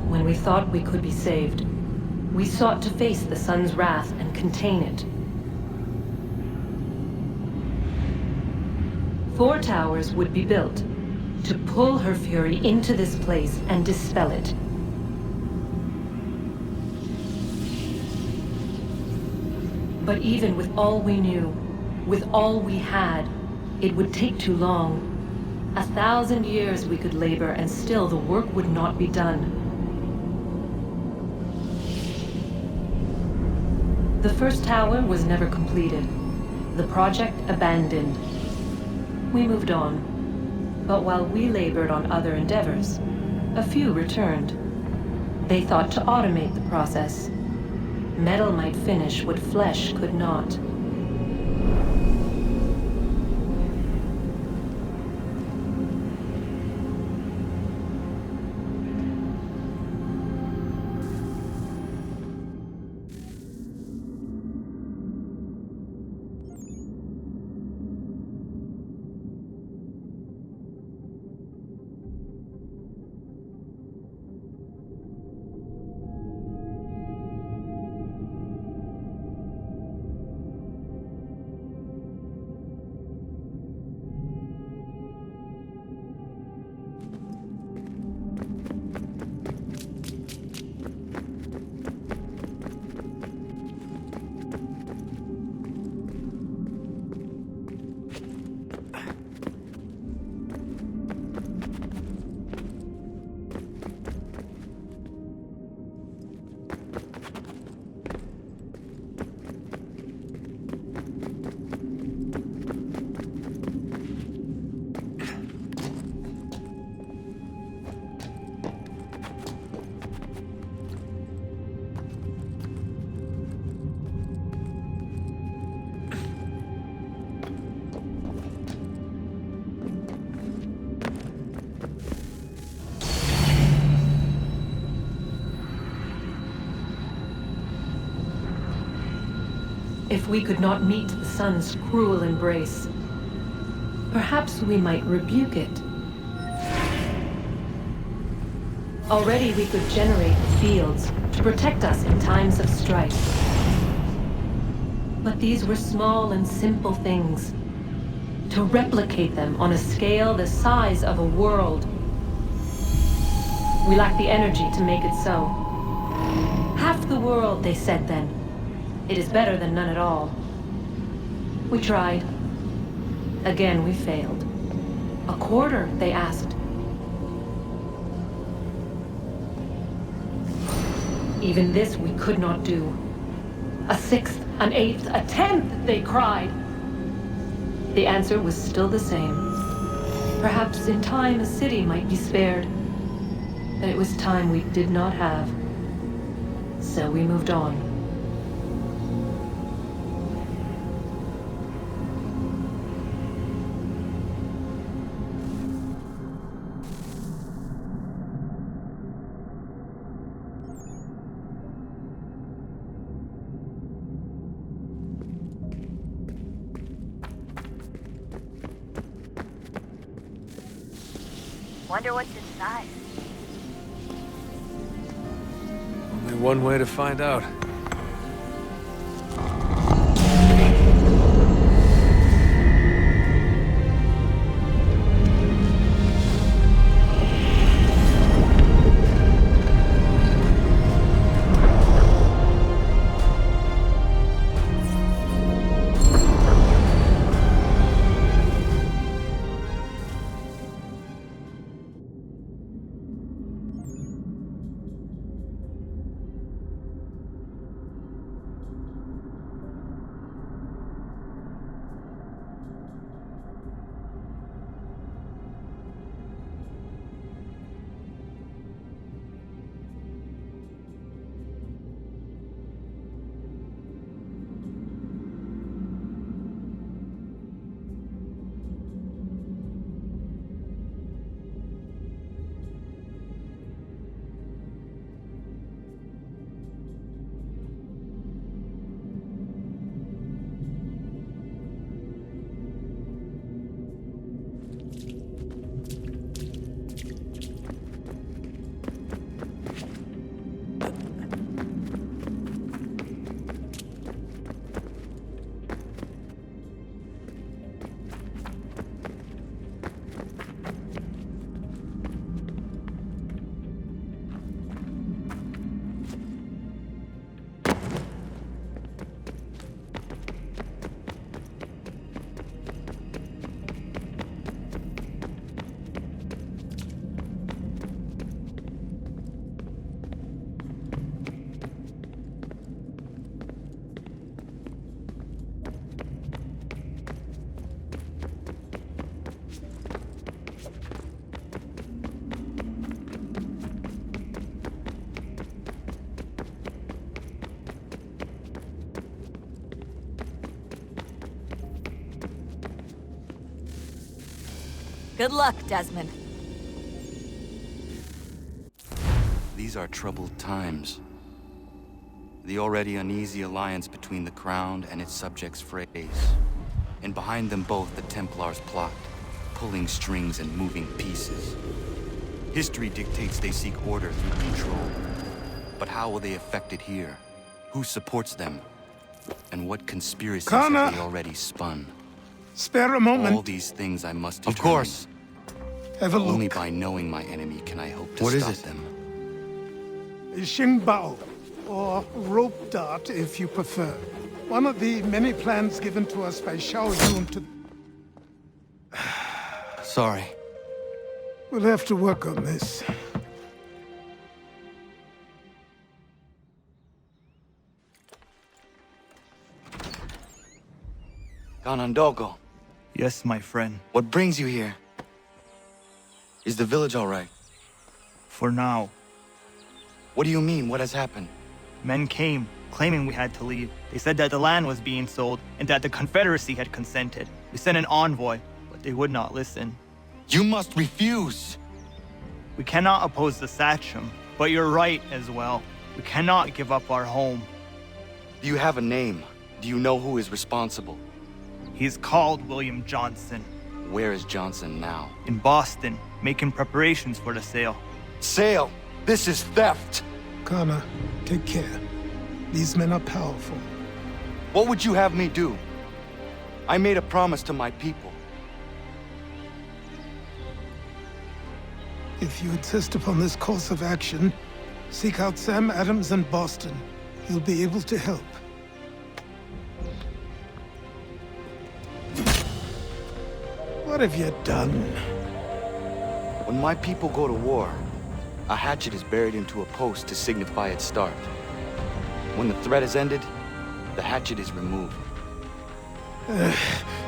S13: When we thought we could be saved, we sought to face the sun's wrath and contain it. 4 towers would be built to pull her fury into this place and dispel it. But even with all we knew, with all we had, it would take too long. 1,000 years we could labor and still the work would not be done. The first tower was never completed. The project abandoned. We moved on. But while we labored on other endeavors, a few returned. They thought to automate the process. Metal might finish what flesh could not. If we could not meet the sun's cruel embrace, perhaps we might rebuke it. Already we could generate fields to protect us in times of strife. But these were small and simple things. To replicate them on a scale the size of a world We lack the energy to make it so. Half the world, they said then. It is better than none at all. We tried. Again, we failed. A quarter, they asked. Even this we could not do. A sixth, an eighth, a tenth, they cried. The answer was still the same. Perhaps in time a city might be spared. But it was time we did not have. So we moved on.
S20: Wonder what's inside.
S7: Only one way to find out.
S20: Good luck, Desmond.
S9: These are troubled times. The already uneasy alliance between the Crown and its subjects frays. And behind them both the Templars plot, pulling strings and moving pieces. History dictates they seek order through control. But how will they affect it here? Who supports them? And what conspiracies have they already spun?
S10: Spare a moment.
S9: All these things I must determine.
S10: Of course. Have a look.
S9: Only by knowing my enemy can I hope to
S10: What is
S9: stop
S10: it?
S9: them.
S10: Xingbao, or rope dart if you prefer. One of the many plans given to us by Xiao Yun to...
S9: Sorry.
S10: We'll have to work on this.
S9: Ganondogo.
S11: Yes, my friend.
S9: What brings you here? Is the village all right?
S11: For now.
S9: What do you mean? What has happened?
S11: Men came, claiming we had to leave. They said that the land was being sold, and that the Confederacy had consented. We sent an envoy, but they would not listen.
S9: You must refuse!
S11: We cannot oppose the Sachem, but you're right as well. We cannot give up our home.
S9: Do you have a name? Do you know who is responsible?
S11: He's called William Johnson.
S9: Where is Johnson now?
S11: In Boston, making preparations for the sale.
S9: Sale? This is theft!
S10: Connor, take care. These men are powerful.
S9: What would you have me do? I made a promise to my people.
S10: If you insist upon this course of action, seek out Sam Adams in Boston. He'll be able to help. What have you done?
S9: When my people go to war, a hatchet is buried into a post to signify its start. When the threat is ended, the hatchet is removed.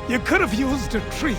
S10: You could have used a tree.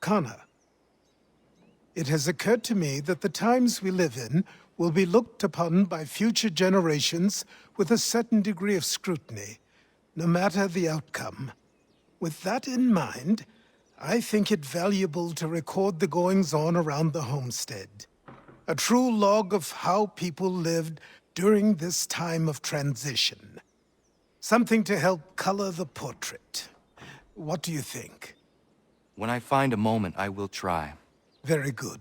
S10: Connor, it has occurred to me that the times we live in will be looked upon by future generations with a certain degree of scrutiny, no matter the outcome. With that in mind, I think it valuable to record the goings-on around the homestead. A true log of how people lived during this time of transition. Something to help color the portrait. What do you think?
S9: When I find a moment, I will try.
S10: Very good.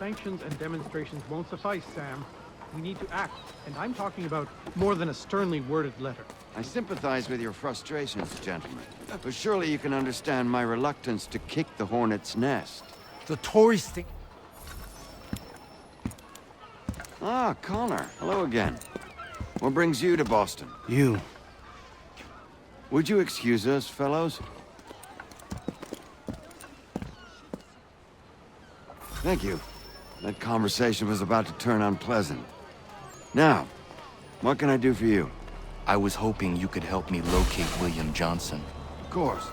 S6: sanctions and demonstrations won't suffice, Sam. We need to act, and I'm talking about more than a sternly worded letter.
S14: I sympathize with your frustrations, gentlemen. But surely you can understand my reluctance to kick the hornet's nest.
S19: The Tories think...
S14: Ah, Connor. Hello again. What brings you to Boston?
S9: You.
S14: Would you excuse us, fellows? Thank you. That conversation was about to turn unpleasant. Now, what can I do for you?
S9: I was hoping you could help me locate William Johnson.
S14: Of course.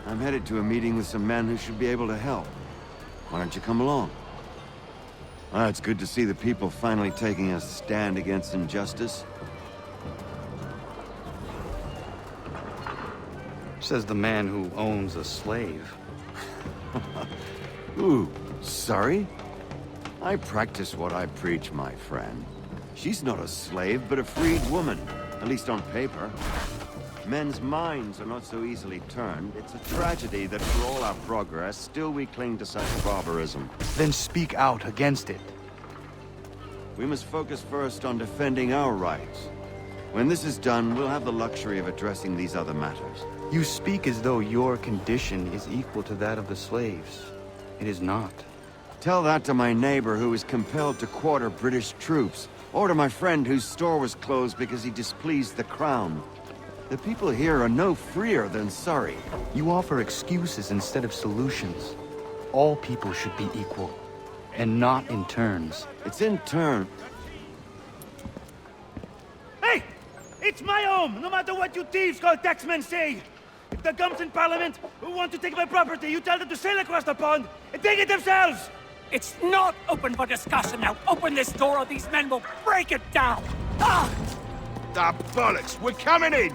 S14: I'm headed to a meeting with some men who should be able to help. Why don't you come along? It's good to see the people finally taking a stand against injustice.
S9: Says the man who owns a slave.
S14: Ooh, sorry? I practice what I preach, my friend. She's not a slave, but a freed woman. At least on paper. Men's minds are not so easily turned. It's a tragedy that for all our progress, still we cling to such barbarism.
S9: Then speak out against it.
S14: We must focus first on defending our rights. When this is done, we'll have the luxury of addressing these other matters.
S9: You speak as though your condition is equal to that of the slaves. It is not.
S14: Tell that to my neighbor who was compelled to quarter British troops, or to my friend whose store was closed because he displeased the crown. The people here are no freer than Surrey.
S9: You offer excuses instead of solutions. All people should be equal, and not in turns.
S14: It's in turn.
S11: Hey! It's my home, no matter what you thieves called taxmen say! If the gums in Parliament who want to take my property, you tell them to sail across the pond and take it themselves!
S19: It's not open for discussion now. Open this door or these men will break it down. Ah!
S12: Ah, bollocks! We're coming in!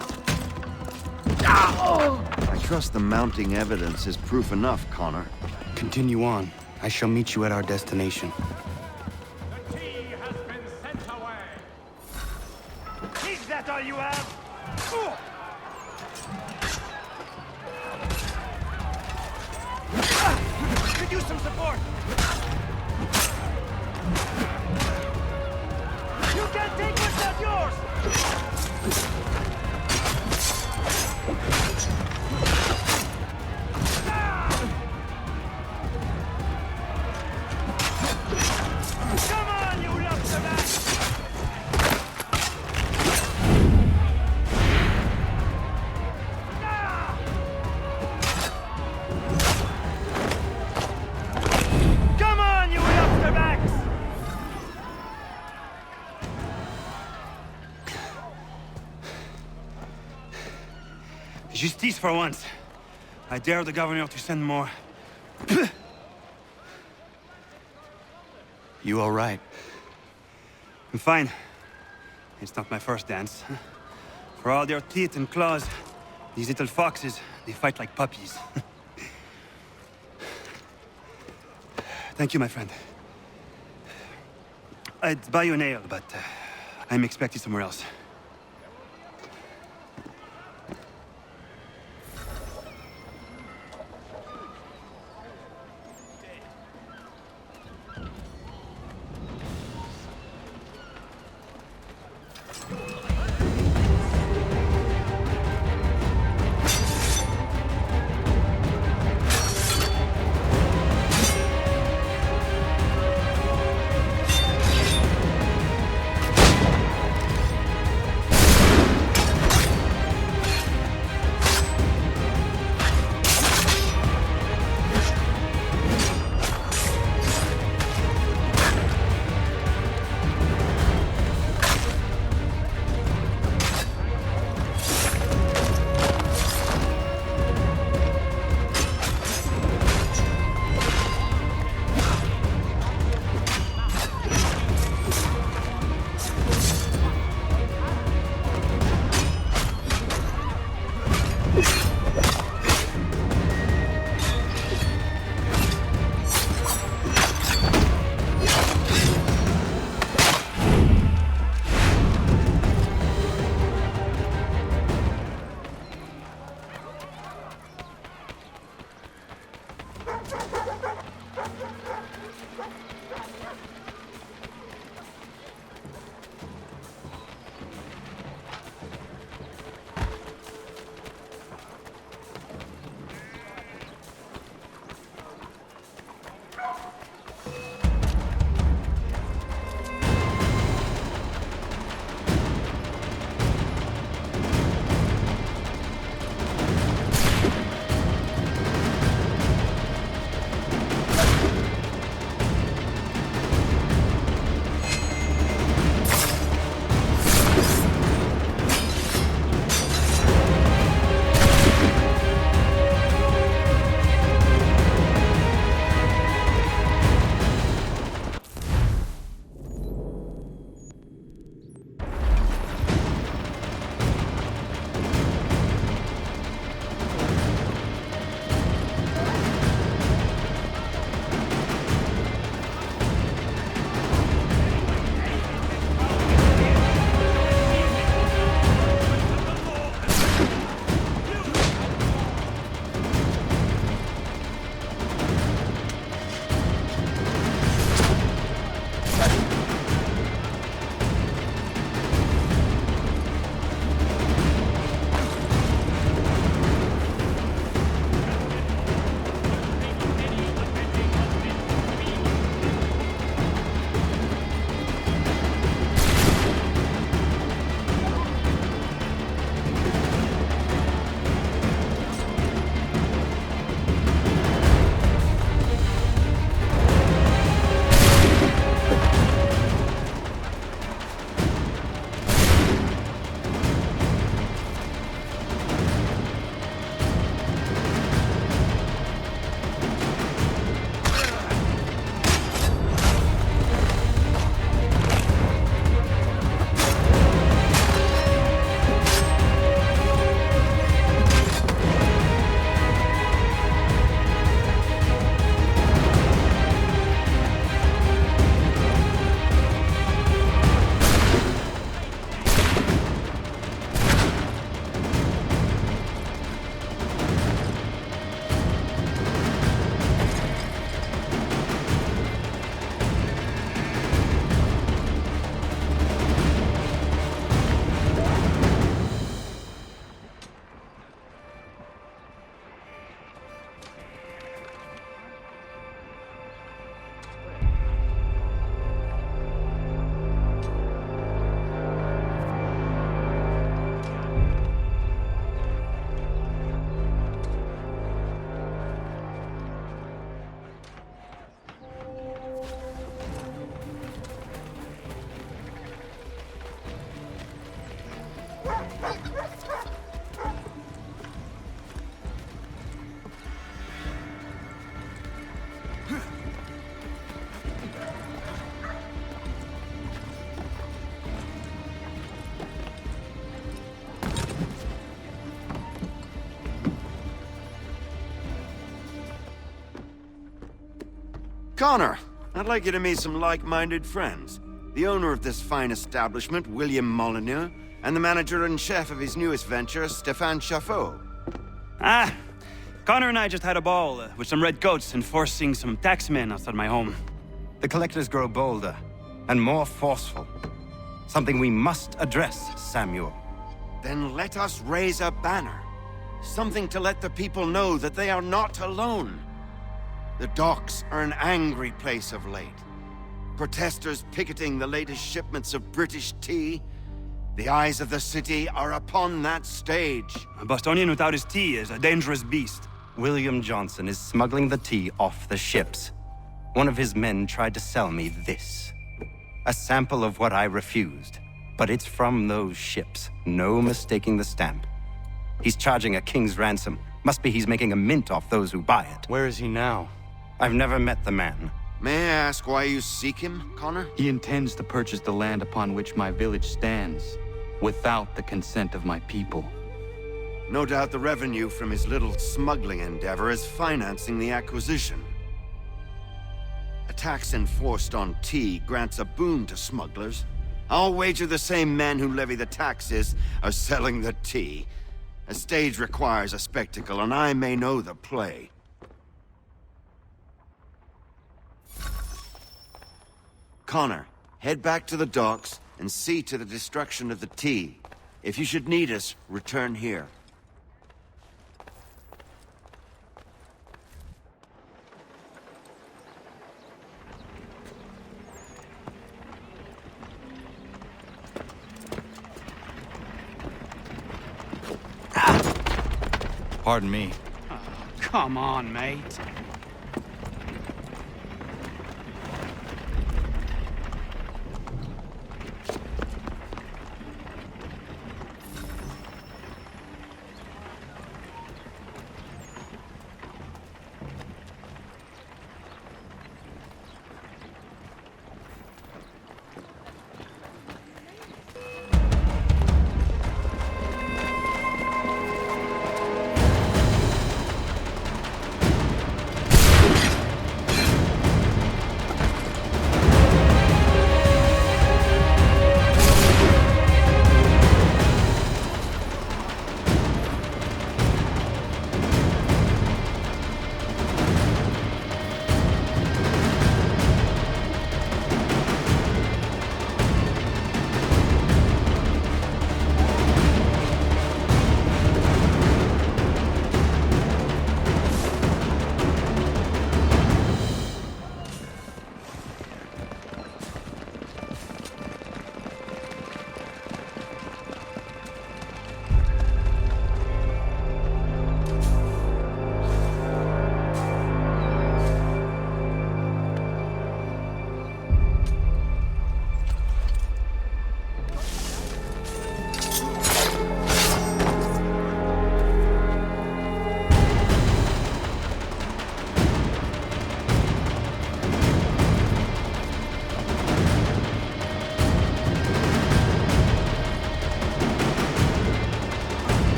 S14: I trust the mounting evidence is proof enough, Connor.
S9: Continue on. I shall meet you at our destination.
S2: The tea has been sent away.
S11: Is that all you have? Oh! Could use some support. You can't take what's not yours! Come on, you lobsterback! Come on, you lobsterbacks! Justice for once. I dare the governor to send more.
S9: You all right?
S11: I'm fine. It's not my first dance. For all their teeth and claws, these little foxes, they fight like puppies. Thank you, my friend. I'd buy you an ale, but I'm expected somewhere else.
S14: Connor, I'd like you to meet some like-minded friends. The owner of this fine establishment, William Molyneux, and the manager and chef of his newest venture, Stéphane Chaffeau.
S4: Ah, Connor and I just had a ball with some redcoats enforcing some taxmen outside my home.
S16: The collectors grow bolder and more forceful. Something we must address, Samuel.
S14: Then let us raise a banner. Something to let the people know that they are not alone. The docks are an angry place of late. Protesters picketing the latest shipments of British tea. The eyes of the city are upon that stage.
S4: A Bostonian without his tea is a dangerous beast.
S16: William Johnson is smuggling the tea off the ships. One of his men tried to sell me this. A sample of what I refused. But it's from those ships. No mistaking the stamp. He's charging a king's ransom. Must be he's making a mint off those who buy it. Where is he now? I've never met the man.
S14: May I ask why you seek him, Connor?
S9: He intends to purchase the land upon which my village stands, without the consent of my people.
S14: No doubt the revenue from his little smuggling endeavor is financing the acquisition. A tax enforced on tea grants a boon to smugglers. I'll wager the same men who levy the taxes are selling the tea. A stage requires a spectacle, and I may know the play. Connor, head back to the docks and see to the destruction of the tea. If you should need us, return here.
S16: Pardon me.
S4: Oh, come on, mate.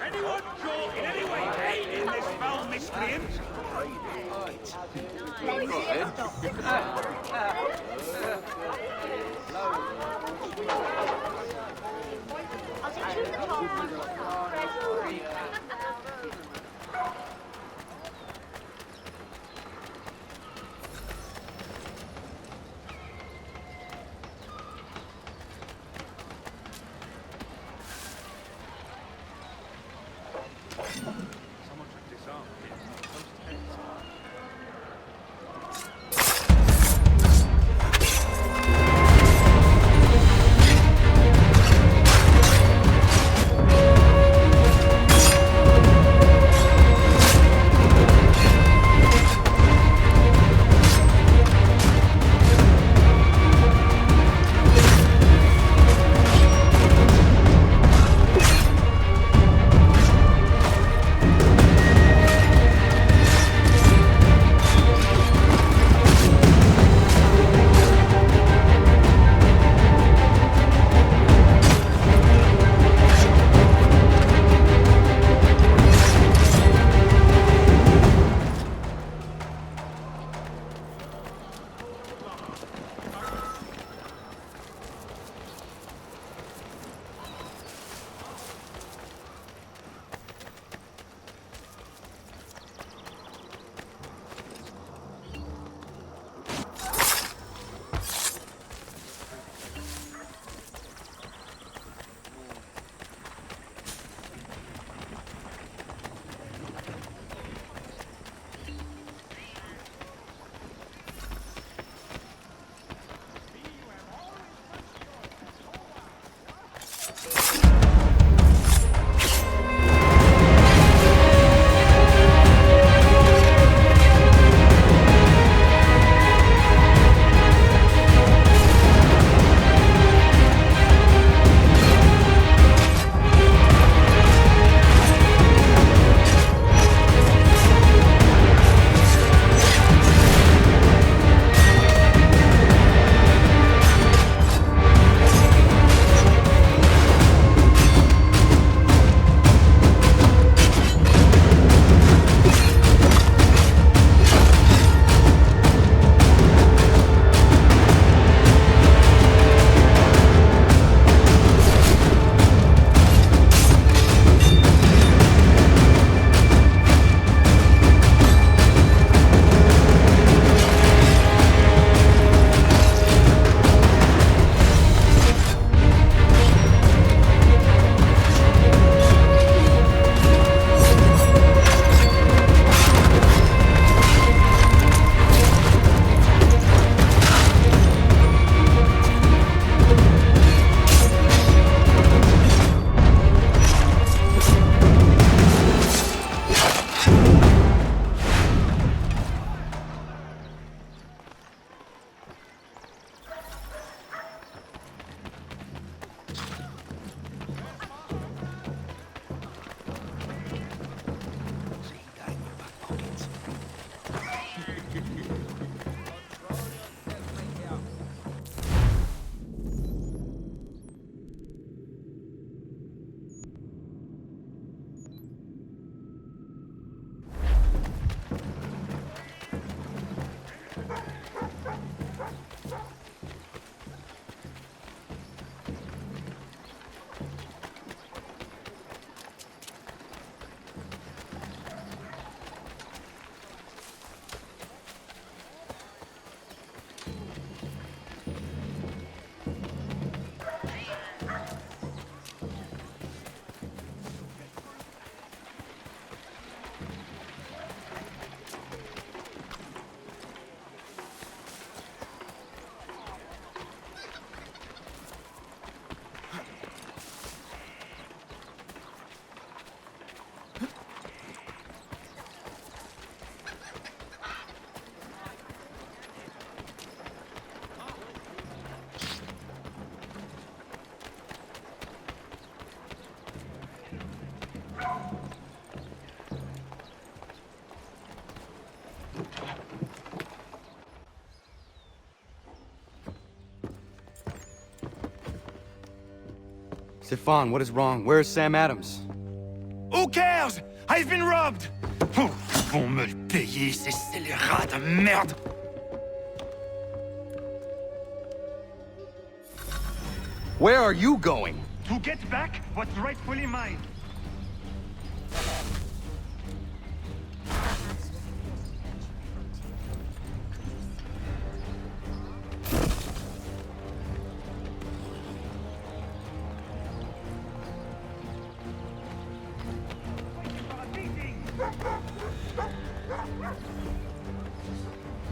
S2: Anyone caught in any way aiding this foul miscreant?
S9: Stefan, what is wrong? Where is Sam Adams?
S4: Who cares? I've been robbed! Oh, ils vont me le payer, ces scélérats de merde!
S9: Where are you going?
S11: To get back what's rightfully mine.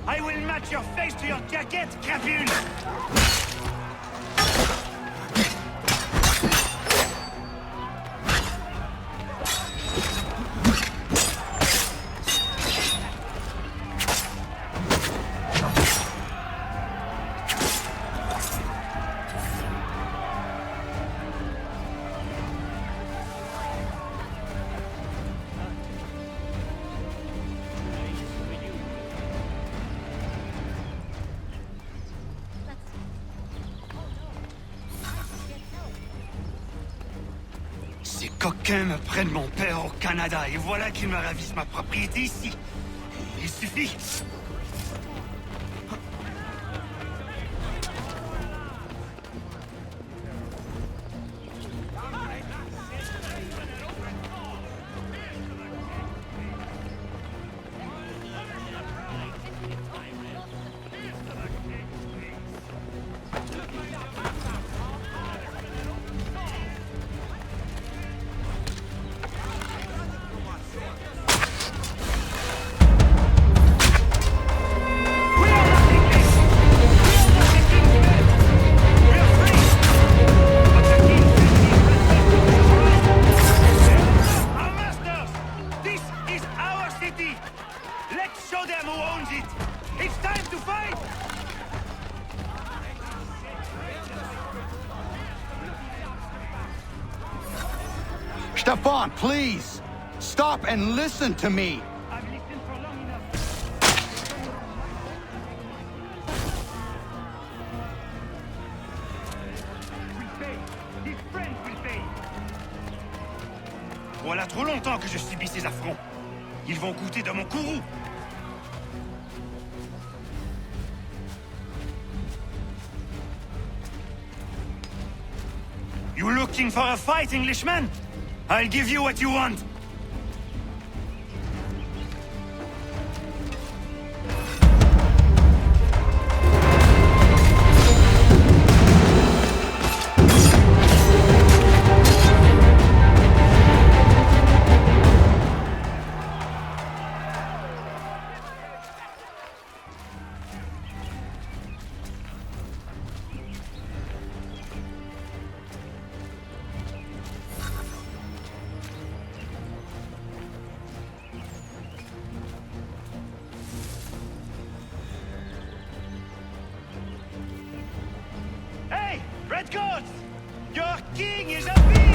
S11: I will match your face to your jacket, crapule!
S4: Ces coquins me prennent mon père au Canada et voilà qu'ils me ravissent ma propriété ici. Il suffit.
S11: Let's show them who owns it! It's time to fight!
S9: Stefan, please! Stop and listen to me!
S11: I've listened for long enough. We'll pay. His friends will pay.
S4: Voilà trop longtemps que je subis ces affronts. Ils vont goûter de mon courroux. You looking for a fight, Englishman? I'll give you what you want.
S11: Hey, Redcoats! Your king is a pig!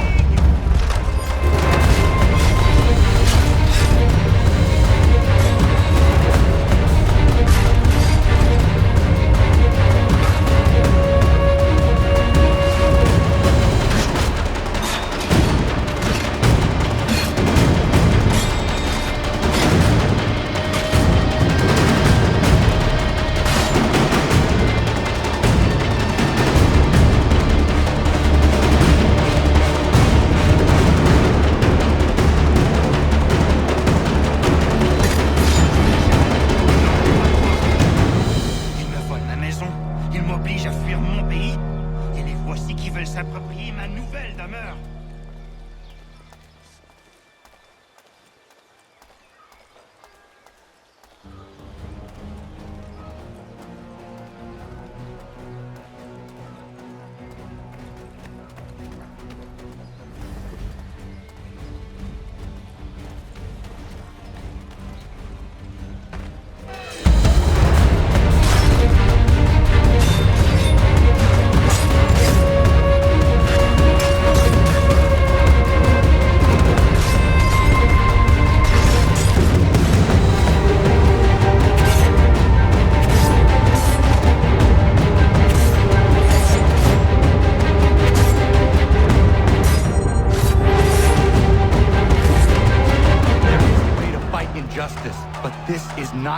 S4: S'approprier ma nouvelle demeure.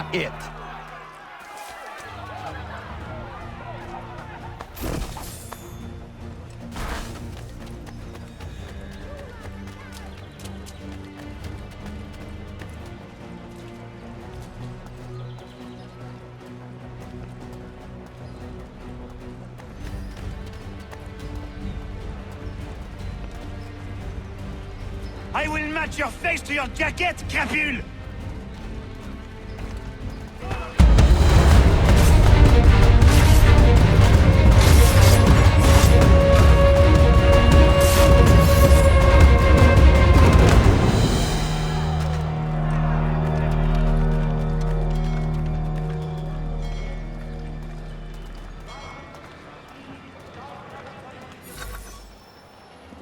S16: not it.
S11: I will match your face to your jacket, Capule!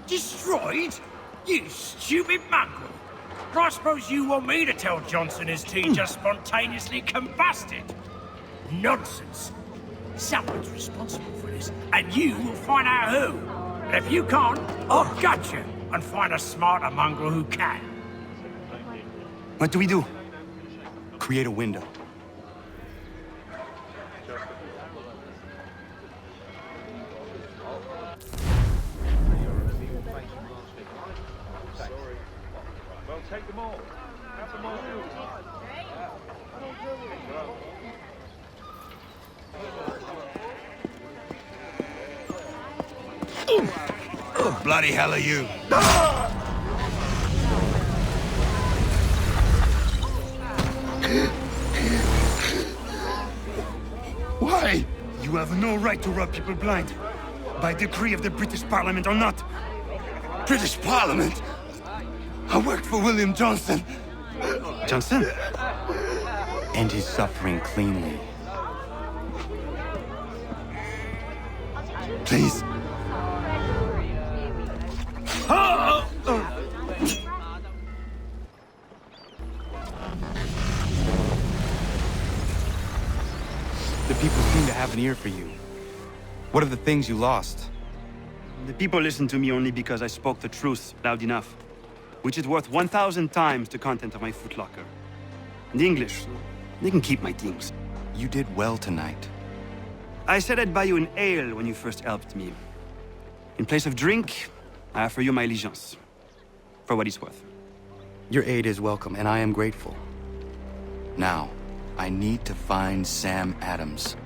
S19: Destroyed? You stupid mongrel! I suppose you want me to tell Johnson his tea just spontaneously combusted? Nonsense! Someone's responsible for this, and you will find out who. And if you can't, I'll gut you and find a smarter mongrel who can.
S16: What do we do? Create a window.
S11: Well, take them all. Have them all.
S4: Oh, bloody hell are you?
S11: Why? You have no right to rob people blind. By decree of the British Parliament or not.
S4: British Parliament? I worked for William Johnson.
S16: Johnson? End his suffering cleanly.
S4: Please.
S9: The people seem to have an ear for you. What are the things you lost?
S1: The people listen to me only because I spoke the truth loud enough, which is worth 1,000 times the content of my footlocker. And the English, they can keep my things.
S9: You did well tonight.
S1: I said I'd buy you an ale when you first helped me. In place of drink, I offer you my allegiance. For what it's worth.
S9: Your aid is welcome, and I am grateful. Now, I need to find Sam Adams.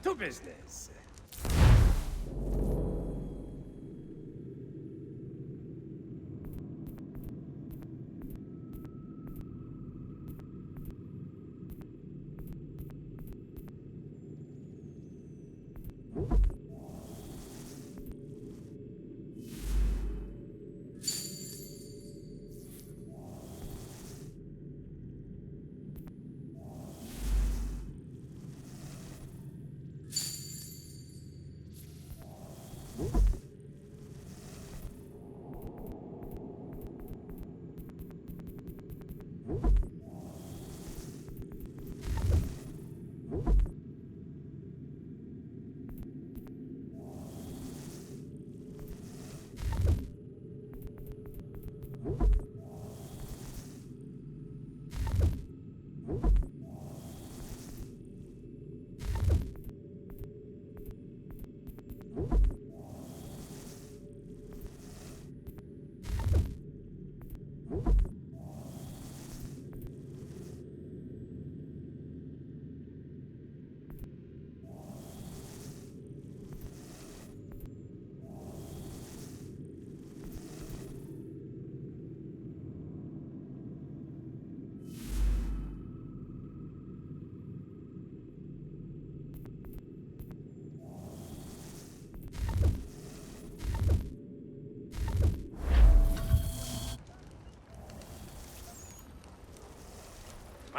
S19: To business.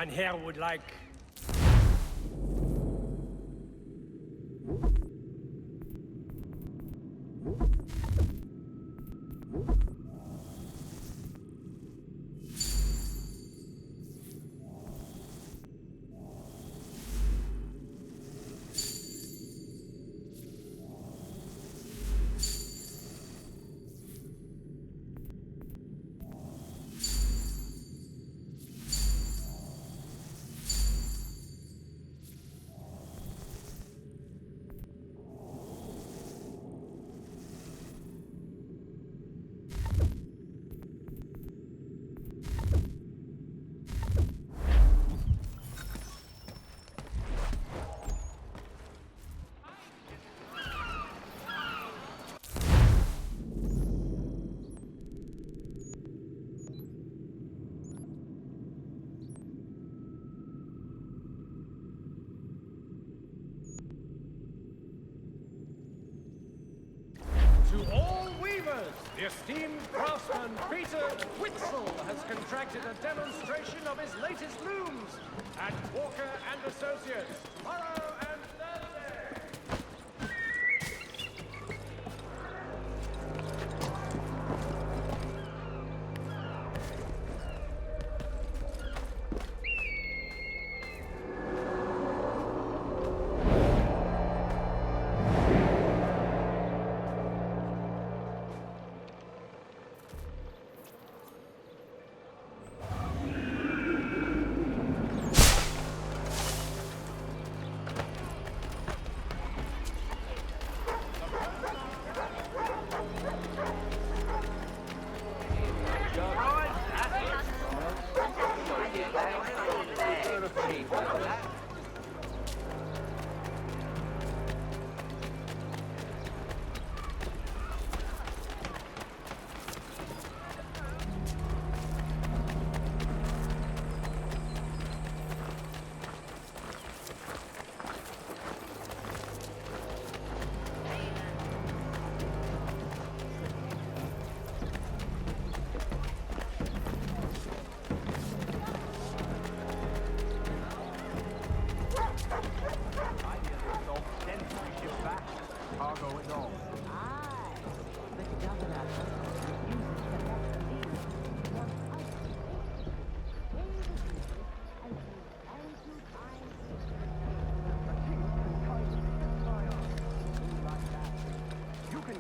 S3: Ein Herr would like...
S8: To all weavers, the esteemed craftsman Peter Witzel has contracted a demonstration of his latest looms at Walker and Associates tomorrow and Thursday.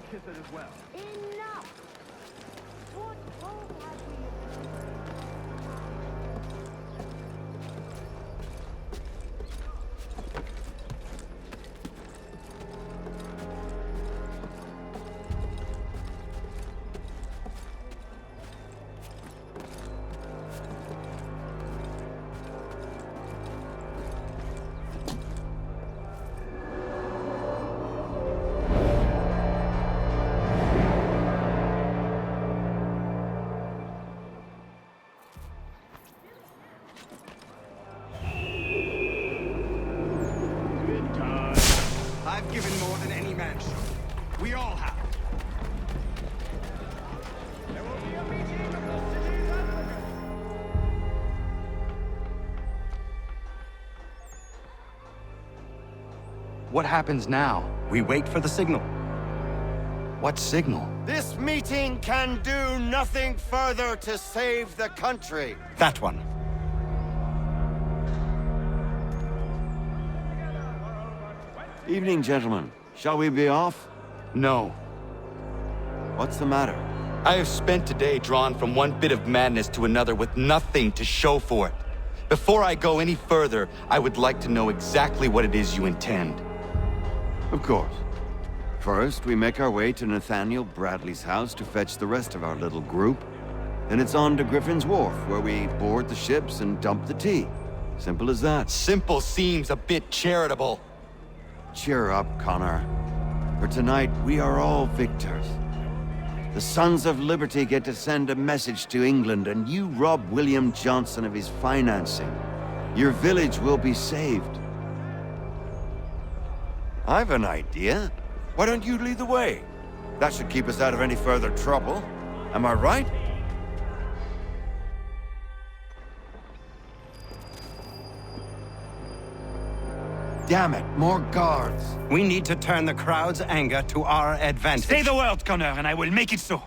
S8: Kiss it as well.
S22: Enough! What hope have we?
S15: I've given more than any man should. We all have.
S8: There will be a meeting of the city's advocates.
S16: What happens now? We wait for the signal. What signal?
S14: This meeting can do nothing further to save the country.
S16: That one.
S14: Evening, gentlemen. Shall we be off?
S16: No.
S14: What's the matter?
S16: I have spent today drawn from one bit of madness to another with nothing to show for it. Before I go any further, I would like to know exactly what it is you intend.
S14: Of course. First, we make our way to Nathaniel Bradley's house to fetch the rest of our little group. Then it's on to Griffin's Wharf, where we board the ships and dump the tea. Simple as that.
S16: Simple seems a bit charitable.
S14: Cheer up, Connor. For tonight, we are all victors. The Sons of Liberty get to send a message to England, and you rob William Johnson of his financing. Your village will be saved. I've an idea. Why don't you lead the way? That should keep us out of any further trouble. Am I right?
S24: damn it, more guards.
S16: We need to turn the crowd's anger to our advantage.
S1: Say the word, Connor, and I will make it so.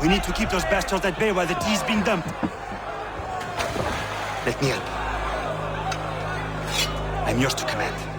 S1: We need to keep those bastards at bay while the tea's being dumped. Let me help. I'm yours to command.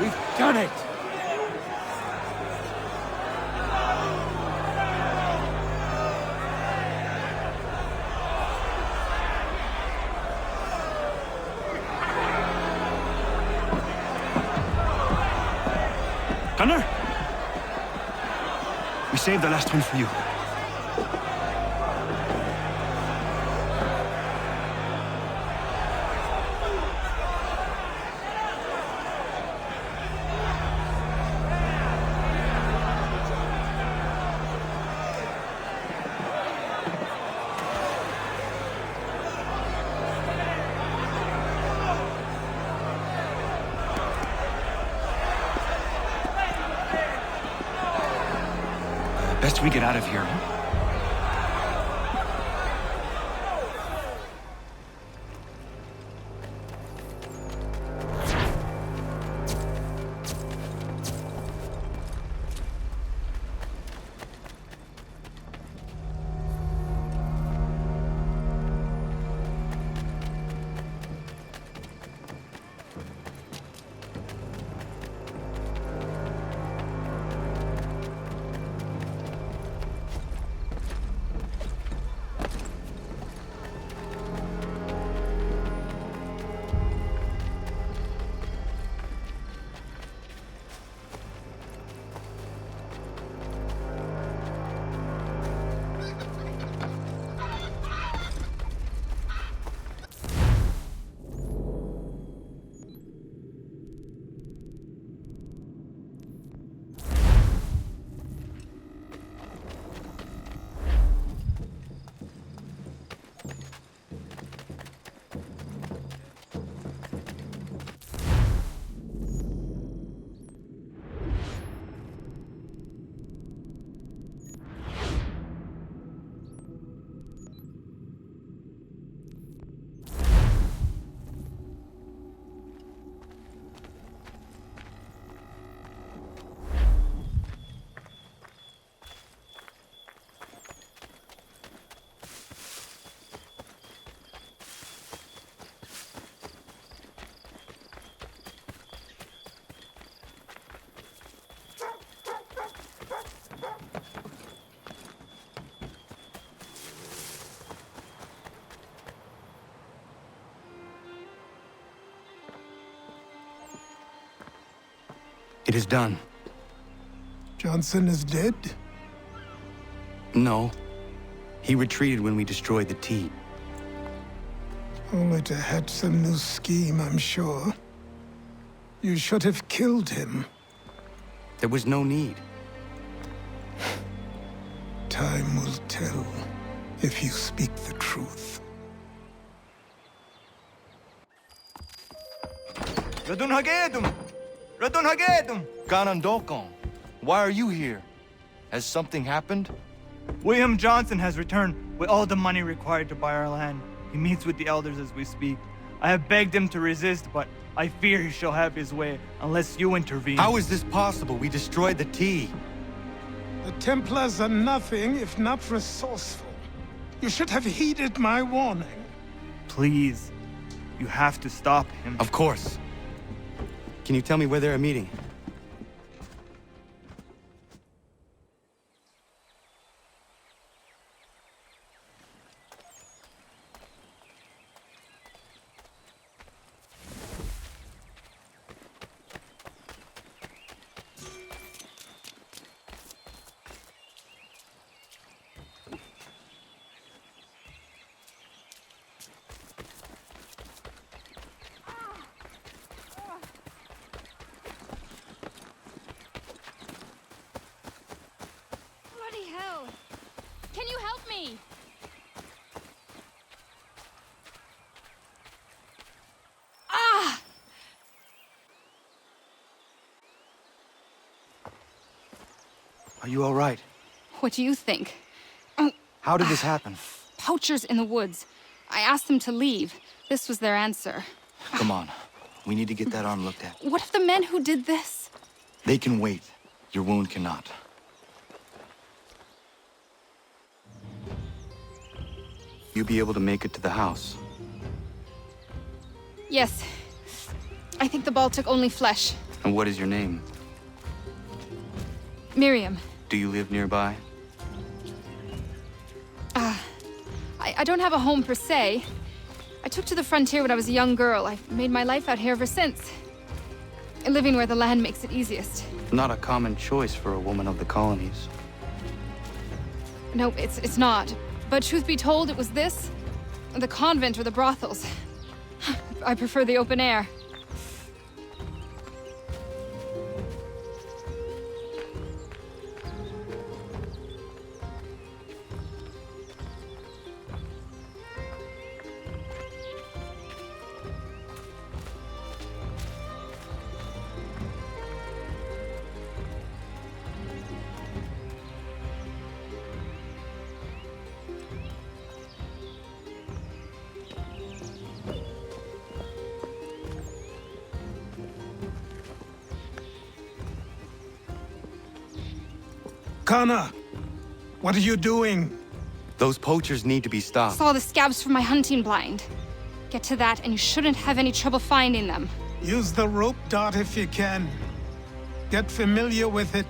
S5: We've done it!
S1: Gunnar? We saved the last one for you. Best we get out of here, huh?
S16: It is done.
S10: Johnson is dead?
S16: No. He retreated when we destroyed the T.
S10: Only to hatch some new scheme, I'm sure. You should have killed him.
S16: There was no need.
S10: Time will tell if you speak the truth.
S9: Radun Hagedum! Radun Hagedum! Ganandokon, why are you here? Has something happened?
S3: William Johnson has returned with all the money required to buy our land. He meets with the elders as we speak. I have begged him to resist, but I fear he shall have his way unless you intervene.
S9: How is this possible? We destroyed the T.
S10: The Templars are nothing if not resourceful. You should have heeded my warning.
S3: Please, you have to stop him.
S16: Of course. Can you tell me where they're meeting?
S17: Can you help me? Ah!
S9: Are you all right?
S17: What do you think?
S9: How did this happen?
S17: Poachers in the woods. I asked them to leave. This was their answer.
S9: Come on. We need to get that arm looked at.
S17: What if the men who did this?
S9: They can wait. Your wound cannot.
S16: You be able to make it to the house?
S17: Yes. I think the ball took only flesh.
S9: And what is your name?
S17: Miriam.
S9: Do you live nearby?
S17: I don't have a home per se. I took to the frontier when I was a young girl. I've made my life out here ever since. Living where the land makes it easiest.
S9: Not a common choice for a woman of the colonies.
S17: No, it's not. But truth be told, it was this, the convent or the brothels. I prefer the open air.
S10: Connor, what are you doing?
S9: Those poachers need to be stopped.
S17: Saw the scabs from my hunting blind. Get to that, and you shouldn't have any trouble finding them.
S10: Use the rope dart if you can. Get familiar with it.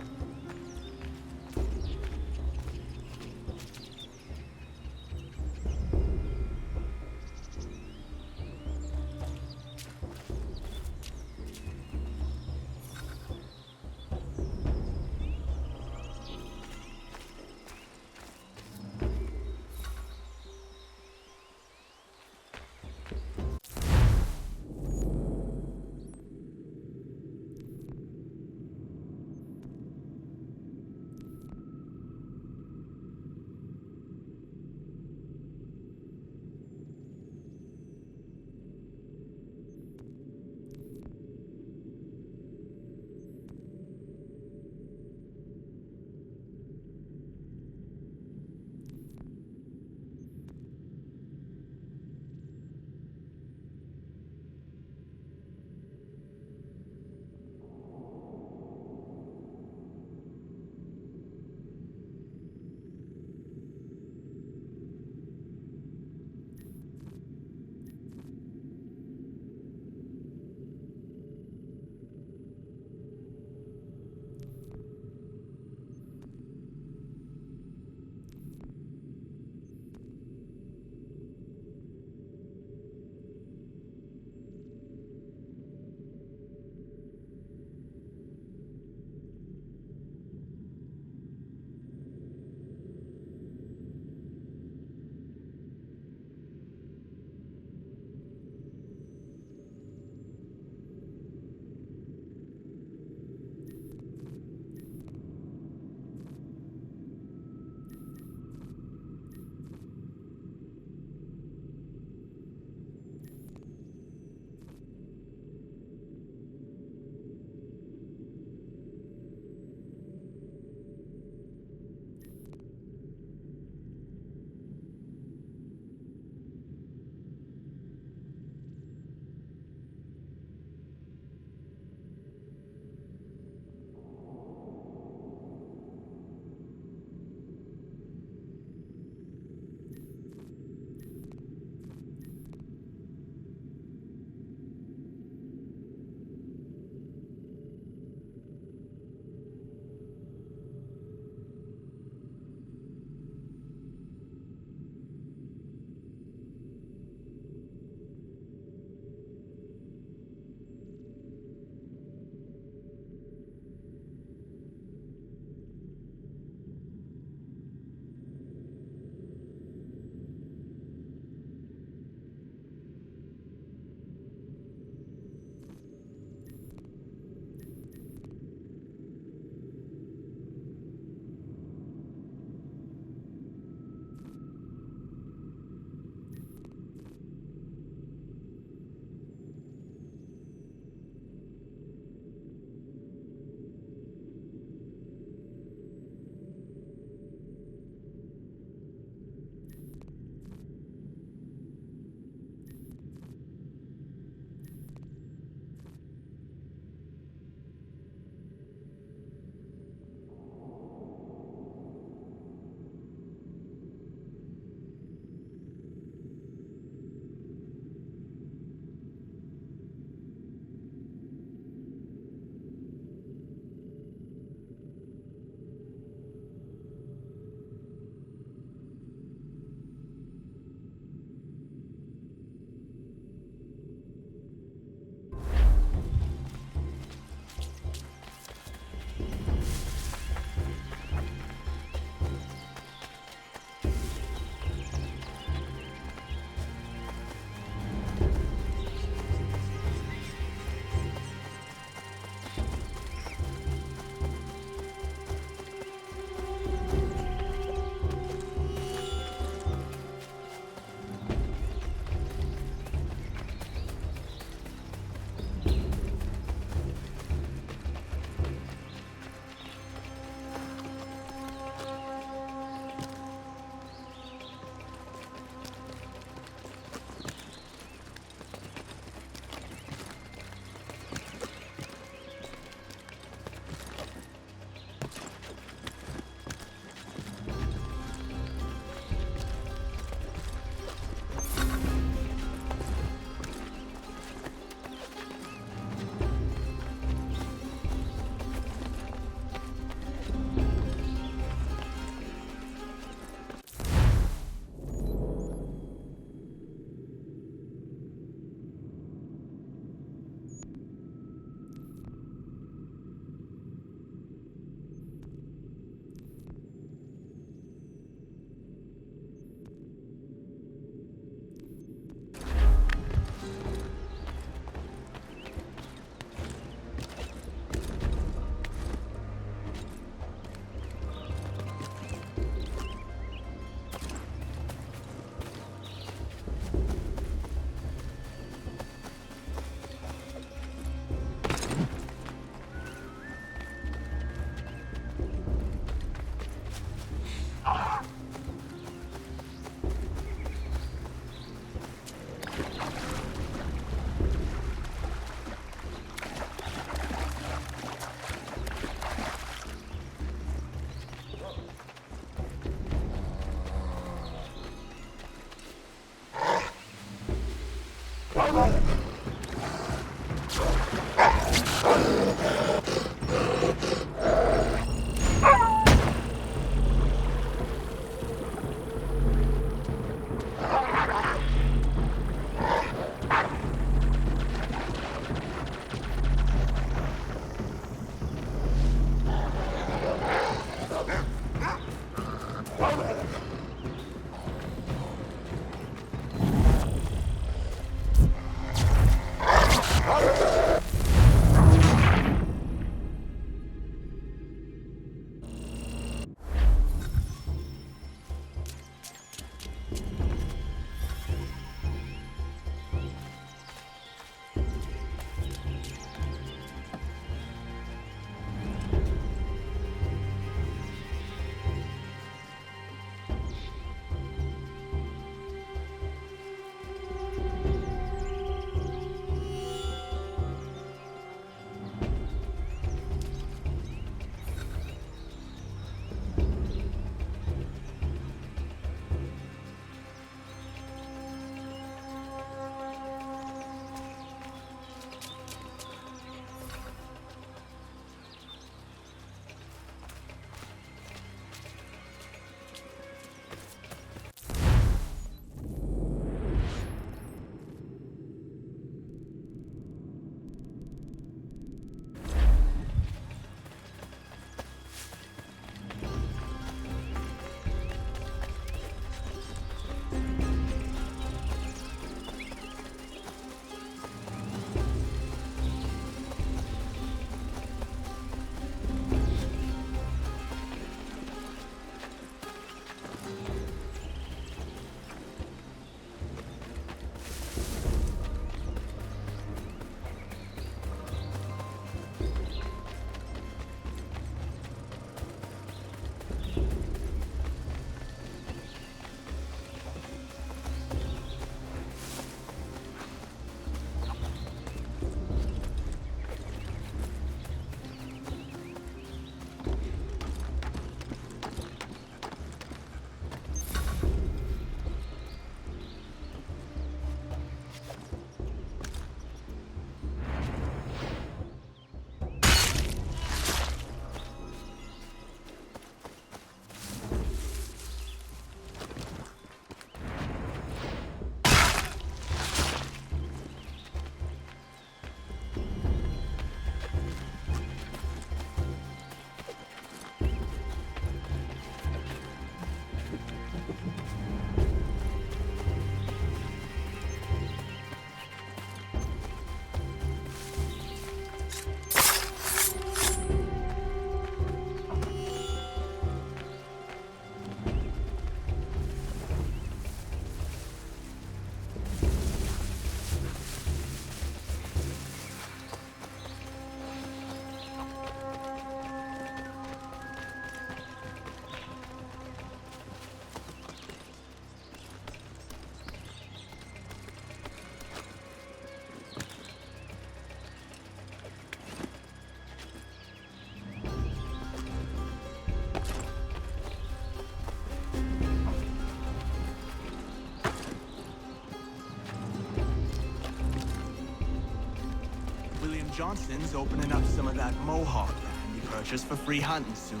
S13: Johnson's opening up some of that Mohawk land he purchased for free hunting soon.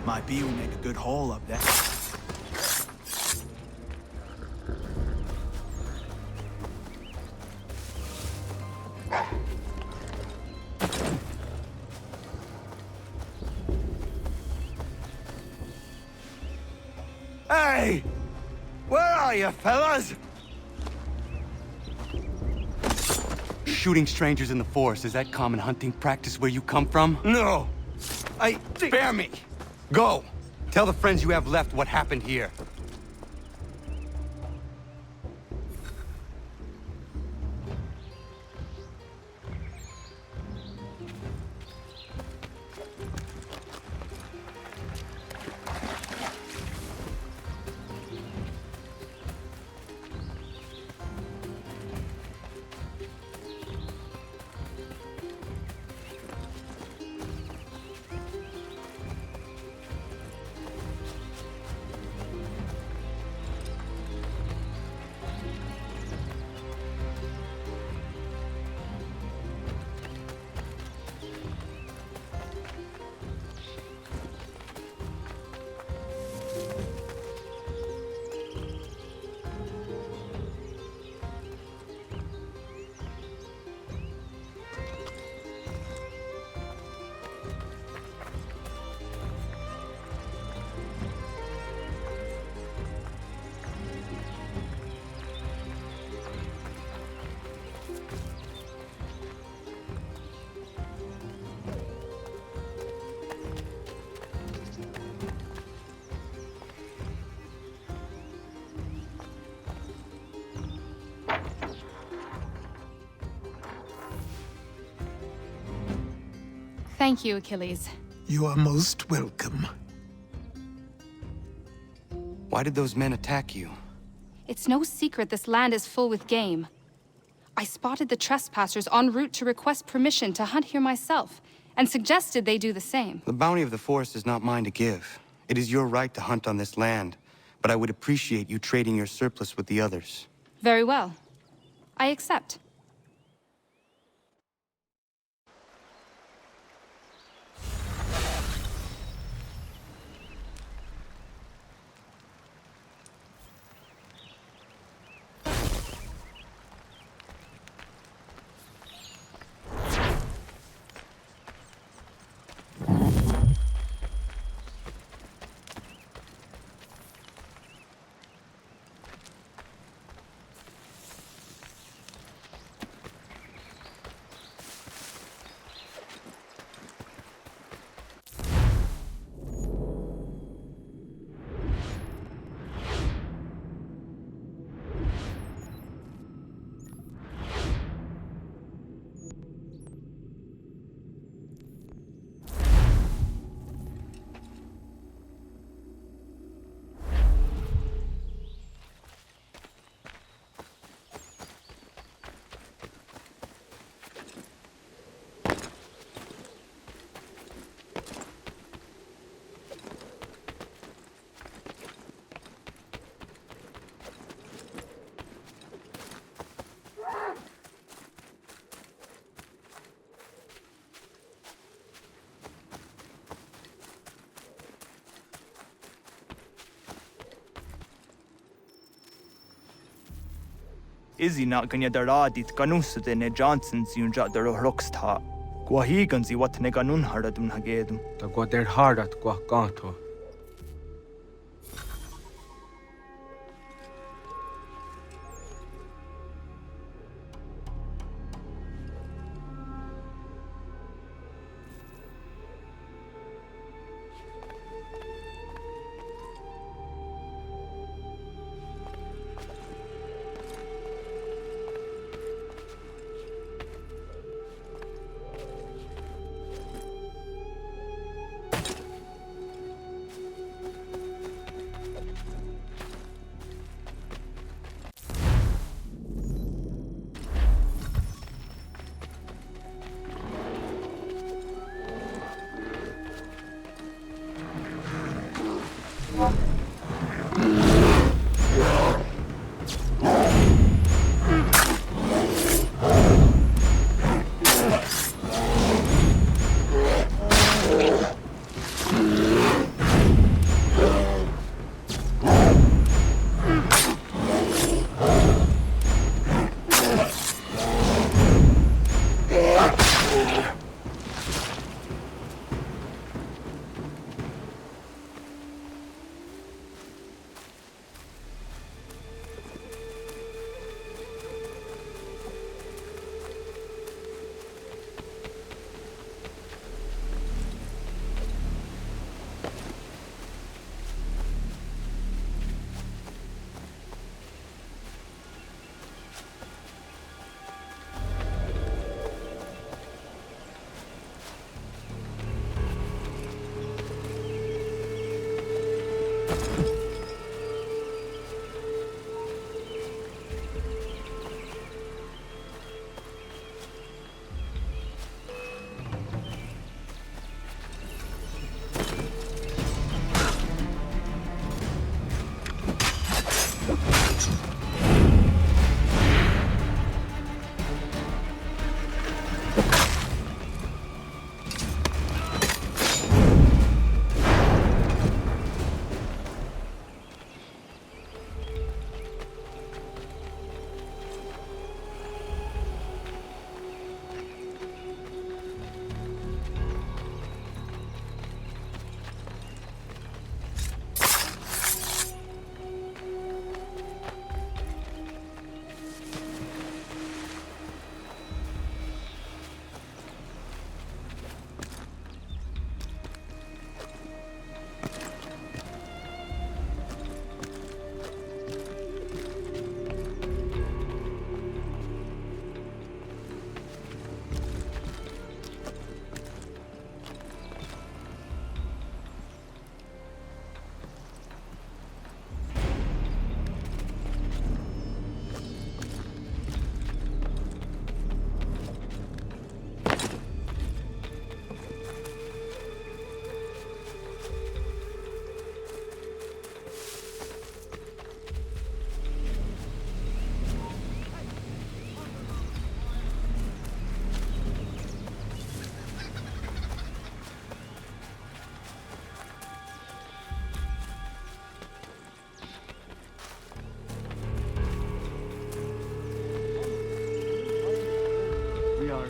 S13: Might be we make a good haul up there.
S16: Hey! Where are you, fellas? Shooting strangers in the forest, is that common hunting practice where you come from? No! Spare me! Go! Tell the friends you have left what happened here.
S17: Thank you, Achilles.
S10: You are most welcome.
S9: Why did those men attack you?
S17: It's no secret this land is full with game. I spotted the trespassers en route to request permission to hunt here myself, and suggested they do the same.
S9: The bounty of the forest is not mine to give. It is your right to hunt on this land, but I would appreciate you trading your surplus with the others.
S17: Very well. I accept.
S3: Izzy not ganya daradit ganusade ne Johnson's yunja daro rocksta. Guahiganzi what ne ganun haradun hagedum.
S5: The Guader Hardat Guacanto.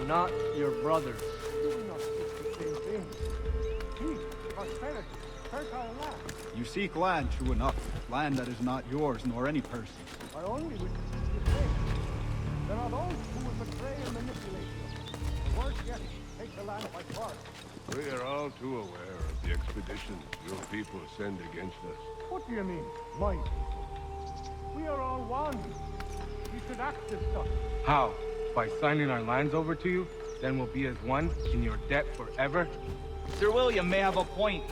S6: not your brothers.
S5: You will not seek the same thing. Peace, prosperity, fertile land.
S7: You seek land, true enough. Land that is not yours, nor any person's.
S5: I only wish to seek the same. There are those who will betray and manipulate you. Or worse yet, take the land by force.
S18: We are all too aware of the expeditions your people send against us.
S5: What do you mean, my people? We are all one. We should act as such.
S21: How? By signing our lands over to you? Then we'll be as one in your debt forever?
S3: Sir William may have a point.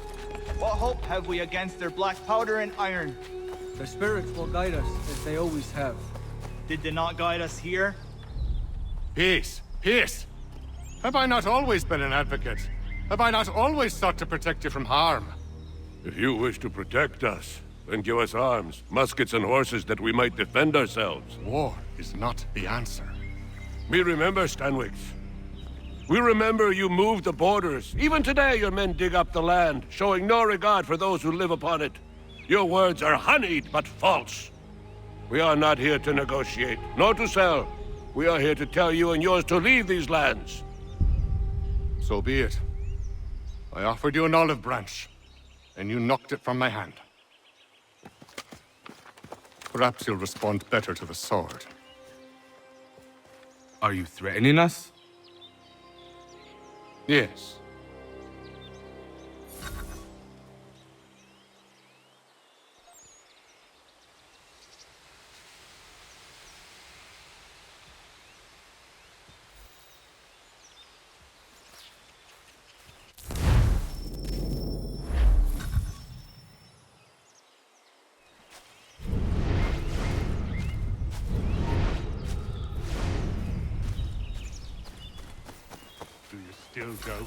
S3: What hope have we against their black powder and iron?
S6: The spirits will guide us, as they always have.
S3: Did they not guide us here?
S23: Peace! Peace! Have I not always been an advocate? Have I not always sought to protect you from harm?
S18: If you wish to protect us, then give us arms, muskets and horses that we might defend ourselves.
S23: War is not the answer.
S18: We remember, Stanwix. We remember you moved the borders. Even today your men dig up the land, showing no regard for those who live upon it. Your words are honeyed, but false. We are not here to negotiate, nor to sell. We are here to tell you and yours to leave these lands.
S23: So be it. I offered you an olive branch, and you knocked it from my hand. Perhaps you'll respond better to the sword.
S21: Are you threatening us?
S23: Yes.
S18: Still go.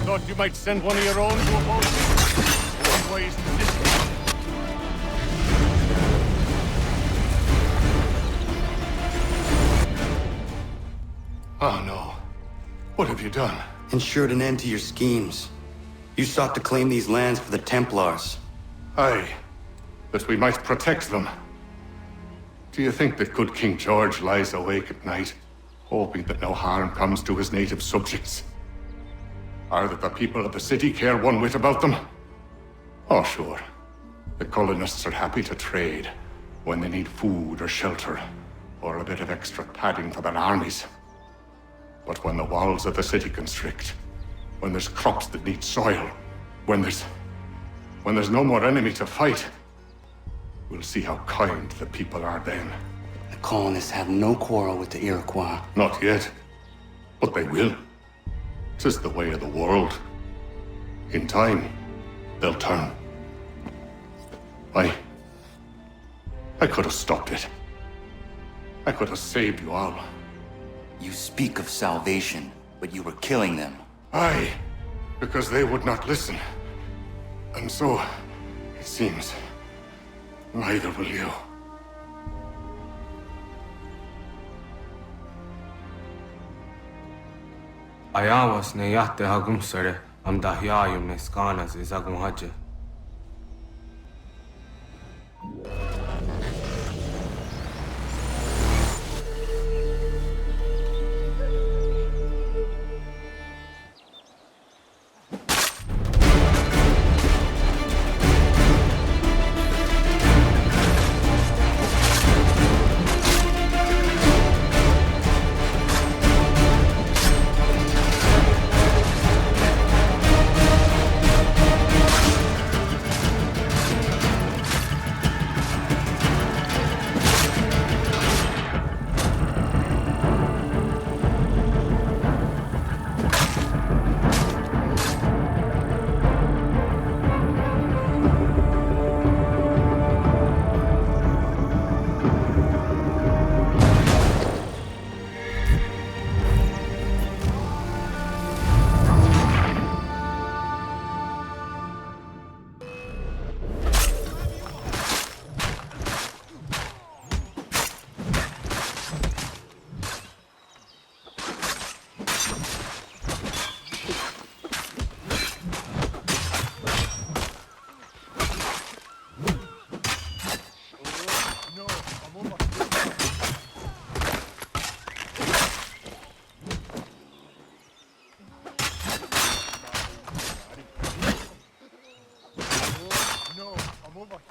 S23: Thought you might send one of your own to oppose me. Unwise decision. Oh no. What have you done?
S9: Ensured an end to your schemes. You sought to claim these lands for the Templars.
S23: Aye, that we might protect them. Do you think that good King George lies awake at night, hoping that no harm comes to his native subjects? Or that the people of the city care one whit about them? Oh, sure. The colonists are happy to trade when they need food or shelter, or a bit of extra padding for their armies. But when the walls of the city constrict, when there's crops that need soil, when there's no more enemy to fight, we'll see how kind the people are then.
S9: The colonists have no quarrel with the Iroquois.
S23: Not yet, but they will. 'Tis the way of the world. In time, they'll turn. I could have stopped it. I could have saved you all.
S9: You speak of salvation, but you were killing them.
S23: Aye, because they would not listen. And so, it seems, neither will you.
S21: Ayawas ne yahte hagum sare am dahyayum ne skanas izagum haje.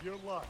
S8: your luck.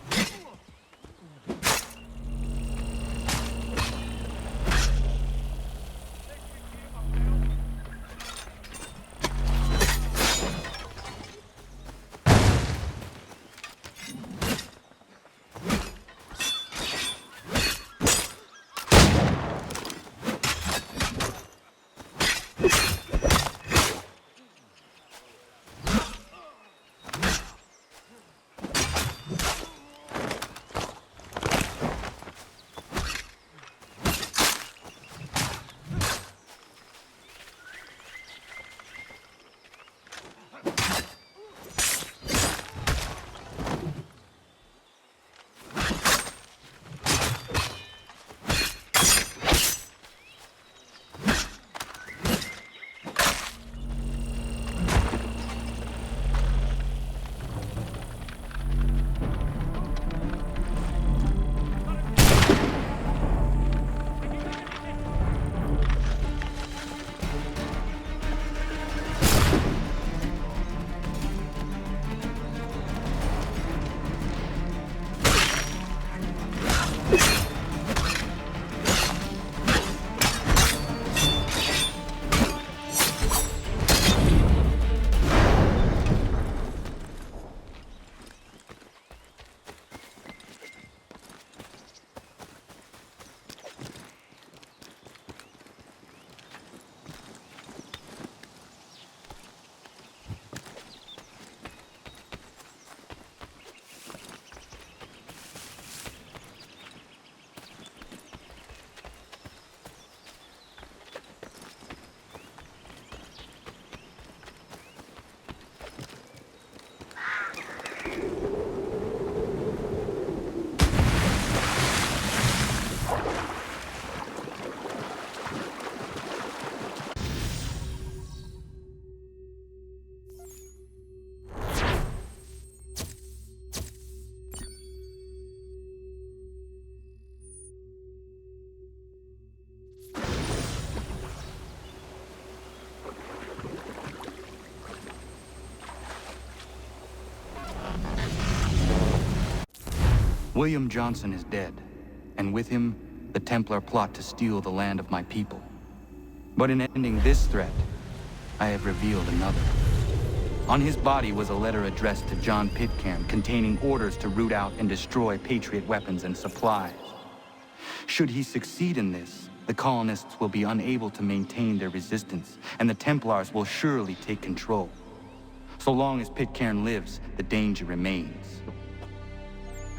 S9: William Johnson is dead, and with him, the Templar plot to steal the land of my people. But in ending this threat, I have revealed another. On his body was a letter addressed to John Pitcairn containing orders to root out and destroy Patriot weapons and supplies. Should he succeed in this, the colonists will be unable to maintain their resistance, and the Templars will surely take control. So long as Pitcairn lives, the danger remains.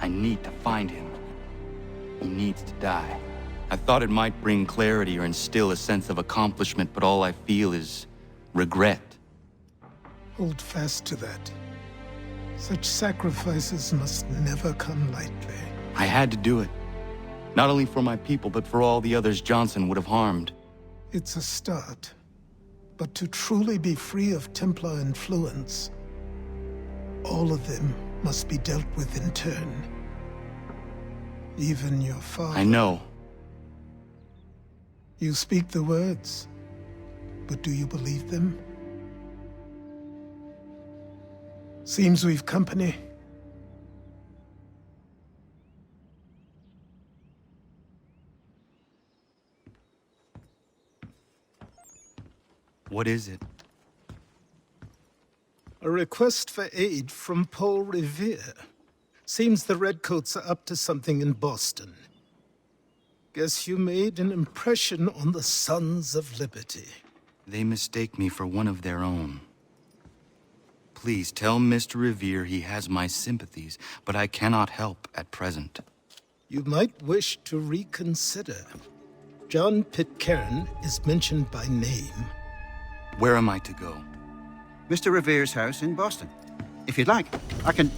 S9: I need to find him. He needs to die. I thought it might bring clarity or instill a sense of accomplishment, but all I feel is regret.
S10: Hold fast to that. Such sacrifices must never come lightly.
S9: I had to do it. Not only for my people, but for all the others Johnson would have harmed.
S10: It's a start. But to truly be free of Templar influence, all of them must be dealt with in turn. Even your father.
S9: I know.
S10: You speak the words, but do you believe them? Seems we've company.
S9: What is it?
S10: A request for aid from Paul Revere. Seems the Redcoats are up to something in Boston. Guess you made an impression on the Sons of Liberty.
S9: They mistake me for one of their own. Please tell Mr. Revere he has my sympathies, but I cannot help at present.
S10: You might wish to reconsider. John Pitcairn is mentioned by name.
S9: Where am I to go?
S2: Mr. Revere's house in Boston. If you'd like, I can...